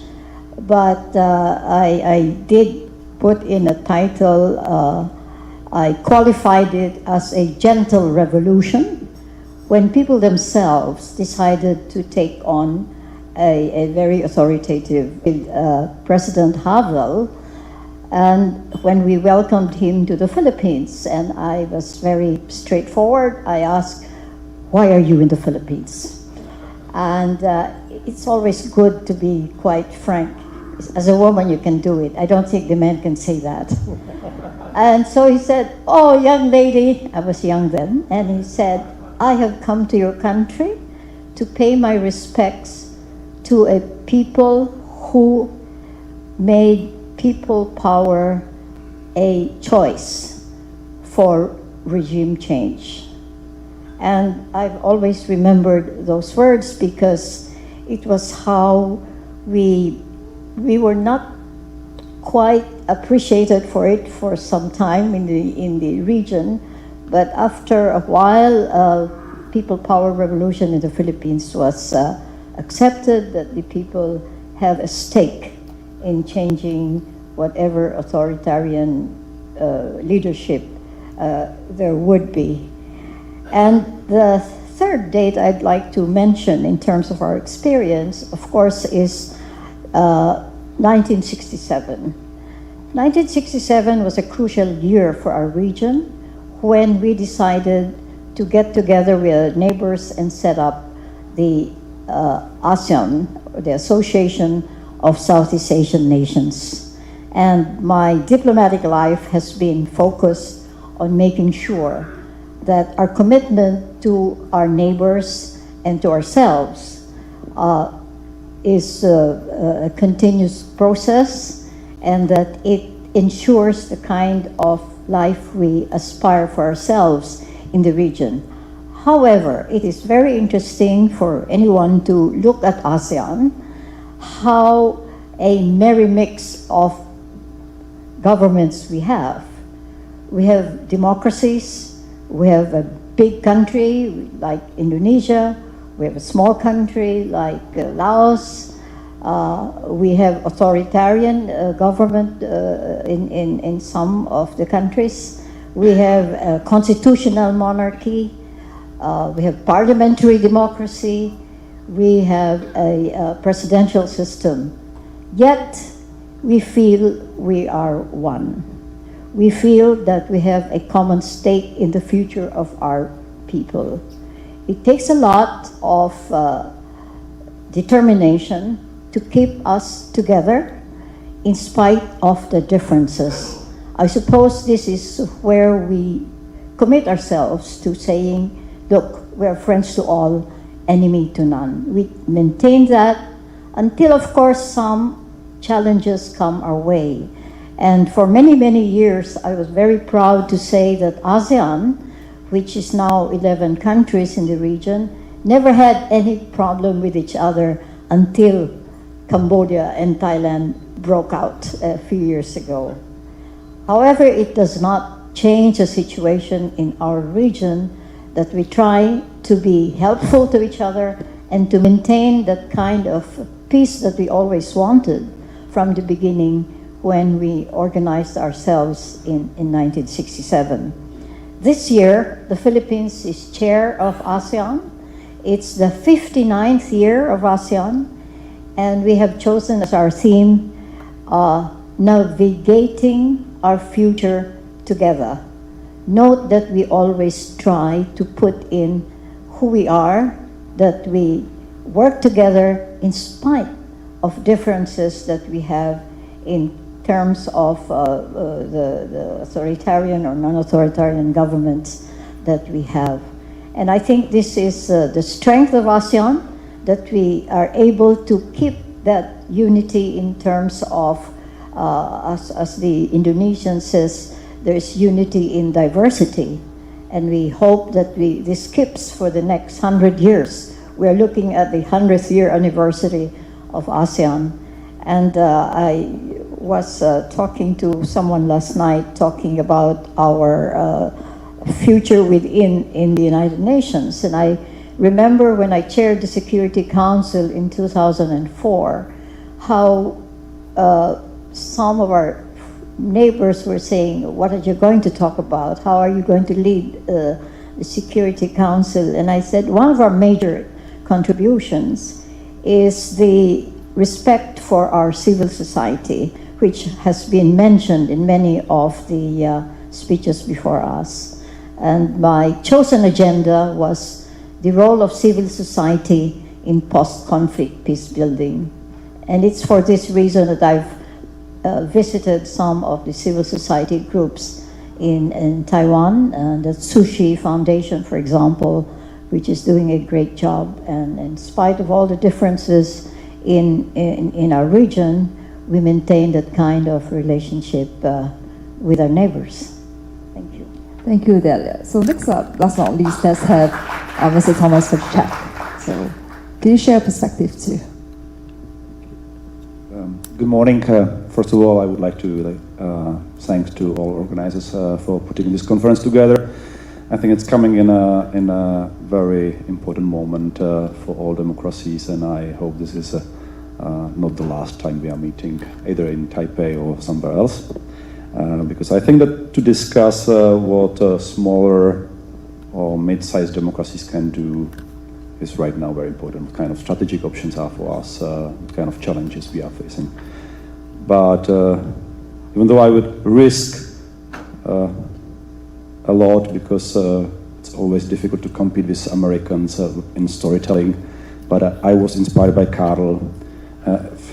But I did put in a title, I qualified it as a gentle revolution when people themselves decided to take on a very authoritative President Havel. And when we welcomed him to the Philippines, and I was very straightforward, I asked, why are you in the Philippines? And it's always good to be quite frank. As a woman, you can do it. I don't think the men can say that. And so he said, oh, young lady, I was young then, and he said, I have come to your country to pay my respects to a people who made people power a choice for regime change. And I've always remembered those words because it was how we were not quite appreciated for it for some time in the region, but after a while, people power revolution in the Philippines was accepted, that the people have a stake in changing whatever authoritarian leadership there would be. And the third date I'd like to mention in terms of our experience, of course, is 1967. 1967 was a crucial year for our region when we decided to get together with neighbors and set up the ASEAN, or the Association of Southeast Asian Nations. And my diplomatic life has been focused on making sure that our commitment to our neighbors and to ourselves is a continuous process, and that it ensures the kind of life we aspire for ourselves in the region. However, it is very interesting for anyone to look at ASEAN, how a merry mix of governments we have. We have democracies, we have a big country like Indonesia, we have a small country like Laos, we have authoritarian government in some of the countries. We have a constitutional monarchy. We have parliamentary democracy. We have a presidential system. Yet, we feel we are one. We feel that we have a common stake in the future of our people. It takes a lot of determination to keep us together in spite of the differences. I suppose this is where we commit ourselves to saying, look, we're friends to all, enemy to none. We maintain that until, of course, some challenges come our way. And for many, many years, I was very proud to say that ASEAN, which is now 11 countries in the region, never had any problem with each other until Cambodia and Thailand broke out a few years ago. However, it does not change the situation in our region, that we try to be helpful to each other and to maintain that kind of peace that we always wanted from the beginning when we organized ourselves in 1967. This year, the Philippines is chair of ASEAN. It's the 59th year of ASEAN, and we have chosen as our theme, navigating our future together. Note that we always try to put in who we are, that we work together in spite of differences that we have in terms of the authoritarian or non-authoritarian governments that we have. And I think this is the strength of ASEAN, that we are able to keep that unity in terms of, as the Indonesian says, there is unity in diversity. And we hope that this keeps for the next 100 years. We are looking at the 100th year anniversary of ASEAN. And I was talking to someone last night, talking about our future in the United Nations. And I remember when I chaired the Security Council in 2004, how some of our neighbors were saying, what are you going to talk about? How are you going to lead the Security Council? And I said, one of our major contributions is the respect for our civil society, which has been mentioned in many of the speeches before us. And my chosen agenda was the role of civil society in post-conflict peace building. And it's for this reason that I've visited some of the civil society groups in Taiwan, and the Sushi Foundation, for example, which is doing a great job. And in spite of all the differences in our region, we maintain that kind of relationship with our neighbors. Thank you. Thank you, Delia. So next up, last but not least, let's have Mr. Thomas for the chat. So can you share a perspective too? Good morning. First of all, I would like to thank to all organizers for putting this conference together. I think it's coming in a very important moment for all democracies, and I hope this is not the last time we are meeting, either in Taipei or somewhere else. Because I think that to discuss what smaller or mid-sized democracies can do is right now very important. What kind of strategic options are for us, what kind of challenges we are facing. But even though I would risk a lot, because it's always difficult to compete with Americans in storytelling, but I was inspired by Karl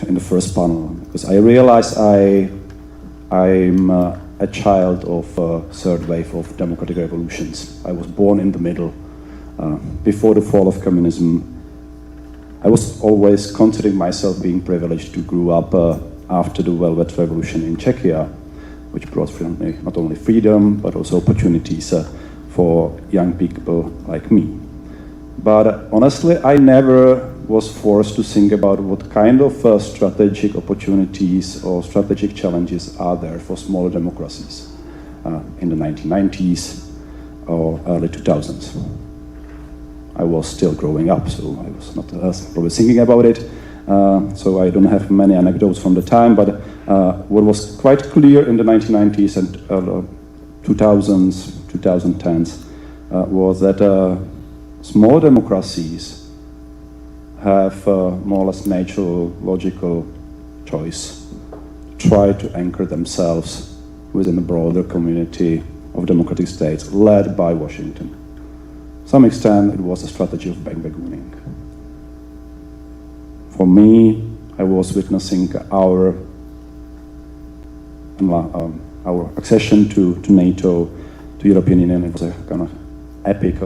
in the first panel, because I realized I'm a child of third wave of democratic revolutions. I was born in the middle. Before the fall of communism, I was always considering myself being privileged to grow up after the Velvet Revolution in Czechia, which brought not only freedom, but also opportunities for young people like me. But honestly, I never was forced to think about what kind of strategic opportunities or strategic challenges are there for smaller democracies in the 1990s or early 2000s. I was still growing up, so I was not probably thinking about it. So I don't have many anecdotes from the time, but what was quite clear in the 1990s and 2000s, 2010s was that small democracies have more or less natural, logical choice to try to anchor themselves within a broader community of democratic states led by Washington. To some extent, it was a strategy of bang-bagooning. For me, I was witnessing our accession to NATO, to European Union. It was a kind of epic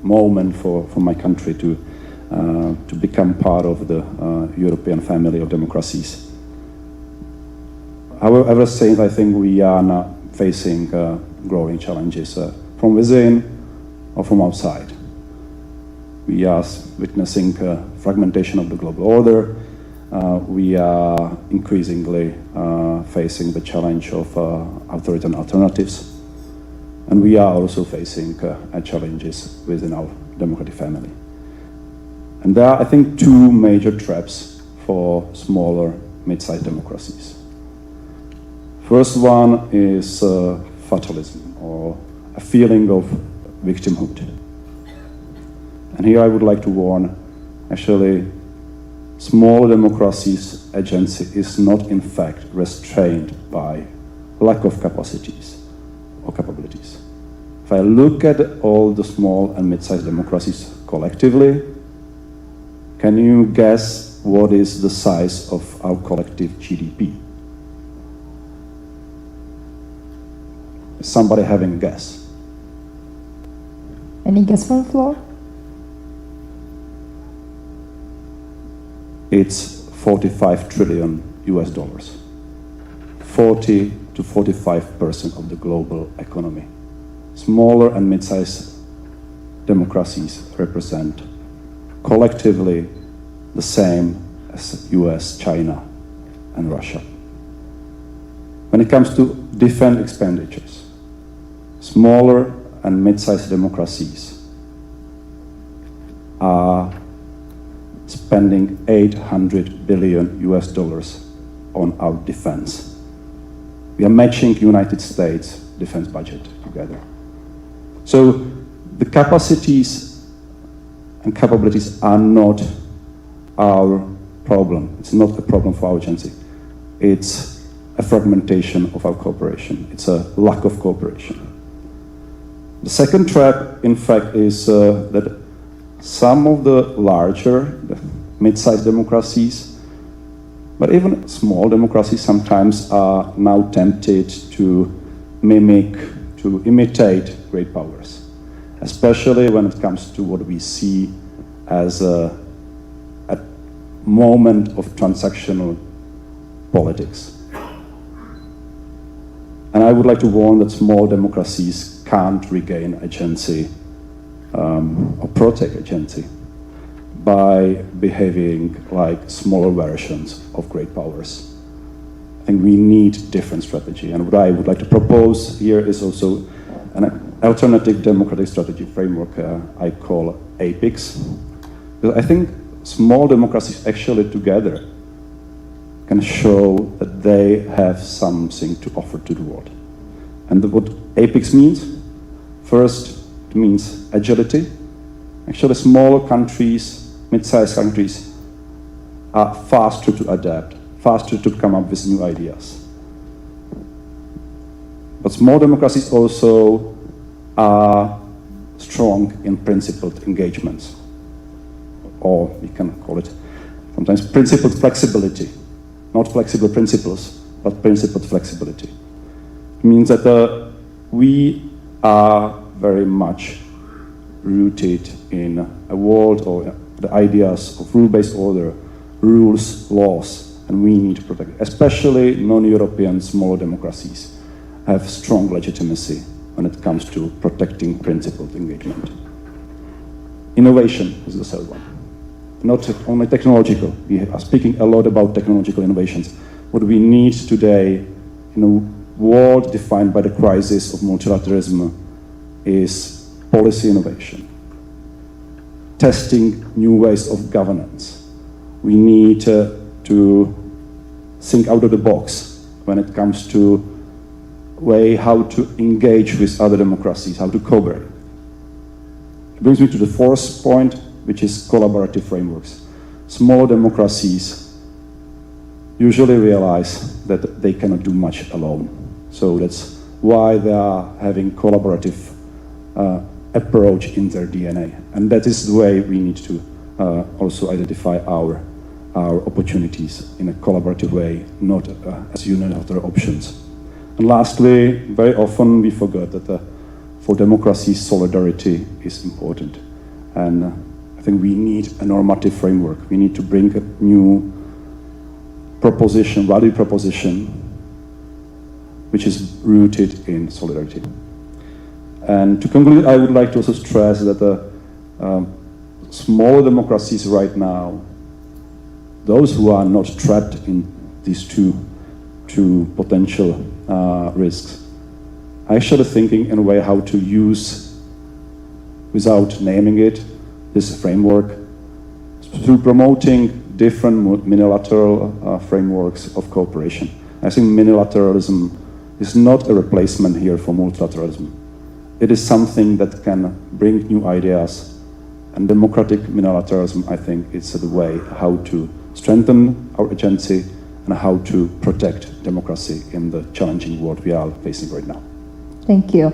moment for my country to become part of the European family of democracies. However, since I think we are now facing growing challenges from within or from outside. We are witnessing fragmentation of the global order. We are increasingly facing the challenge of authoritarian alternatives. And we are also facing challenges within our democratic family. And there are, I think, two major traps for smaller, mid-sized democracies. First one is fatalism, or a feeling of victimhood. And here I would like to warn, actually, small democracies' agency is not in fact restrained by lack of capacities or capabilities. If I look at all the small and mid-sized democracies collectively, can you guess what is the size of our collective GDP? Is somebody having a guess? Any guess from the floor? It's 45 trillion US dollars. 40 to 45% of the global economy. Smaller and mid-sized democracies represent collectively the same as US, China, and Russia. When it comes to defense expenditures, smaller and mid-sized democracies are spending 800 billion US dollars on our defense. We are matching United States defense budget together. So the capacities and capabilities are not our problem. It's not a problem for our agency. It's a fragmentation of our cooperation. It's a lack of cooperation. The second trap, in fact, is that some of the larger, mid-sized democracies, but even small democracies sometimes are now tempted to mimic, to imitate great powers, especially when it comes to what we see as a moment of transactional politics. And I would like to warn that small democracies can't regain agency or protect agency by behaving like smaller versions of great powers. I think we need different strategy. And what I would like to propose here is also an alternative democratic strategy framework I call APICS. Because I think small democracies actually together can show that they have something to offer to the world. And what APICS means, first, it means agility. Actually, smaller countries, mid-sized countries, are faster to adapt, faster to come up with new ideas. But small democracies also are strong in principled engagements, or we can call it sometimes principled flexibility. Not flexible principles, but principled flexibility. It means that we are very much rooted in a world or the ideas of rule-based order, rules, laws, and we need to protect it. Especially non-European smaller democracies have strong legitimacy when it comes to protecting principled engagement. Innovation is the third one. Not only technological. We are speaking a lot about technological innovations. What we need today in a world defined by the crisis of multilateralism is policy innovation, testing new ways of governance. We need to think out of the box when it comes to way how to engage with other democracies, how to cooperate. It brings me to the fourth point, which is collaborative frameworks. Small democracies usually realize that they cannot do much alone. So that's why they are having collaborative approach in their DNA. And that is the way we need to also identify our opportunities in a collaborative way, not as unilateral options. And lastly, very often we forget that for democracy, solidarity is important. And I think we need a normative framework. We need to bring a new proposition, value proposition, which is rooted in solidarity. And to conclude, I would like to also stress that small democracies right now, those who are not trapped in these two potential risks, are actually thinking in a way how to use, without naming it, this framework through promoting different multilateral frameworks of cooperation. I think multilateralism is not a replacement here for multilateralism. It is something that can bring new ideas, and democratic multilateralism, I think, is the way how to strengthen our agency and how to protect democracy in the challenging world we are facing right now. Thank you.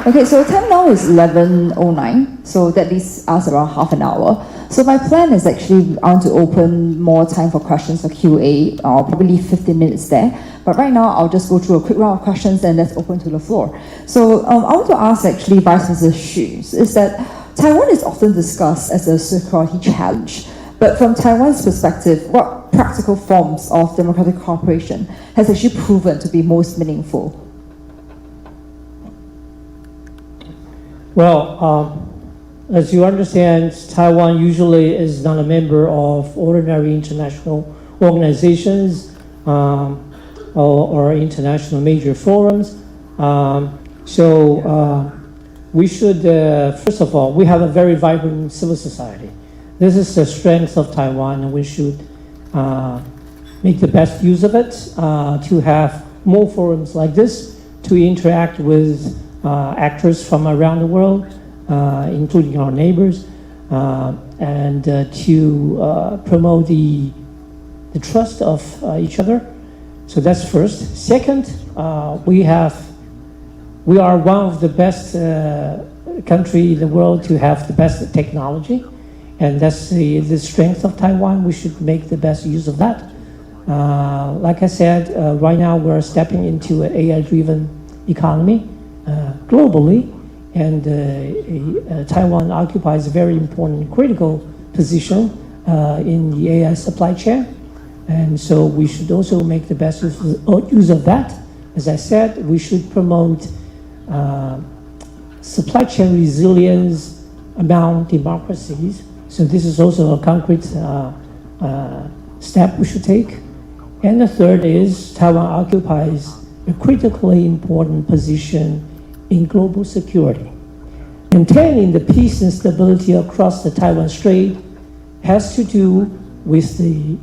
Okay, so time now is 11:09, so that leaves us around half an hour. So my plan is actually I want to open more time for questions for Q&A, or probably 15 minutes there. But right now, I'll just go through a quick round of questions and let's open to the floor. So I want to ask actually Vice Minister Xu, is that Taiwan is often discussed as a security challenge. But from Taiwan's perspective, what practical forms of democratic cooperation has actually proven to be most meaningful? Well, as you understand, Taiwan usually is not a member of ordinary international organizations or international major forums. We should, first of all, we have a very vibrant civil society. This is the strength of Taiwan, and we should make the best use of it to have more forums like this to interact with actors from around the world, including our neighbors. and to promote the trust of each other. So that's first. Second, we are one of the best country in the world to have the best technology, and that's the strength of Taiwan. We should make the best use of that. Like I said, right now we're stepping into an AI-driven economy globally, and Taiwan occupies a very important critical position in the AI supply chain. And so we should also make the best use of that. As I said, we should promote supply chain resilience among democracies. So this is also a concrete step we should take. And the third is Taiwan occupies a critically important position in global security. Maintaining the peace and stability across the Taiwan Strait has to do with the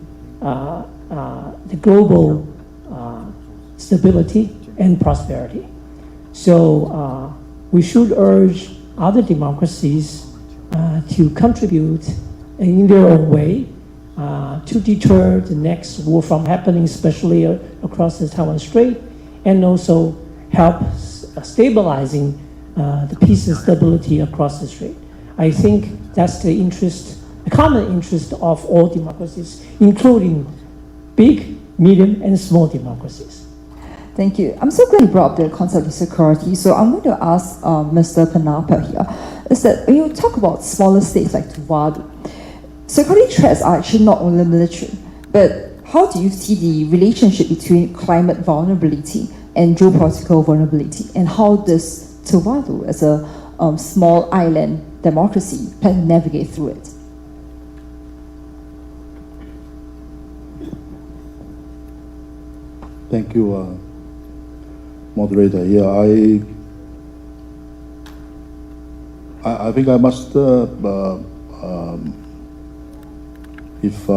global stability and prosperity. So we should urge other democracies to contribute in their own way to deter the next war from happening, especially across the Taiwan Strait, and also help stabilizing the peace and stability across the strait. I think that's the common interest of all democracies, including big, medium, and small democracies. Thank you. I'm so glad you brought up the concept of security. So I'm going to ask Mr. Panapa here, is that when you talk about smaller states like Tuvalu, security threats are actually not only military, but how do you see the relationship between climate vulnerability and geopolitical vulnerability, and how does Tuvalu, as a small island democracy, plan to navigate through it? Thank you, moderator. Yeah, I think I must, if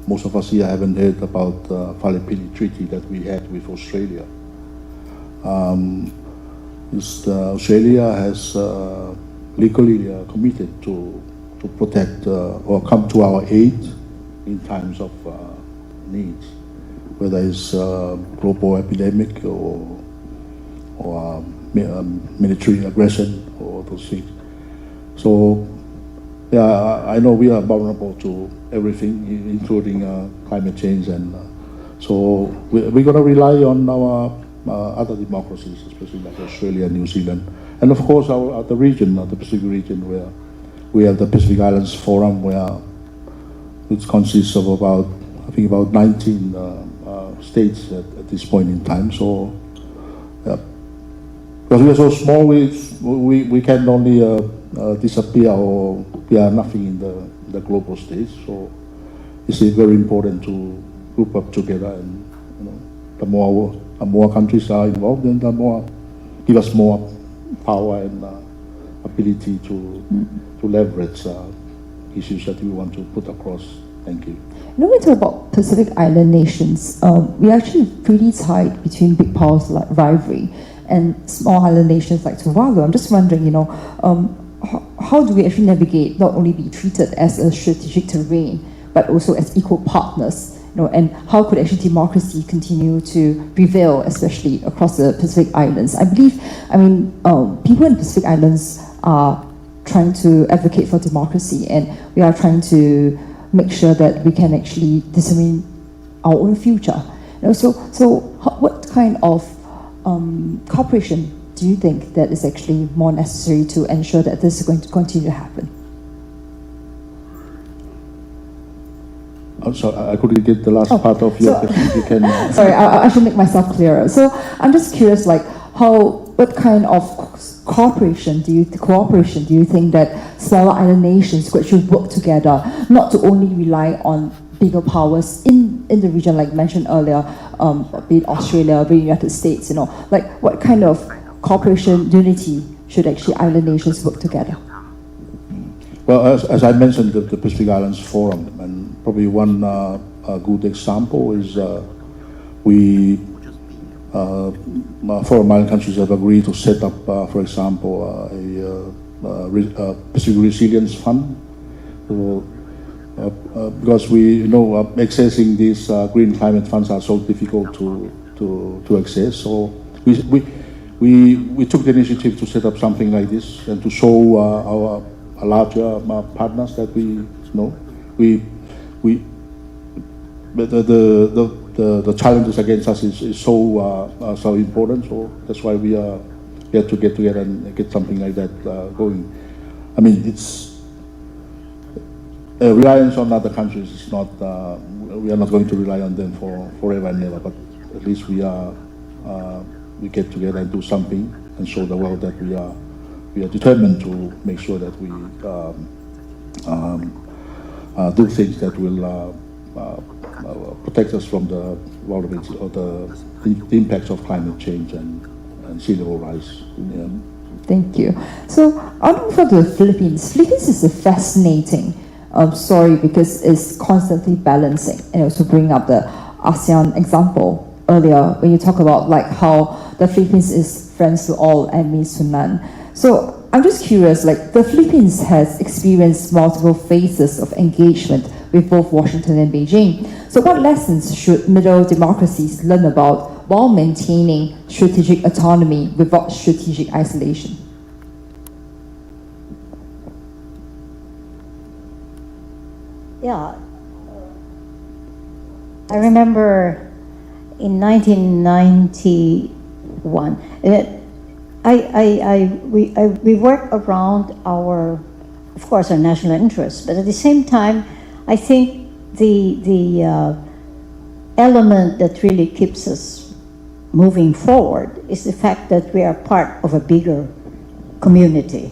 most of us here haven't heard about the Philippine Treaty that we had with Australia. Australia has legally committed to protect or come to our aid in times of needs, whether it's global epidemic or military aggression or those things. So, yeah, I know we are vulnerable to everything, including climate change, and so we're going to rely on our other democracies, especially like Australia and New Zealand, and of course our the region, the Pacific region, where we have the Pacific Islands Forum, which consists of about 19 states at this point in time. So, yeah, because we are so small, we can only disappear, or we are nothing in the global stage. So it's very important to group up together, and the more countries are involved, then the more give us more power and ability to leverage issues that we want to put across. Thank you. When we talk about Pacific Island nations, we're actually pretty tied between big powers like rivalry and small island nations like Tuvalu. I'm just wondering, how do we actually navigate, not only be treated as a strategic terrain, but also as equal partners? And how could actually democracy continue to prevail, especially across the Pacific Islands? People in the Pacific Islands are trying to advocate for democracy, and we are trying to make sure that we can actually determine our own future. So what kind of cooperation do you think that is actually more necessary to ensure that this is going to continue to happen? I'm sorry, I couldn't get the last part of your question. You can. Sorry, I should make myself clearer. So I'm just curious, what kind of cooperation do you think that smaller island nations could actually work together, not to only rely on bigger powers in the region, like mentioned earlier, be it Australia, be it United States, what kind of cooperation, unity should actually island nations work together? Well, as I mentioned, the Pacific Islands Forum, and probably one good example is foreign island countries have agreed to set up, for example, Pacific Resilience Fund. So, because we know accessing these green climate funds are so difficult to access. So we took the initiative to set up something like this and to show our larger partners that we know the challenges against us is so important. So that's why we have to get together and get something like that going. I mean, it's reliance on other countries is not. We are not going to rely on them for forever and ever. But at least we get together and do something and show the world that we are determined to make sure that we do things that will protect us from the impacts of climate change and sea level rise. Yeah. Thank you. So, I'll move on to the Philippines. Philippines is a fascinating story because it's constantly balancing, and also bring up the ASEAN example earlier when you talk about like how the Philippines is friends to all, enemies to none. So I'm just curious, like the Philippines has experienced multiple phases of engagement with both Washington and Beijing. So what lessons should middle democracies learn about while maintaining strategic autonomy without strategic isolation? Yeah, I remember in 1991, we worked around our, of course, our national interests, but at the same time, I think the element that really keeps us moving forward is the fact that we are part of a bigger community.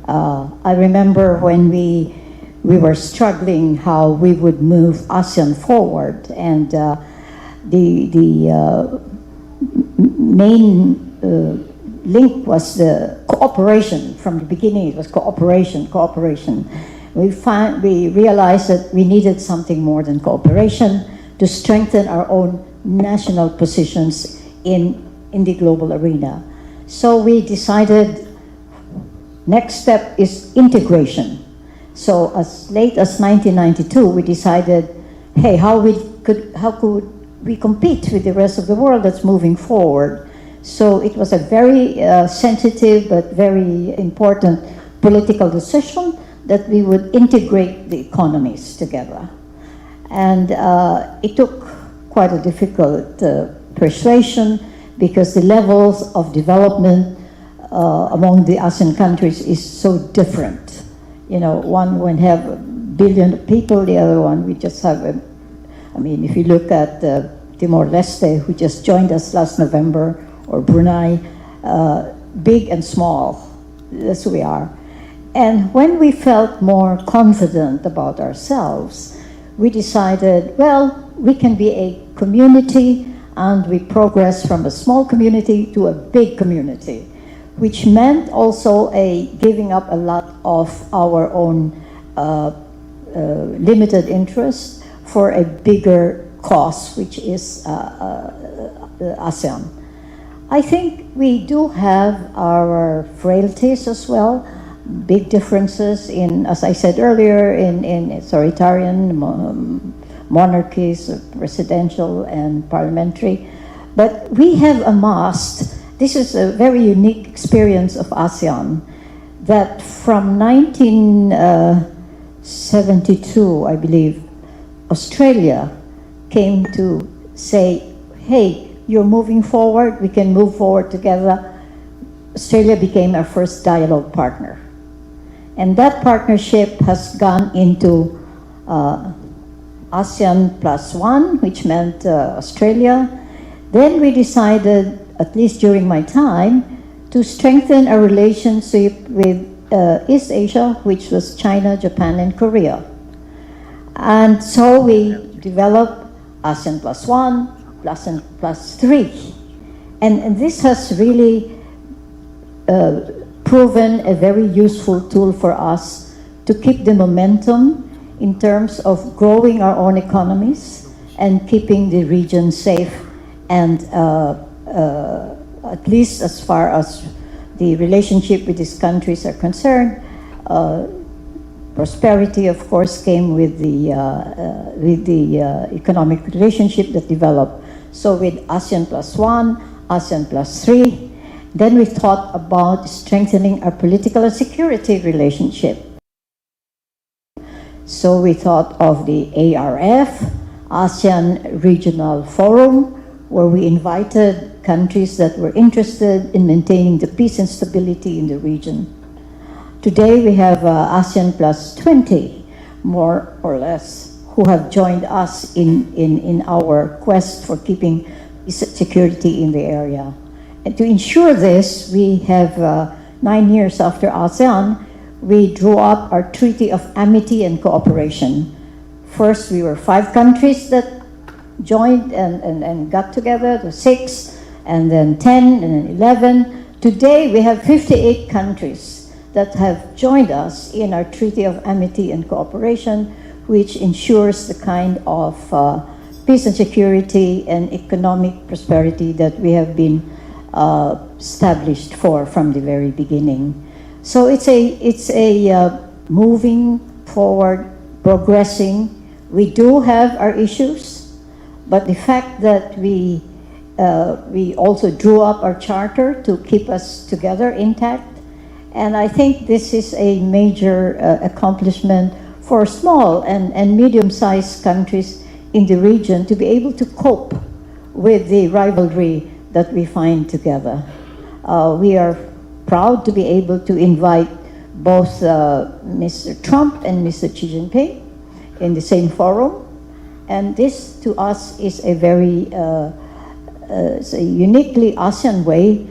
I remember when we were struggling how we would move ASEAN forward, and the main link was the cooperation. From the beginning, it was cooperation. We realized that we needed something more than cooperation to strengthen our own national positions in the global arena. So we decided next step is integration. So as late as 1992, we decided, hey, how could we compete with the rest of the world that's moving forward? So it was a very sensitive but very important political decision that we would integrate the economies together. And it took quite a difficult persuasion because the levels of development among the ASEAN countries is so different. You know, one would have 1 billion people, the other one we just have, I mean, if you look at Timor-Leste, who just joined us last November, or Brunei, big and small, that's who we are. And when we felt more confident about ourselves, we decided, well, we can be a community, and we progressed from a small community to a big community, which meant also giving up a lot of our own limited interest for a bigger cause, which is ASEAN. I think we do have our frailties as well, big differences in, as I said earlier, in authoritarian monarchies, presidential and parliamentary. But we have amassed, this is a very unique experience of ASEAN, that from 1972, I believe, Australia came to say, hey, you're moving forward, we can move forward together. Australia became our first dialogue partner. And that partnership has gone into ASEAN +1, which meant Australia. Then we decided, at least during my time, to strengthen our relationship with East Asia, which was China, Japan, and Korea. And so we developed ASEAN +1, ASEAN +3. And this has really proven a very useful tool for us to keep the momentum in terms of growing our own economies and keeping the region safe, and at least as far as the relationship with these countries are concerned. Prosperity, of course, came with the economic relationship that developed. So with ASEAN +1, ASEAN +3, then we thought about strengthening our political and security relationship. So we thought of the ARF, ASEAN Regional Forum, where we invited countries that were interested in maintaining the peace and stability in the region. Today we have ASEAN +20, more or less, who have joined us in our quest for keeping peace and security in the area. And to ensure this, we have 9 years after ASEAN, we drew up our Treaty of Amity and Cooperation. First, we were 5 countries that joined and got together, the 6, and then 10, and then 11. Today, we have 58 countries that have joined us in our Treaty of Amity and Cooperation, which ensures the kind of peace and security and economic prosperity that we have been established from the very beginning. So it's a moving forward, progressing. We do have our issues, but the fact that we also drew up our charter to keep us together intact. And I think this is a major accomplishment for small and medium-sized countries in the region to be able to cope with the rivalry that we find together. We are proud to be able to invite both Mr. Trump and Mr. Xi Jinping in the same forum. And this, to us, is a very it's a uniquely ASEAN way.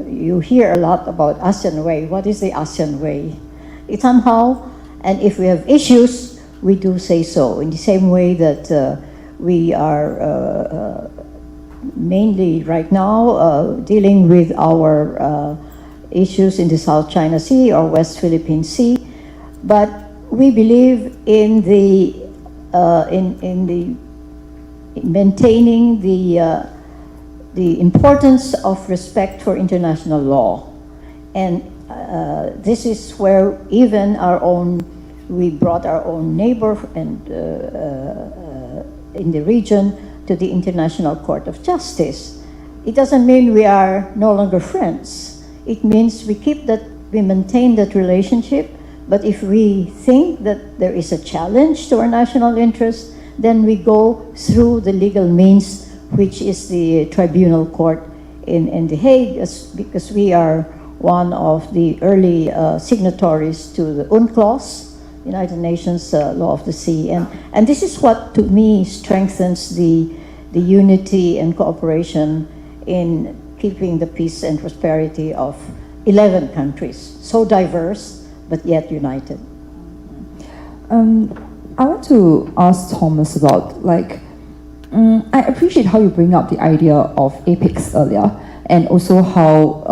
You hear a lot about ASEAN way. What is the ASEAN way? It somehow, and if we have issues, we do say so. In the same way that we are mainly right now dealing with our issues in the South China Sea or West Philippine Sea, but we believe in the maintaining the importance of respect for international law. And this is where even we brought our own neighbor and in the region to the International Court of Justice. It doesn't mean we are no longer friends. It means we maintain that relationship, but if we think that there is a challenge to our national interest, then we go through the legal means, which is the tribunal court in The Hague, because we are one of the early signatories to the UNCLOS, United Nations Law of the Sea. And this is what, to me, strengthens the unity and cooperation in keeping the peace and prosperity of 11 countries, so diverse, but yet united. I want to ask Thomas about, I appreciate how you bring up the idea of APEX earlier, and also how,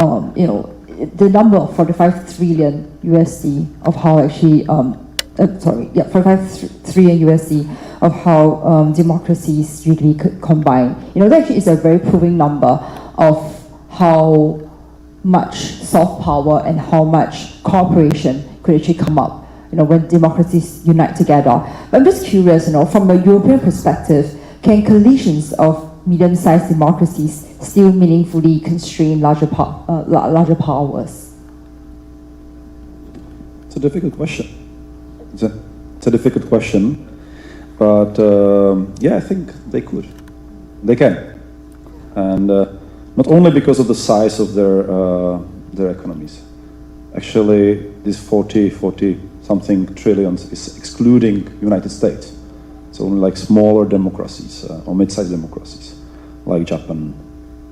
the number of 45 trillion USD of how actually, 45 trillion USD of how democracies usually combine. That actually is a very proving number of how much soft power and how much cooperation could actually come up, when democracies unite together. But I'm just curious, from a European perspective, can coalitions of medium-sized democracies still meaningfully constrain larger powers? It's a difficult question. It's a difficult question, but I think they could. They can. And not only because of the size of their economies. Actually, this 40-something trillions is excluding United States. It's only smaller democracies or mid-sized democracies, like Japan,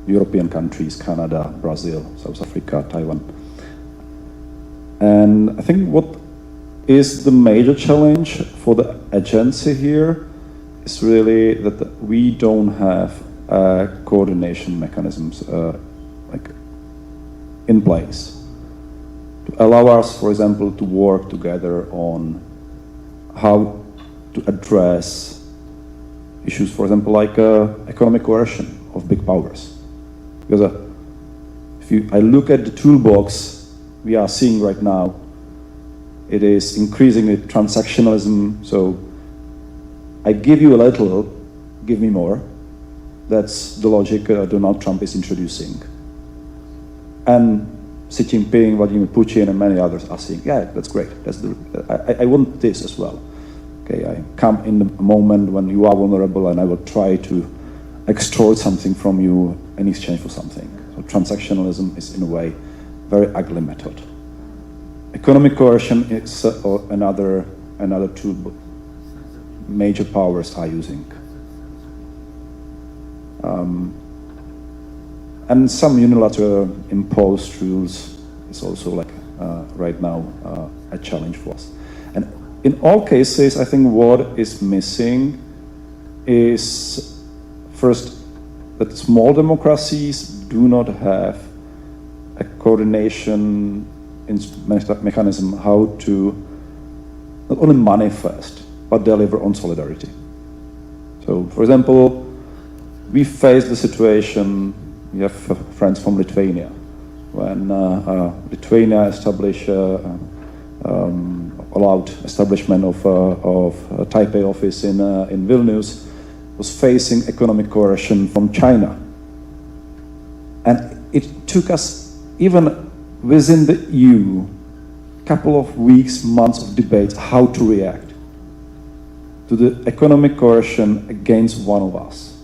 European countries, Canada, Brazil, South Africa, Taiwan. And I think what is the major challenge for the agency here is really that we don't have coordination mechanisms in place to allow us, for example, to work together on how to address issues, for example, like economic coercion of big powers. Because if I look at the toolbox we are seeing right now, it is increasingly transactionalism. So I give you a little, give me more. That's the logic Donald Trump is introducing. And Xi Jinping, Vladimir Putin, and many others are saying, yeah, that's great. I want this as well. Okay, I come in the moment when you are vulnerable and I will try to extort something from you in exchange for something. So transactionalism is, in a way, very ugly method. Economic coercion is another tool major powers are using. And some unilateral imposed rules is also like right now a challenge for us. And in all cases, I think what is missing is first that small democracies do not have a coordination mechanism how to not only manifest but deliver on solidarity. So, for example, we faced the situation. We have friends from Lithuania. When Lithuania established, allowed establishment of Taipei office in Vilnius, was facing economic coercion from China. And it took us, even within the EU, a couple of weeks, months of debates how to react to the economic coercion against one of us.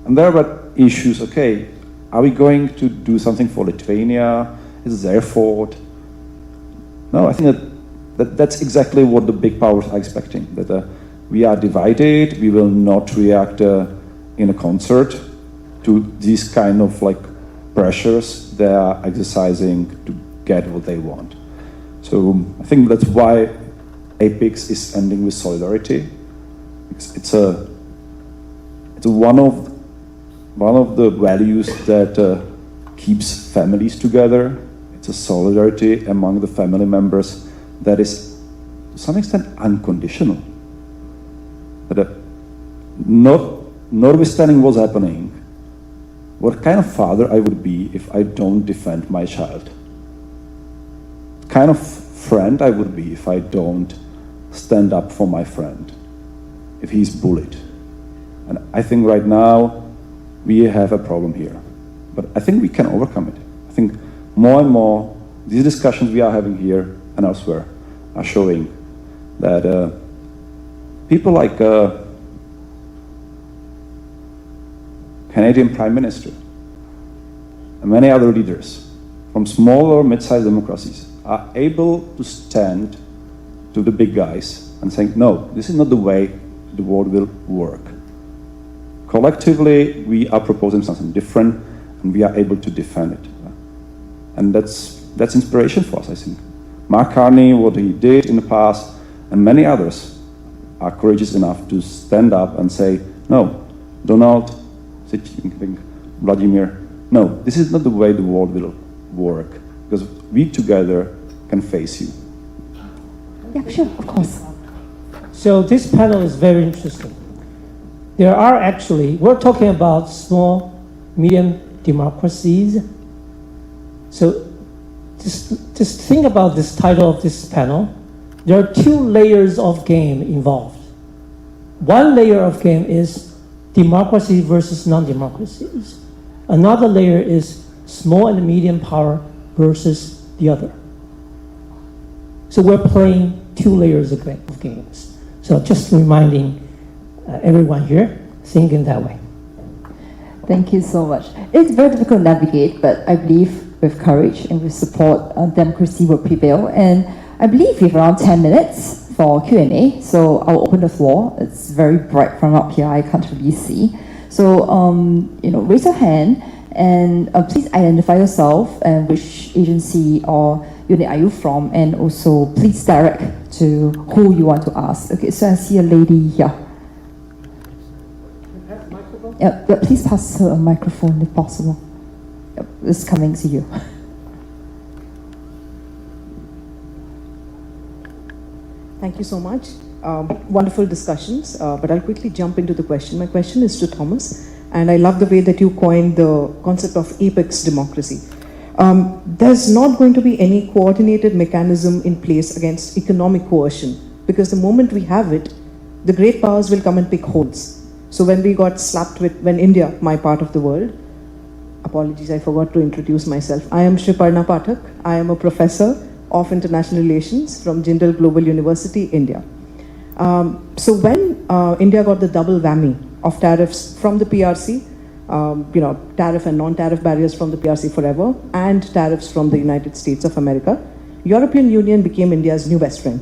And there were issues, okay, are we going to do something for Lithuania? Is it their fault? No, I think that's exactly what the big powers are expecting, that we are divided, we will not react in a concert to these kind of like pressures they are exercising to get what they want. So I think that's why APEX is ending with solidarity. It's one of the values that keeps families together. It's a solidarity among the family members that is to some extent unconditional. That notwithstanding what's happening, what kind of father I would be if I don't defend my child? What kind of friend I would be if I don't stand up for my friend, if he's bullied? And I think right now we have a problem here, but I think we can overcome it. I think more and more these discussions we are having here and elsewhere are showing that people like Canadian Prime Minister and many other leaders from small or mid-sized democracies are able to stand to the big guys and saying, no, this is not the way the world will work. Collectively, we are proposing something different and we are able to defend it. And that's inspiration for us, I think. Mark Carney, what he did in the past, and many others are courageous enough to stand up and say, no, Donald, Xi Jinping, Vladimir, no, this is not the way the world will work, because we together can face you. Yeah, sure, of course. So this panel is very interesting. There are actually, we're talking about small, medium democracies. So just think about this title of this panel. There are two layers of game involved. One layer of game is democracy versus non-democracies. Another layer is small and medium power versus the other. So we're playing two layers of games. So just reminding everyone here, think in that way. Thank you so much. It's very difficult to navigate, but I believe with courage and with support, democracy will prevail. And I believe we have around 10 minutes for Q&A, so I'll open the floor. It's very bright from up here, I can't really see. So, raise your hand and please identify yourself and which agency or unit are you from, and also please direct to who you want to ask. Okay, so I see a lady here. Yeah, please pass her a microphone if possible. Yep, it's coming to you. Thank you so much. Wonderful discussions, but I'll quickly jump into the question. My question is to Thomas. And I love the way that you coined the concept of apex democracy. There's not going to be any coordinated mechanism in place against economic coercion, because the moment we have it, the great powers will come and pick holes. So when we got slapped with, when India, my part of the world, apologies, I forgot to introduce myself. I am Shriparna Pathak. I am a professor of international relations from Jindal Global University, India. So when India got the double whammy of tariffs from the PRC, tariff and non-tariff barriers from the PRC forever, and tariffs from the United States of America, European Union became India's new best friend.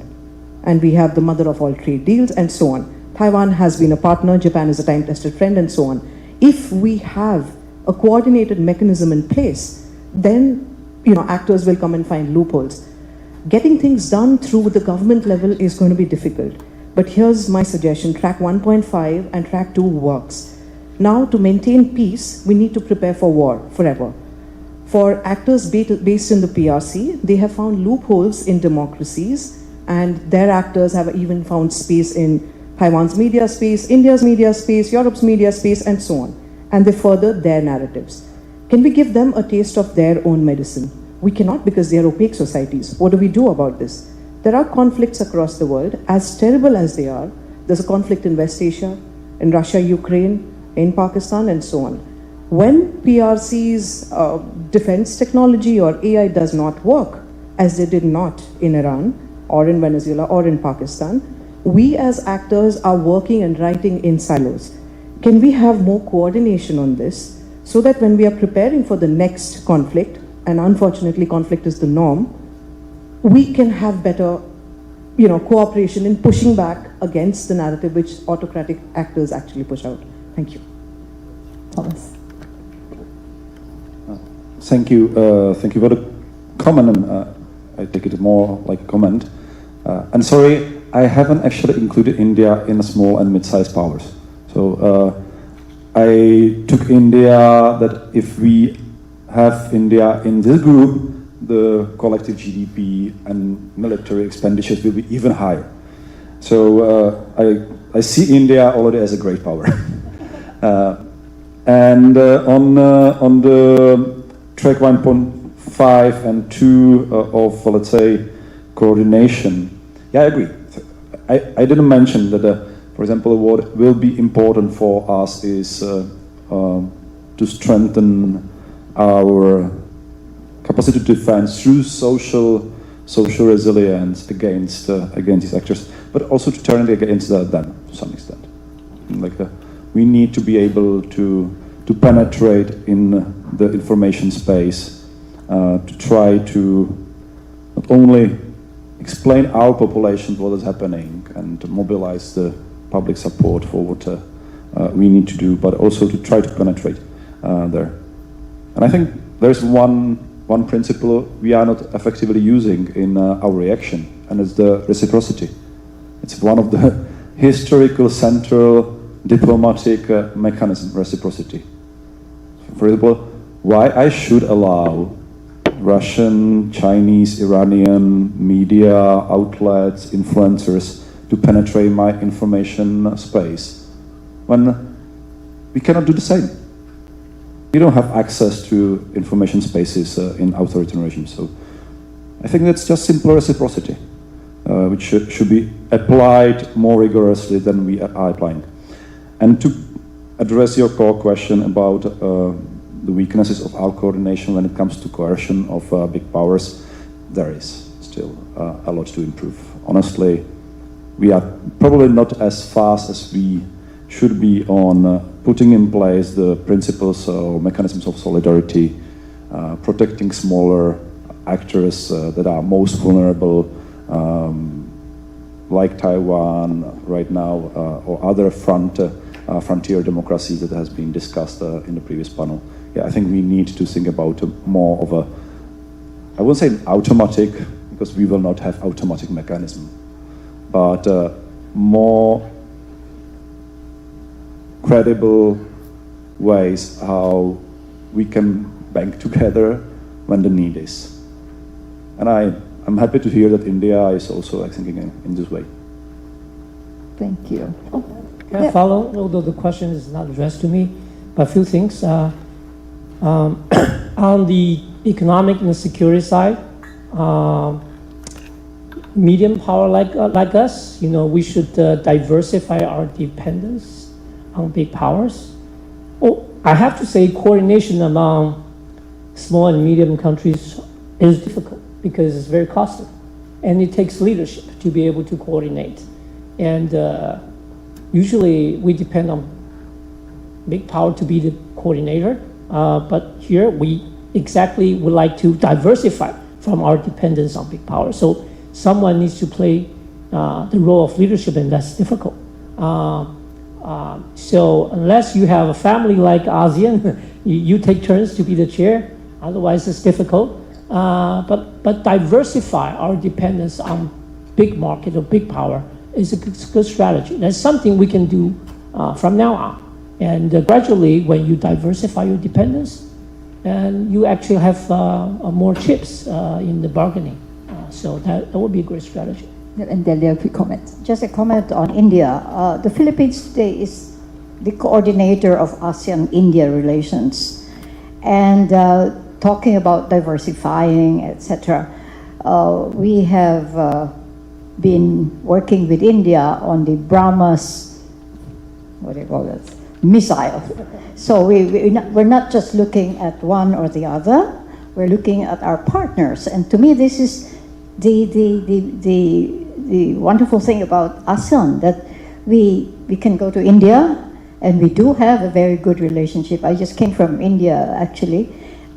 And we have the mother of all trade deals and so on. Taiwan has been a partner, Japan is a time-tested friend and so on. If we have a coordinated mechanism in place, then actors will come and find loopholes. Getting things done through the government level is going to be difficult. But here's my suggestion, track 1.5 and track 2 works. Now, to maintain peace, we need to prepare for war forever. For actors based in the PRC, they have found loopholes in democracies, and their actors have even found space in Taiwan's media space, India's media space, Europe's media space, and so on. And they further their narratives. Can we give them a taste of their own medicine? We cannot, because they are opaque societies. What do we do about this? There are conflicts across the world, as terrible as they are. There's a conflict in West Asia, in Russia, Ukraine, in Pakistan, and so on. When PRC's defense technology or AI does not work, as they did not in Iran, or in Venezuela, or in Pakistan, we as actors are working and writing in silos. Can we have more coordination on this, so that when we are preparing for the next conflict, and unfortunately conflict is the norm, we can have better cooperation in pushing back against the narrative which autocratic actors actually push out. Thank you. Thomas. Thank you for the comment, and I take it more like a comment. And sorry, I haven't actually included India in the small and mid-sized powers. So I took India that if we have India in this group, the collective GDP and military expenditures will be even higher. So I see India already as a great power. And on the track 1.5 and 2 of, let's say, coordination, yeah, I agree. I didn't mention that, for example, what will be important for us is to strengthen our capacity to defend through social resilience against these actors, but also to turn it against them to some extent. We need to be able to penetrate in the information space, to try to not only explain our population what is happening and to mobilize the public support for what we need to do, but also to try to penetrate there. And I think there's one principle we are not effectively using in our reaction, and it's the reciprocity. It's one of the historical central diplomatic mechanism, reciprocity. For example, why I should allow Russian, Chinese, Iranian media outlets, influencers to penetrate my information space when we cannot do the same. We don't have access to information spaces in authoritarian regimes. So I think that's just simple reciprocity, which should be applied more rigorously than we are applying. And to address your core question about the weaknesses of our coordination when it comes to coercion of big powers, there is still a lot to improve. Honestly, we are probably not as fast as we should be on putting in place the principles or mechanisms of solidarity, protecting smaller actors that are most vulnerable, like Taiwan right now, or other frontier democracies that has been discussed in the previous panel. Yeah, I think we need to think about more of a, I won't say automatic, because we will not have automatic mechanism, but more credible ways how we can bank together when the need is. And I'm happy to hear that India is also thinking in this way. Thank you. Can I follow, although the question is not addressed to me? a few things. On the economic and security side, medium power like us, we should diversify our dependence on big powers. Oh, I have to say coordination among small and medium countries is difficult because it's very costly. And it takes leadership to be able to coordinate. And usually we depend on big power to be the coordinator. But here we exactly would like to diversify from our dependence on big power. So someone needs to play the role of leadership, and that's difficult. So unless you have a family like ASEAN, you take turns to be the chair. Otherwise, it's difficult. But diversify our dependence on big market or big power is a good strategy. That's something we can do from now on. And gradually, when you diversify your dependence, and you actually have more chips in the bargaining. So that would be a great strategy. And then a quick comment. Just a comment on India. The Philippines today is the coordinator of ASEAN-India relations. And talking about diversifying, etc., we have been working with India on the BrahMos, what do you call it, missile. So we're not just looking at one or the other, we're looking at our partners. And to me, this is the wonderful thing about ASEAN, that we can go to India, and we do have a very good relationship. I just came from India, actually,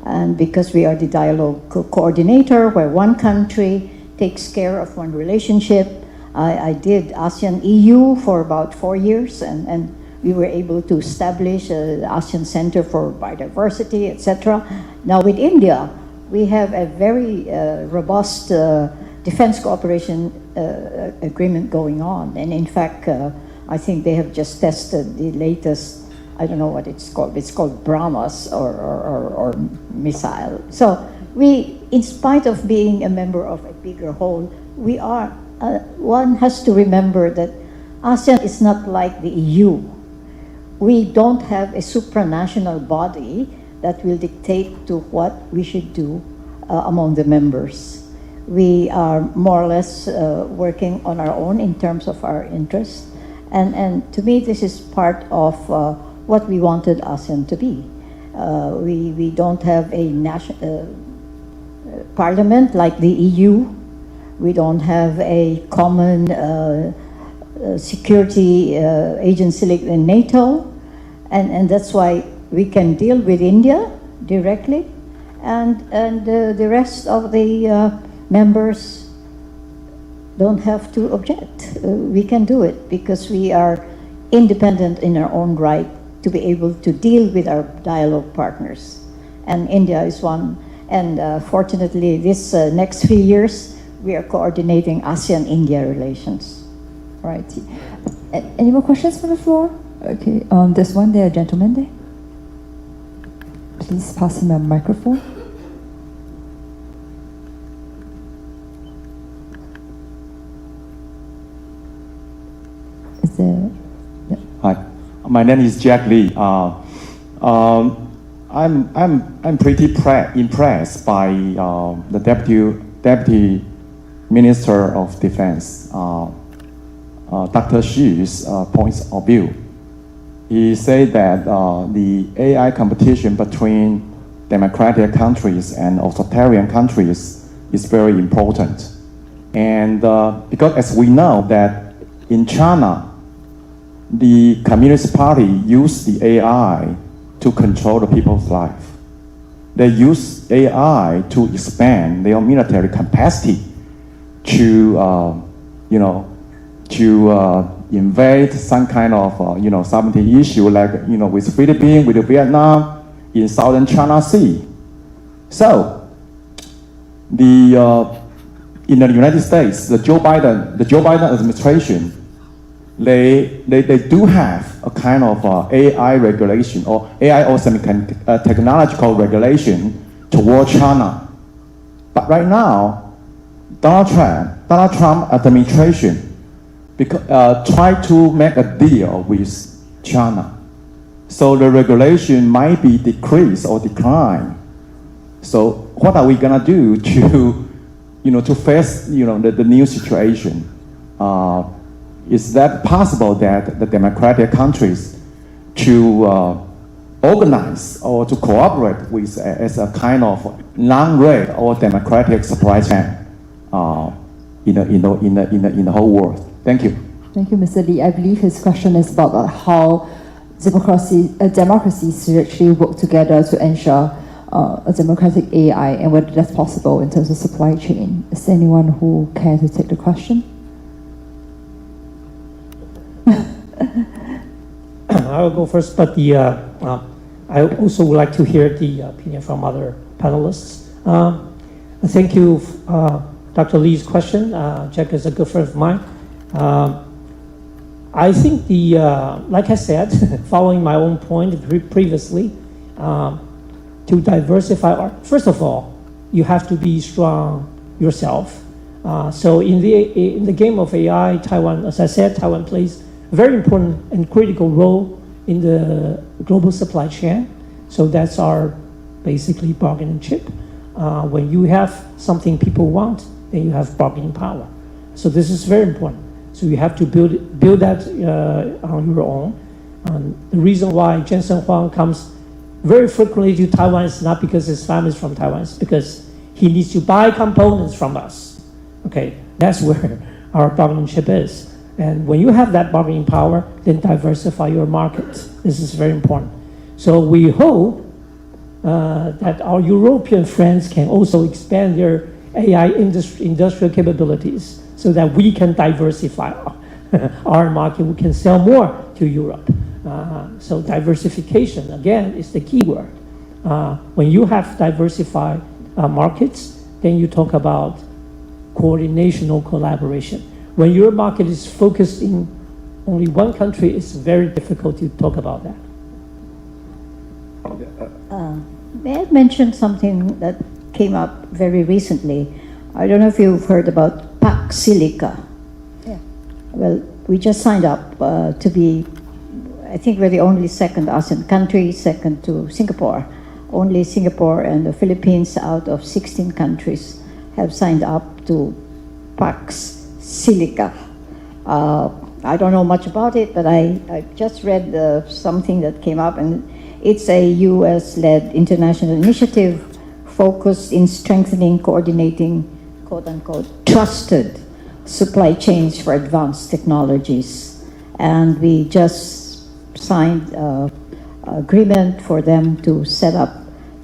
and because we are the dialogue coordinator, where one country takes care of one relationship. I did ASEAN-EU for about 4 years, and we were able to establish the ASEAN Center for Biodiversity, etc. Now with India, we have a very robust defense cooperation agreement going on. And in fact, I think they have just tested the latest, I don't know what it's called BrahMos or missile. So we, in spite of being a member of a bigger whole, we are, one has to remember that ASEAN is not like the EU. We don't have a supranational body that will dictate to what we should do among the members. We are more or less working on our own in terms of our interests. And to me, this is part of what we wanted ASEAN to be. We don't have a national parliament like the EU. We don't have a common security agency like NATO. And that's why we can deal with India directly, and the rest of the members don't have to object. We can do it because we are independent in our own right to be able to deal with our dialogue partners. And India is one. And fortunately, this next few years, we are coordinating ASEAN-India relations. Right. Any more questions from the floor? Okay, there's one there, a gentleman there. Please pass him a microphone. Is there? Yeah. Hi, my name is Jack Lee. I'm pretty impressed by the Deputy Minister of Defense, Dr. Xu's points of view. He said that the AI competition between democratic countries and authoritarian countries is very important. And because as we know that in China, the Communist Party used the AI to control the people's life. They use AI to expand their military capacity to, invade some kind of, sovereignty issue like, with Philippines, with Vietnam, in southern China Sea. So, in the United States, the Joe Biden administration, they do have a kind of AI regulation or AI or technological regulation toward China. But right now, Donald Trump administration try to make a deal with China. So the regulation might be decreased or decline. So what are we gonna do to, to face, the new situation? Is that possible that the democratic countries to organize or to cooperate with as a kind of non-red or democratic supply chain in the whole world? Thank you. Thank you, Mr. Lee. I believe his question is about how democracies should actually work together to ensure a democratic AI and whether that's possible in terms of supply chain. Is there anyone who care to take the question? I will go first, but I also would like to hear the opinion from other panelists. Thank you, Dr. Lee's question. Jack is a good friend of mine. I think like I said, following my own point previously, to diversify, first of all, you have to be strong yourself. So in the game of AI, Taiwan, as I said, Taiwan plays a very important and critical role in the global supply chain. So that's our basically bargaining chip. When you have something people want, then you have bargaining power. So this is very important. So you have to build that on your own. The reason why Jensen Huang comes very frequently to Taiwan is not because his family is from Taiwan, it's because he needs to buy components from us. Okay, that's where our bargaining chip is. And when you have that bargaining power, then diversify your markets. This is very important. So we hope that our European friends can also expand their AI industrial capabilities so that we can diversify our market. We can sell more to Europe. So diversification, again, is the key word. When you have diversified markets, then you talk about coordination or collaboration. When your market is focused in only one country, it's very difficult to talk about that. May I mention something that came up very recently? I don't know if you've heard about PAC Silica. Yeah. Well, we just signed up to be, I think we're the only second ASEAN country, second to Singapore. Only Singapore and the Philippines out of 16 countries have signed up to PAC Silica. I don't know much about it, but I just read something that came up, and it's a US-led international initiative focused in strengthening, coordinating, quote-unquote, trusted supply chains for advanced technologies. And we just signed an agreement for them to set up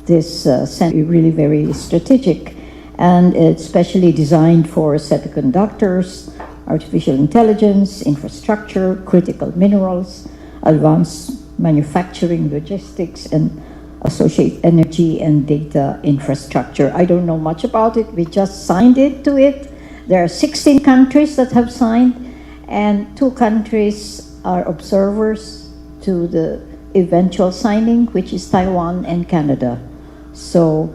this center, really very strategic. And it's specially designed for semiconductors, artificial intelligence, infrastructure, critical minerals, advanced manufacturing, logistics, and associated energy and data infrastructure. I don't know much about it. We just signed to it. There are 16 countries that have signed, and 2 countries are observers to the eventual signing, which is Taiwan and Canada. So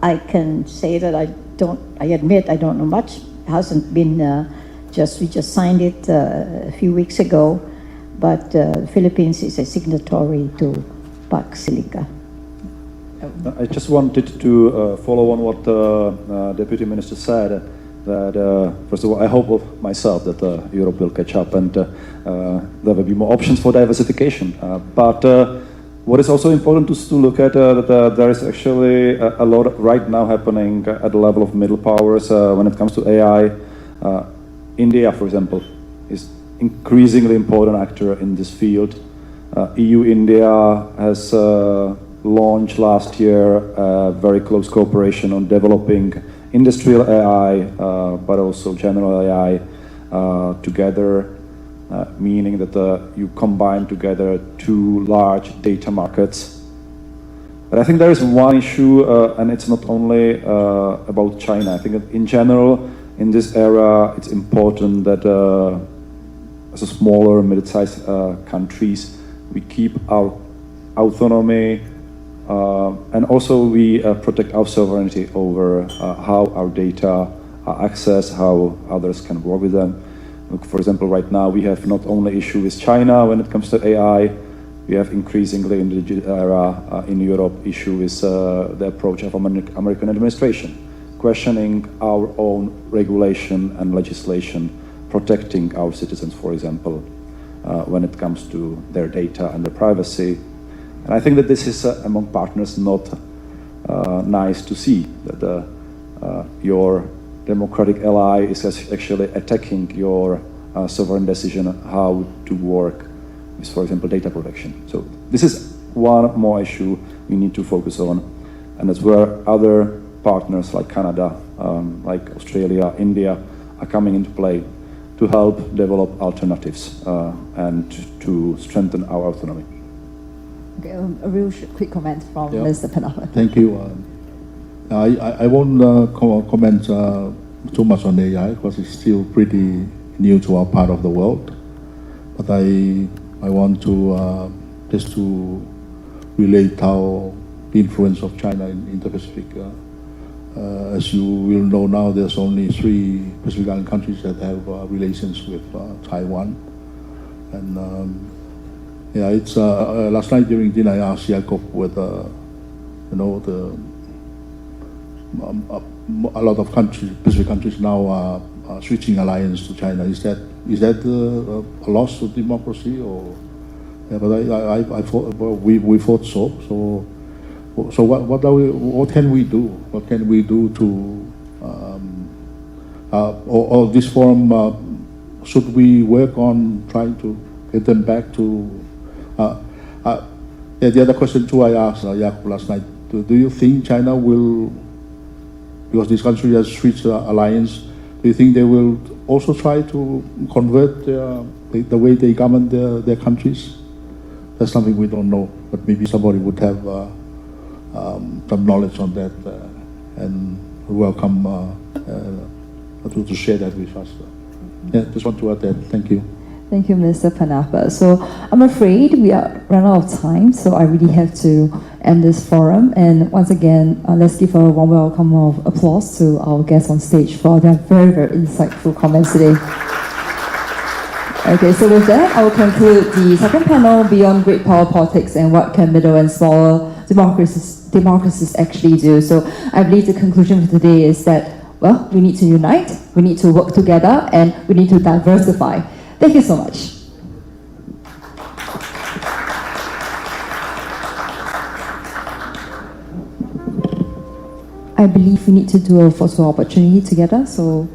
I can say that I admit I don't know much. It hasn't been we just signed it a few weeks ago, but Philippines is a signatory to PAC Silica. I just wanted to follow on what the Deputy Minister said, that first of all, I hope myself that Europe will catch up and there will be more options for diversification. But what is also important to look at, there is actually a lot right now happening at the level of middle powers when it comes to AI. India, for example, is increasingly important actor in this field. EU-India has launched last year a very close cooperation on developing industrial AI, but also general AI together, meaning that you combine together 2 large data markets. But I think there is one issue, and it's not only about China. I think in general, in this era, it's important that as a smaller, middle-sized countries, we keep our autonomy and also we protect our sovereignty over how our data are accessed, how others can work with them. Look, for example, right now we have not only issue with China when it comes to AI, we have increasingly in the digital era in Europe issue with the approach of American administration, questioning our own regulation and legislation, protecting our citizens, for example, when it comes to their data and their privacy. And I think that this is among partners not nice to see, that your democratic ally is actually attacking your sovereign decision how to work with, for example, data protection. So this is one more issue we need to focus on, and that's where other partners like Canada, like Australia, India are coming into play to help develop alternatives and to strengthen our autonomy. Okay, a real quick comment from Mr. Panapa. Thank you. I won't comment too much on AI because it's still pretty new to our part of the world. But I want to just to relate how the influence of China in the Pacific. As you will know now, there's only 3 Pacific Island countries that have relations with Taiwan. And it's last night during dinner I asked Jacob whether a lot of countries, Pacific countries now are switching alliance to China. Is that a loss to democracy or? Yeah, but I thought we thought so. So what can we do? What can we do to or this forum? Should we work on trying to get them back to? The other question too I asked Jacob last night. Do you think China will, because this country has switched alliance, do you think they will also try to convert the way they govern their countries? That's something we don't know, but maybe somebody would have some knowledge on that, and welcome to share that with us. Yeah, just want to add that. Thank you. Thank you, Mr. Panapa. So I'm afraid we are run out of time, so I really have to end this forum. And once again, let's give a warm welcome of applause to our guests on stage for their very, very insightful comments today. Okay, so with that, I will conclude the second panel, Beyond Great Power Politics and What Can Middle and Smaller Democracies Actually Do. So I believe the conclusion for today is that, well, we need to unite, we need to work together, and we need to diversify. Thank you so much. I believe we need to do a photo opportunity together, so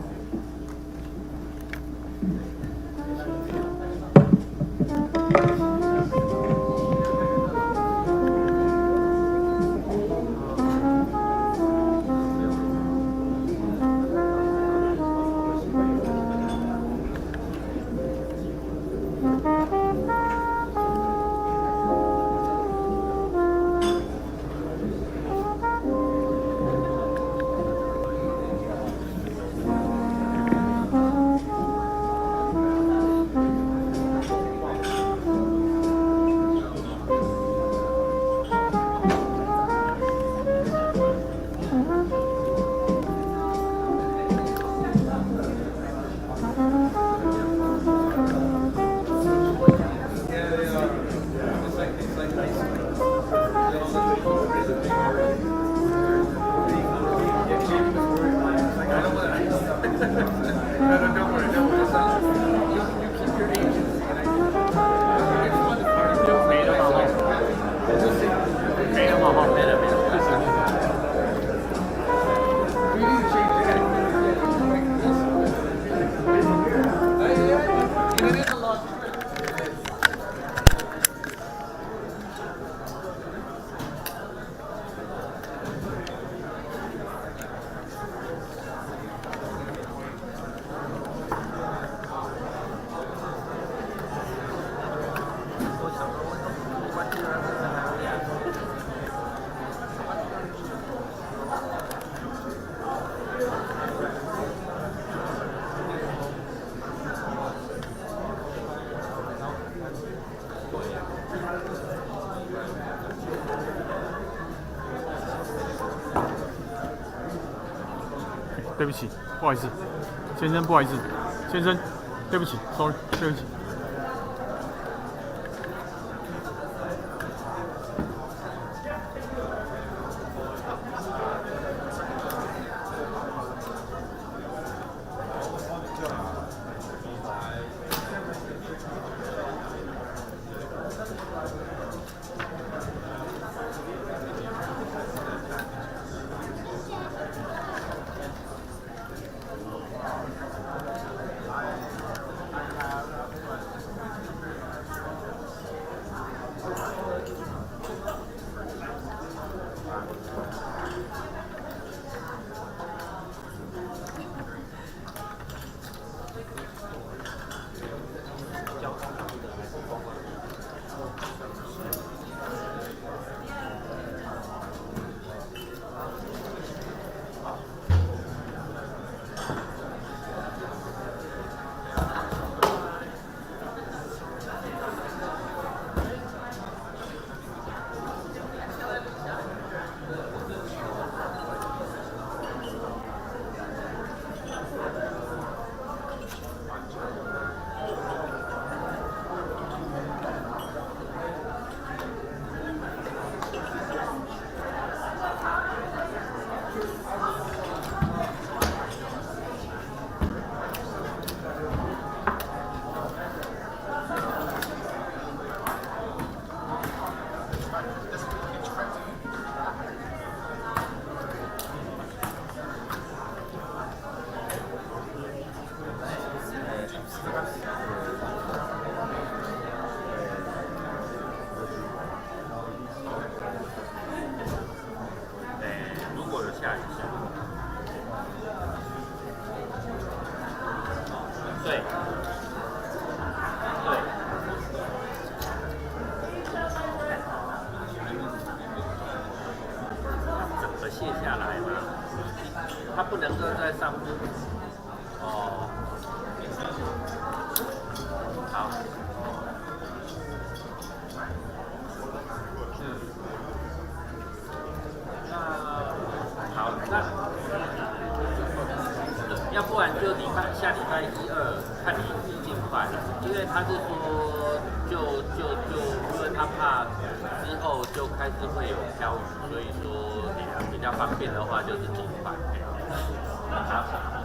对不起，不好意思，先生，不好意思，先生，对不起 ，sorry， 对不起。对。对。整个卸下来嘛，它不能够在上面。哦。好。好，那要不然就你看下礼拜1、2，看你尽快了，因为他是说因为他怕之后就开始会有飘雨，所以说比较方便的话就是尽快。好。